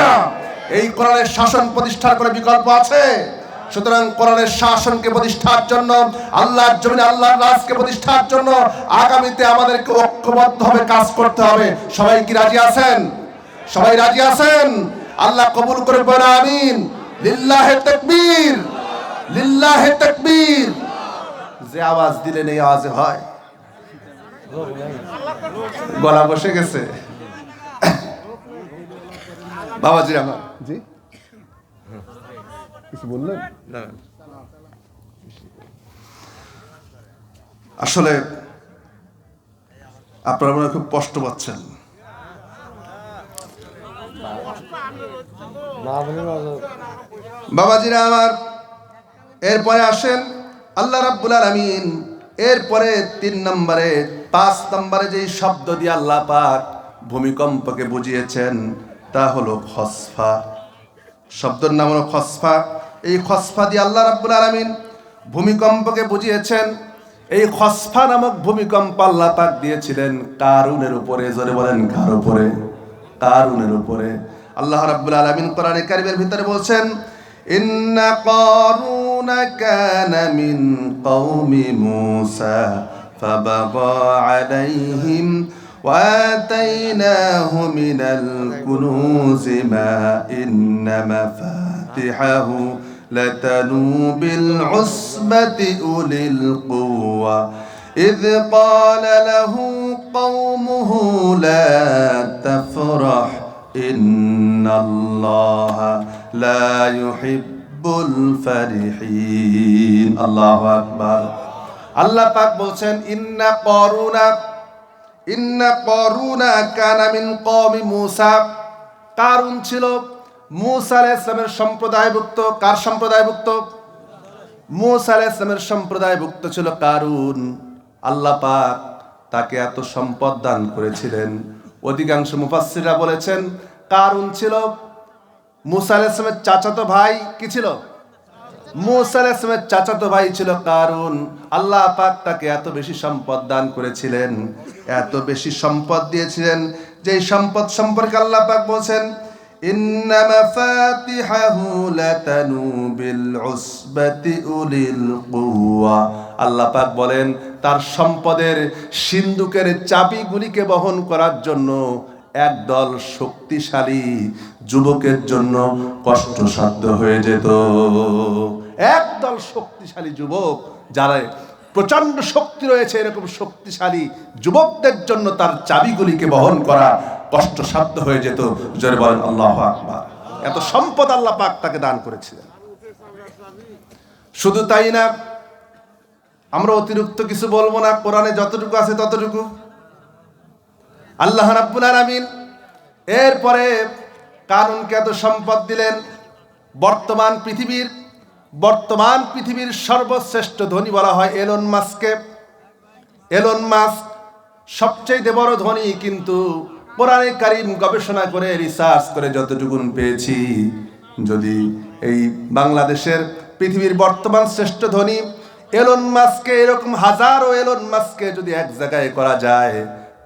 এই কোরআনের শাসন প্রতিষ্ঠার করে বিকল্প আছে? সুতরাং কোরআনের শাসনকে প্রতিষ্ঠার জন্য, আল্লাহর জমিনে আল্লাহর রাজকে প্রতিষ্ঠার জন্য আগামীতে আমাদেরকে ঐক্যবদ্ধভাবে কাজ করতে হবে। সবাই কি রাজি আছেন? সবাই রাজি আছেন? আল্লাহ কবুল করে বলেন আমিন। লিল্লাহে তাকবীর, লিল্লাহে তাকবীর। যে আওয়াজ দিলেন এই আওয়াজে হয়? গলা বসে গেছে বাবাজি আমার। জি কিছু বললেন? না, আসলে আপনারা মনে খুব কষ্ট পাচ্ছেন। বাবাজিরা আমার, এরপরে আসেন আল্লাহ রাব্বুল আলামিন এরপরে 3 নম্বরে 5 নম্বরে যে শব্দ দিয়ে আল্লাহ পাক ভূমিকম্পকে বুঝিয়েছেন তা হলো খসফা। শব্দের নাম হলো খসফা। এই খসফা দিয়ে আল্লাহ রাব্বুল আলামিন ভূমিকম্পকে বুঝিয়েছেন। এই খসফা নামক ভূমিকম্প আল্লাহ পাক দিয়েছিলেন কারুনের উপরে। জোরে বলেন কার উপরে? কারুনের উপরে। আল্লাহ রাব্বুল আলামিন কোরআনে কারীমের ভিতরে বলছেন, ইন্না কারুনা কানা মিন কওমি মূসা ফাবাগা আলাইহিম ওয়া আতাইনাহু মিনাল কুনুজি মা ইন্না মাফাতিহাহু লাতানু বিল উসবাতি উলিল কুওয়া إذ قال له قومه لا تفرح إن الله لا يحب الفرحين الله أكبر আল্লাহ পাক বলছেন ইন্না কারুনা কানা মিন কওমি মূসা। কারুন ছিল মূসা আলাইহিস সালামের সম্প্রদায়ভুক্ত। কার সম্প্রদায়ভুক্ত? মূসা আলাইহিস সালামের সম্প্রদায়ভুক্ত ছিল কারুন। আল্লাহ পাক তাকে এত সম্পদ দান করেছিলেন, অধিকাংশ মুফাসসিররা বলেছেন কারুন ছিল মূসা আলাইহিস সালামের চাচাতো ভাই। কি ছিল? মূসা আলাইহিস সালামের চাচাতো ভাই ছিল কারুন। আল্লাহ পাক তাকে এত বেশি সম্পদ দান করেছিলেন, এত বেশি সম্পদ দিয়েছিলেন, যে সম্পদ সম্পর্কে আল্লাহ পাক বলেন ইন্না মাফাতিহাহু লাতানু বিল উসবাতি উলিল কুওয়া। আল্লাহ পাক বলেন তার সম্পদের সিন্ধুকের চাবিগুলিকে বহন করার জন্য একদল শক্তিশালী যুবকের জন্য কষ্টসাধ্য হয়ে যেত। একদল শক্তিশালী যুবক, যারা প্রচন্ড শক্তি রয়েছে, এরকম শক্তিশালী যুবকদের জন্য তার চাবিগুলিকে বহন করা কষ্টসাধ্য হয়ে যেত। জোরে বলেন আল্লাহু আকবার। এত সম্পদ আল্লাহ পাক তাকে দান করেছিলেন। শুধু তাই না, আমরা অতিরিক্ত কিছু বলবো না, কোরআনে যতটুকু আছে ততটুকু। আল্লাহ রাব্বুল আলামিন এরপরে কারুনকে এত সম্পদ দিলেন। বর্তমান পৃথিবীর সর্বশ্রেষ্ঠ ধনী বলা হয় এলন মাস্ককে। এলন মাস্ক সবচেয়ে বড় ধনী, কিন্তু কোরআনে কারীম গবেষণা করে রিসার্চ করে যতটুকু পেয়েছি, যদি এই বাংলাদেশের পৃথিবীর বর্তমান শ্রেষ্ঠ ধনী এলন মাস্ককে, এরকম হাজারো এলন মাস্ককে যদি এক জায়গায় করা যায়,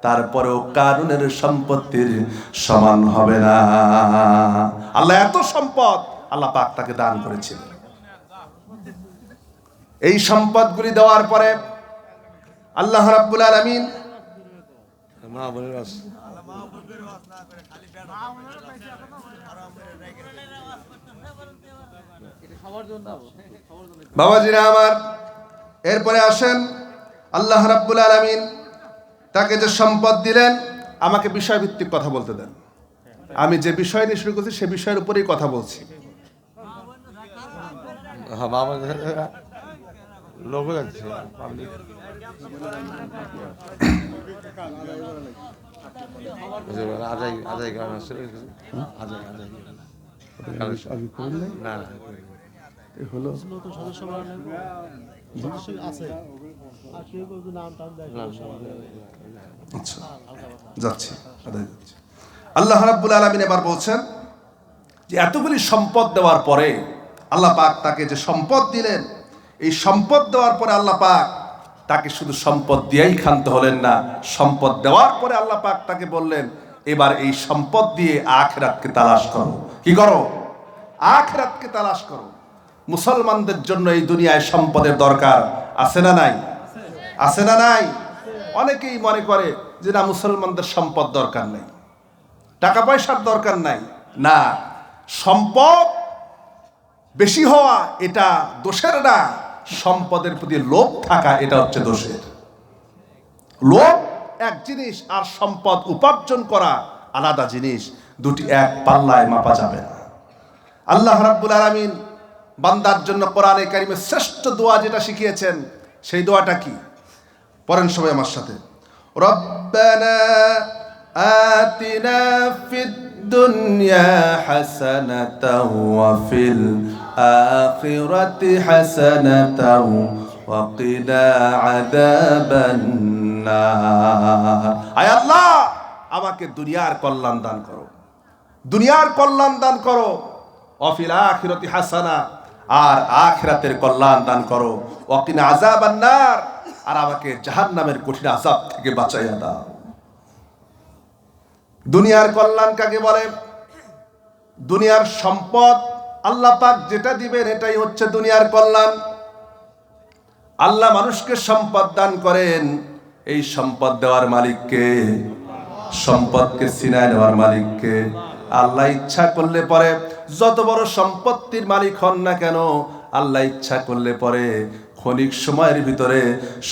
তারপরেও কারুনের সম্পত্তির সমান হবে না। আল্লাহ এত সম্পদ আল্লাহ পাক তাকে দান করেছিলেন। এই সম্পদগুলি দেওয়ার পরে আল্লাহ রাব্বুল আলামিন বাবাজিরা আমার, এরপরে আসেন আল্লাহ রাব্বুল আলামিন তাকে যে সম্পদ দিলেন, আমাকে বিষয়ভিত্তিক কথা বলতে দেন। আমি যে বিষয় নিয়ে শুরু করছি সে বিষয়ের উপরেই কথা বলছি। যাচ্ছি আল্লাহ রাব্বুল আলামিন এবার বলছেন যে এতগুলি সম্পদ দেওয়ার পরে আল্লাহ পাক তাকে যে সম্পদ দিলেন, এই সম্পদ দেওয়ার পরে আল্লাহ পাক তাকে শুধু সম্পদ দিয়েই ক্ষান্ত হলেন না, সম্পদ দেওয়ার পরে আল্লাহ পাক তাকে বললেন এবার এই সম্পদ দিয়ে আখিরাতকে তালাশ করো। কি করো? আখিরাতকে তালাশ করো। মুসলমানদের জন্য এই দুনিয়ায় সম্পদের দরকার আছে না নাই? আছে না নাই? অনেকেই মনে করে যে না, মুসলমানদের সম্পদ দরকার নাই, টাকা পয়সার দরকার নাই। না, সম্পদ বেশি হওয়া এটা দোষের না, সম্পদের প্রতি লোভ থাকা এটা হচ্ছে দোষের। লোভ এক জিনিস আর সম্পদ উপার্জন করা আলাদা জিনিস, দুটি এক পাল্লায় মাপা যাবে না। আল্লাহ রাব্বুল আলামিন বান্দার জন্য কোরআনে কারিমে শ্রেষ্ঠ দোয়া যেটা শিখিয়েছেন, সেই দোয়াটা কি? পড়েন সবাই আমার সাথে, রব্বানা আতিনা ফিদ দুনিয়া হাসানাতাও ওয়া ফিল আখিরাতি হাসানাতাও ওয়া কিনা আযাবান নার। আয় আল্লাহ, আমাকে দুনিয়ার কল্যাণ দান করো, দুনিয়ার কল্যাণ দান করো, ওয়া ফিল আখিরাতি হাসানা, আর আখিরাতের কল্যাণ দান করো, ওয়া কিনা আযাবান নার, আর আমাকে জাহান্নামের কঠিন আযাব থেকে বাঁচাইয়া দাও। দুনিয়ার কল্যাণ কাকে বলে? দুনিয়ার সম্পদ আল্লাহ পাক যেটা দিবেন এটাই হচ্ছে দুনিয়ার কল্যাণ। আল্লাহ মানুষকে সম্পদ দান করেন, এই সম্পদ দেওয়ার মালিককে, সম্পদকে ছিনায় নেওয়ার মালিককে। আল্লাহ ইচ্ছা করলে পরে যত বড় সম্পত্তির মালিক হন না কেন, আল্লাহ ইচ্ছা করলে পরে ক্ষণিক সময়ের ভিতরে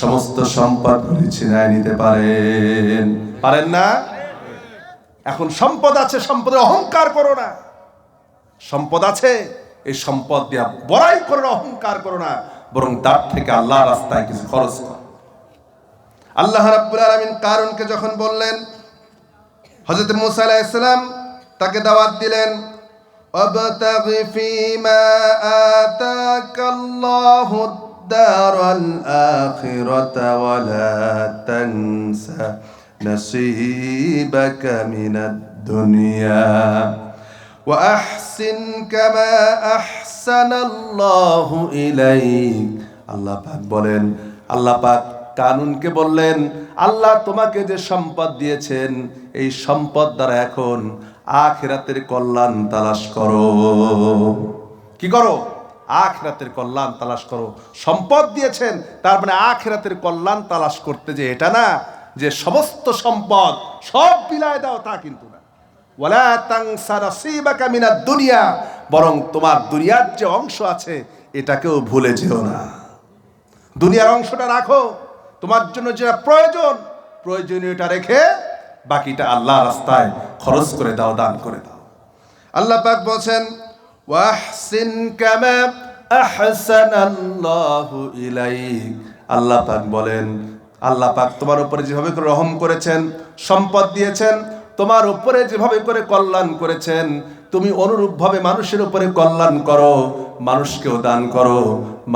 সমস্ত সম্পদ ছিনায় নিতে পারেন। পারেন না? এখন সম্পদ আছে, সম্পদের অহংকার করো না। সম্পদ আছে, এই সম্পদ দিয়া বড়াই করো না, অহংকার করো না, বরং তার থেকে আল্লাহর রাস্তায় কিছু খরচ করো। আল্লাহ রাব্বুল আলামিন কারুনকে যখন বললেন, হযরত মূসা আলাইহিস সালাম তাকে দাওয়াত দিলেন, আবতাগি ফীমা আতাকাল্লাহু দারাল আখিরাতা ওয়া লা তানসা নাসীবাকা মিনাদ দুনিয়া ওয়া আহসিন কামা আহসানাল্লাহু ইলাইক। আল্লাহ পাক বলেন, আল্লাহ পাক কানুনকে বললেন, আল্লাহ তোমাকে যে সম্পদ দিয়েছেন, এই সম্পদ দ্বারা এখন আখিরাতের কল্যাণ তালাশ করো। কি করো? আখিরাতের কল্যাণ তালাশ করো। সম্পদ দিয়েছেন তার মানে আখিরাতের কল্যাণ তালাশ করতে, যে এটা না যে সমস্ত সম্পদ সব বিলায় দাও, তা কিন্তু না। ওয়ালা তানসা নাসীবাকা মিনাদ দুনিয়া, বরং তোমার দুনিয়ার যে অংশ আছে এটাকেও ভুলে যেও না। দুনিয়ার অংশটা রাখো, তোমার জন্য যেটা প্রয়োজন, প্রয়োজনীয়টা রেখে বাকিটা আল্লাহ রাস্তায় খরচ করে দাও, দান করে দাও। আল্লাহ পাক বলেন, ওয়াহসিন কামা আহসানাল্লাহু ইলাইক। আল্লাহ পাক বলেন, আল্লাহ পাক তোমার উপরে যেভাবে করে রহম করেছেন, সম্পদ দিয়েছেন, তোমার উপরে যেভাবে করে কল্যাণ করেছেন, তুমি অনুরূপভাবে মানুষের উপরে কল্যাণ করো, মানুষকেও দান করো,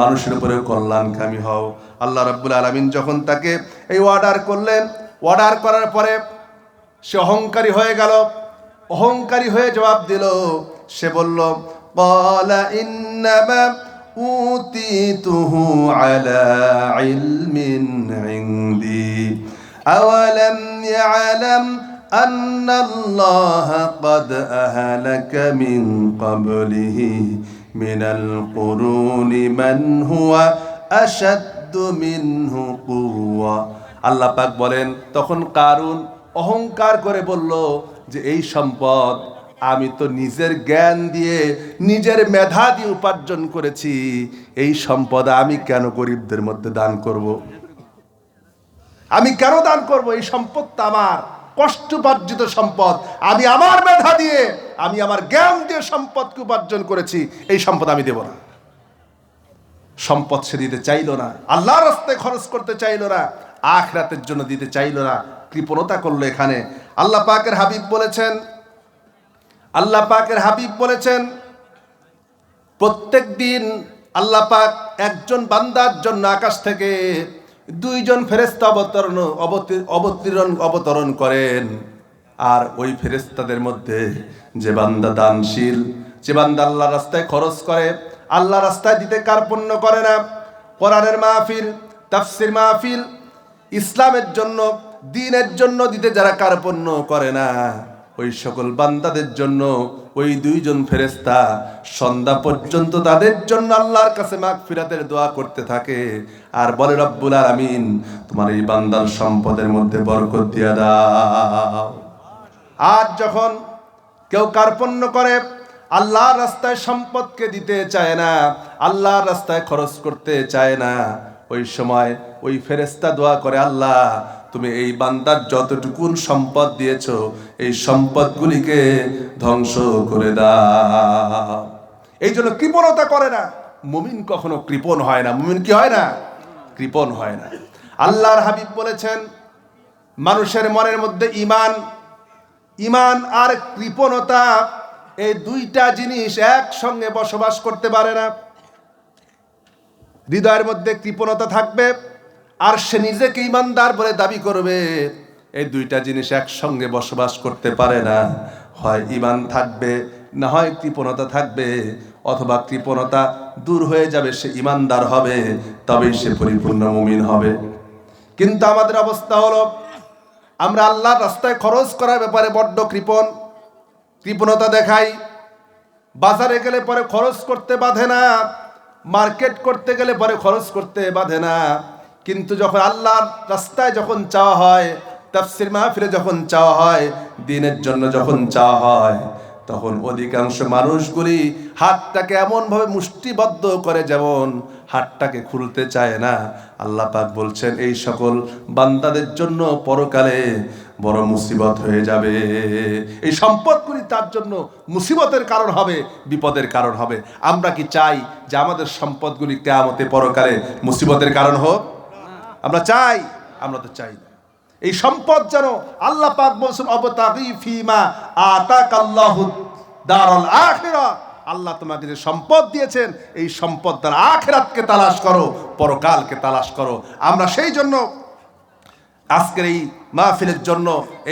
মানুষের উপরে কল্যাণকামী হও। আল্লাহ রাব্বুল আলামিন যখন তাকে এই অর্ডার করলেন, অর্ডার করার পরে সে অহংকারী হয়ে গেল। অহংকারী হয়ে জবাব দিল, সে বলল, ক্বালা ইন্নামা উতিতুহু আলা ইলমিন ইনদি আওয়ালাম ইয়ালাম আন্নাল্লাহা ক্বাদ আহলাকা মিন ক্বাবলিহি মিনাল কুরুনি মান হুয়া আশাদ্দু মিনহু কুওয়া। আল্লাহ পাক বলেন, তখন কারুন অহংকার করে বলল যে এই সম্পদ আমি তো নিজের জ্ঞান দিয়ে নিজের মেধা দিয়ে উপার্জন করেছি, এই সম্পদ আমি কেন গরিবদের মধ্যে দান করব? আমি কেন দান করব? এই সম্পদটা আমার কষ্টোপার্জিত সম্পদ, আমি আমার মেধা দিয়ে, আমি আমার জ্ঞান দিয়ে সম্পদকে উপার্জন করেছি, এই সম্পদ আমি দেব না। সম্পদ সে দিতে চাইল না, আল্লাহর রাস্তায় খরচ করতে চাইল না, আখিরাতের জন্য দিতে চাইল না, কৃপণতা করলো এখানে। আল্লাহ পাকের হাবিব বলেছেন প্রত্যেক দিন আল্লাহ পাক একজন বান্দার জন্য আকাশ থেকে 2 জন ফেরেশতা অবতরণ করেন। আর ওই ফেরেশতাদের মধ্যে যে বান্দা দানশীল, যে বান্দা আল্লাহর রাস্তায় খরচ করে, আল্লাহর রাস্তায় দিতে কার্পণ্য করে না, কোরআনের মাহফিল, তাফসীর মাহফিল, ইসলামের জন্য, দ্বীনের জন্য দিতে যারা কার্পণ্য করে না, ওই সকল বান্দাদের জন্য ওই 2 জন ফেরেশতা সন্ধ্যা পর্যন্ত তাদের জন্য আল্লাহর কাছে মাগফিরাতের দোয়া করতে থাকে আর বলে, রব্বুল আলামিন তোমার এই বান্দার সম্পদের মধ্যে বরকত দিয়া দাও। আজ যখন কেউ কার্পণ্য করে, আল্লাহর রাস্তায় সম্পদকে দিতে চায় না, আল্লাহর রাস্তায় খরচ করতে চায় না, ওই সময় ওই ফেরেশতা দোয়া করে, আল্লাহ তুমি এই বান্দার যতটুকুন সম্পদ দিয়েছো এই সম্পদগুলিকে ধ্বংস করে দাও। এই জন্য কৃপণতা করে না। মুমিন কখনো কৃপণ হয় না। মুমিন কি হয় না? কৃপণ হয় না। আল্লাহর হাবিব বলেছেন, মানুষের মনের মধ্যে ঈমান আর কৃপণতা, এই 2টা জিনিস একসঙ্গে বসবাস করতে পারে না। হৃদয়ের মধ্যে কৃপণতা থাকবে আর সে নিজেকে ঈমানদার বলে দাবি করবে, এই 2টা জিনিস একসঙ্গে বসবাস করতে পারে না। হয় ঈমান থাকবে, না হয় কৃপণতা থাকবে, অথবা কৃপণতা দূর হয়ে যাবে, সে ঈমানদার হবে, তবেই সে পরিপূর্ণ মুমিন হবে। কিন্তু আমাদের অবস্থা হলো, আমরা আল্লাহর রাস্তায় খরচ করার ব্যাপারে বড্ড কৃপণতা দেখাই। বাজারে গেলে পরে খরচ করতে বাধে না, মার্কেট করতে গেলে পরে খরচ করতে বাধে না, কিন্তু যখন আল্লাহর রাস্তায় যখন চাওয়া হয়, তাফসীর মাহফিলে যখন চাওয়া হয়, দ্বীনের জন্য যখন চাওয়া হয়, তখন অধিকাংশ মানুষগুলি হাতটাকে এমনভাবে মুষ্টিবদ্ধ করে যেমন হাতটাকে খুলতে চায় না। আল্লাহ পাক বলছেন, এই সকল বান্দাদের জন্য পরকালে বড় মুসিবত হয়ে যাবে। এই সম্পদগুলি তার জন্য মুসিবতের কারণ হবে, বিপদের কারণ হবে। আমরা কি চাই যে আমাদের সম্পদগুলি কিয়ামতে পরকালে মুসিবতের কারণ হোক? আমরা চাই? আমরা তো চাই না। এই সম্পদ যেন আল্লাহ পাক বলছেন, অবতাগি ফিমা আতাকাল্লাহু দারুল আখিরাহ, আল্লাহ তোমাকে যে সম্পদ দিয়েছেন এই সম্পদ দ্বারা আখিরাতকে তালাশ করো, পরকালকে তালাশ করো। আমরা সেই জন্য আজকের এই মাহফিলের জন্য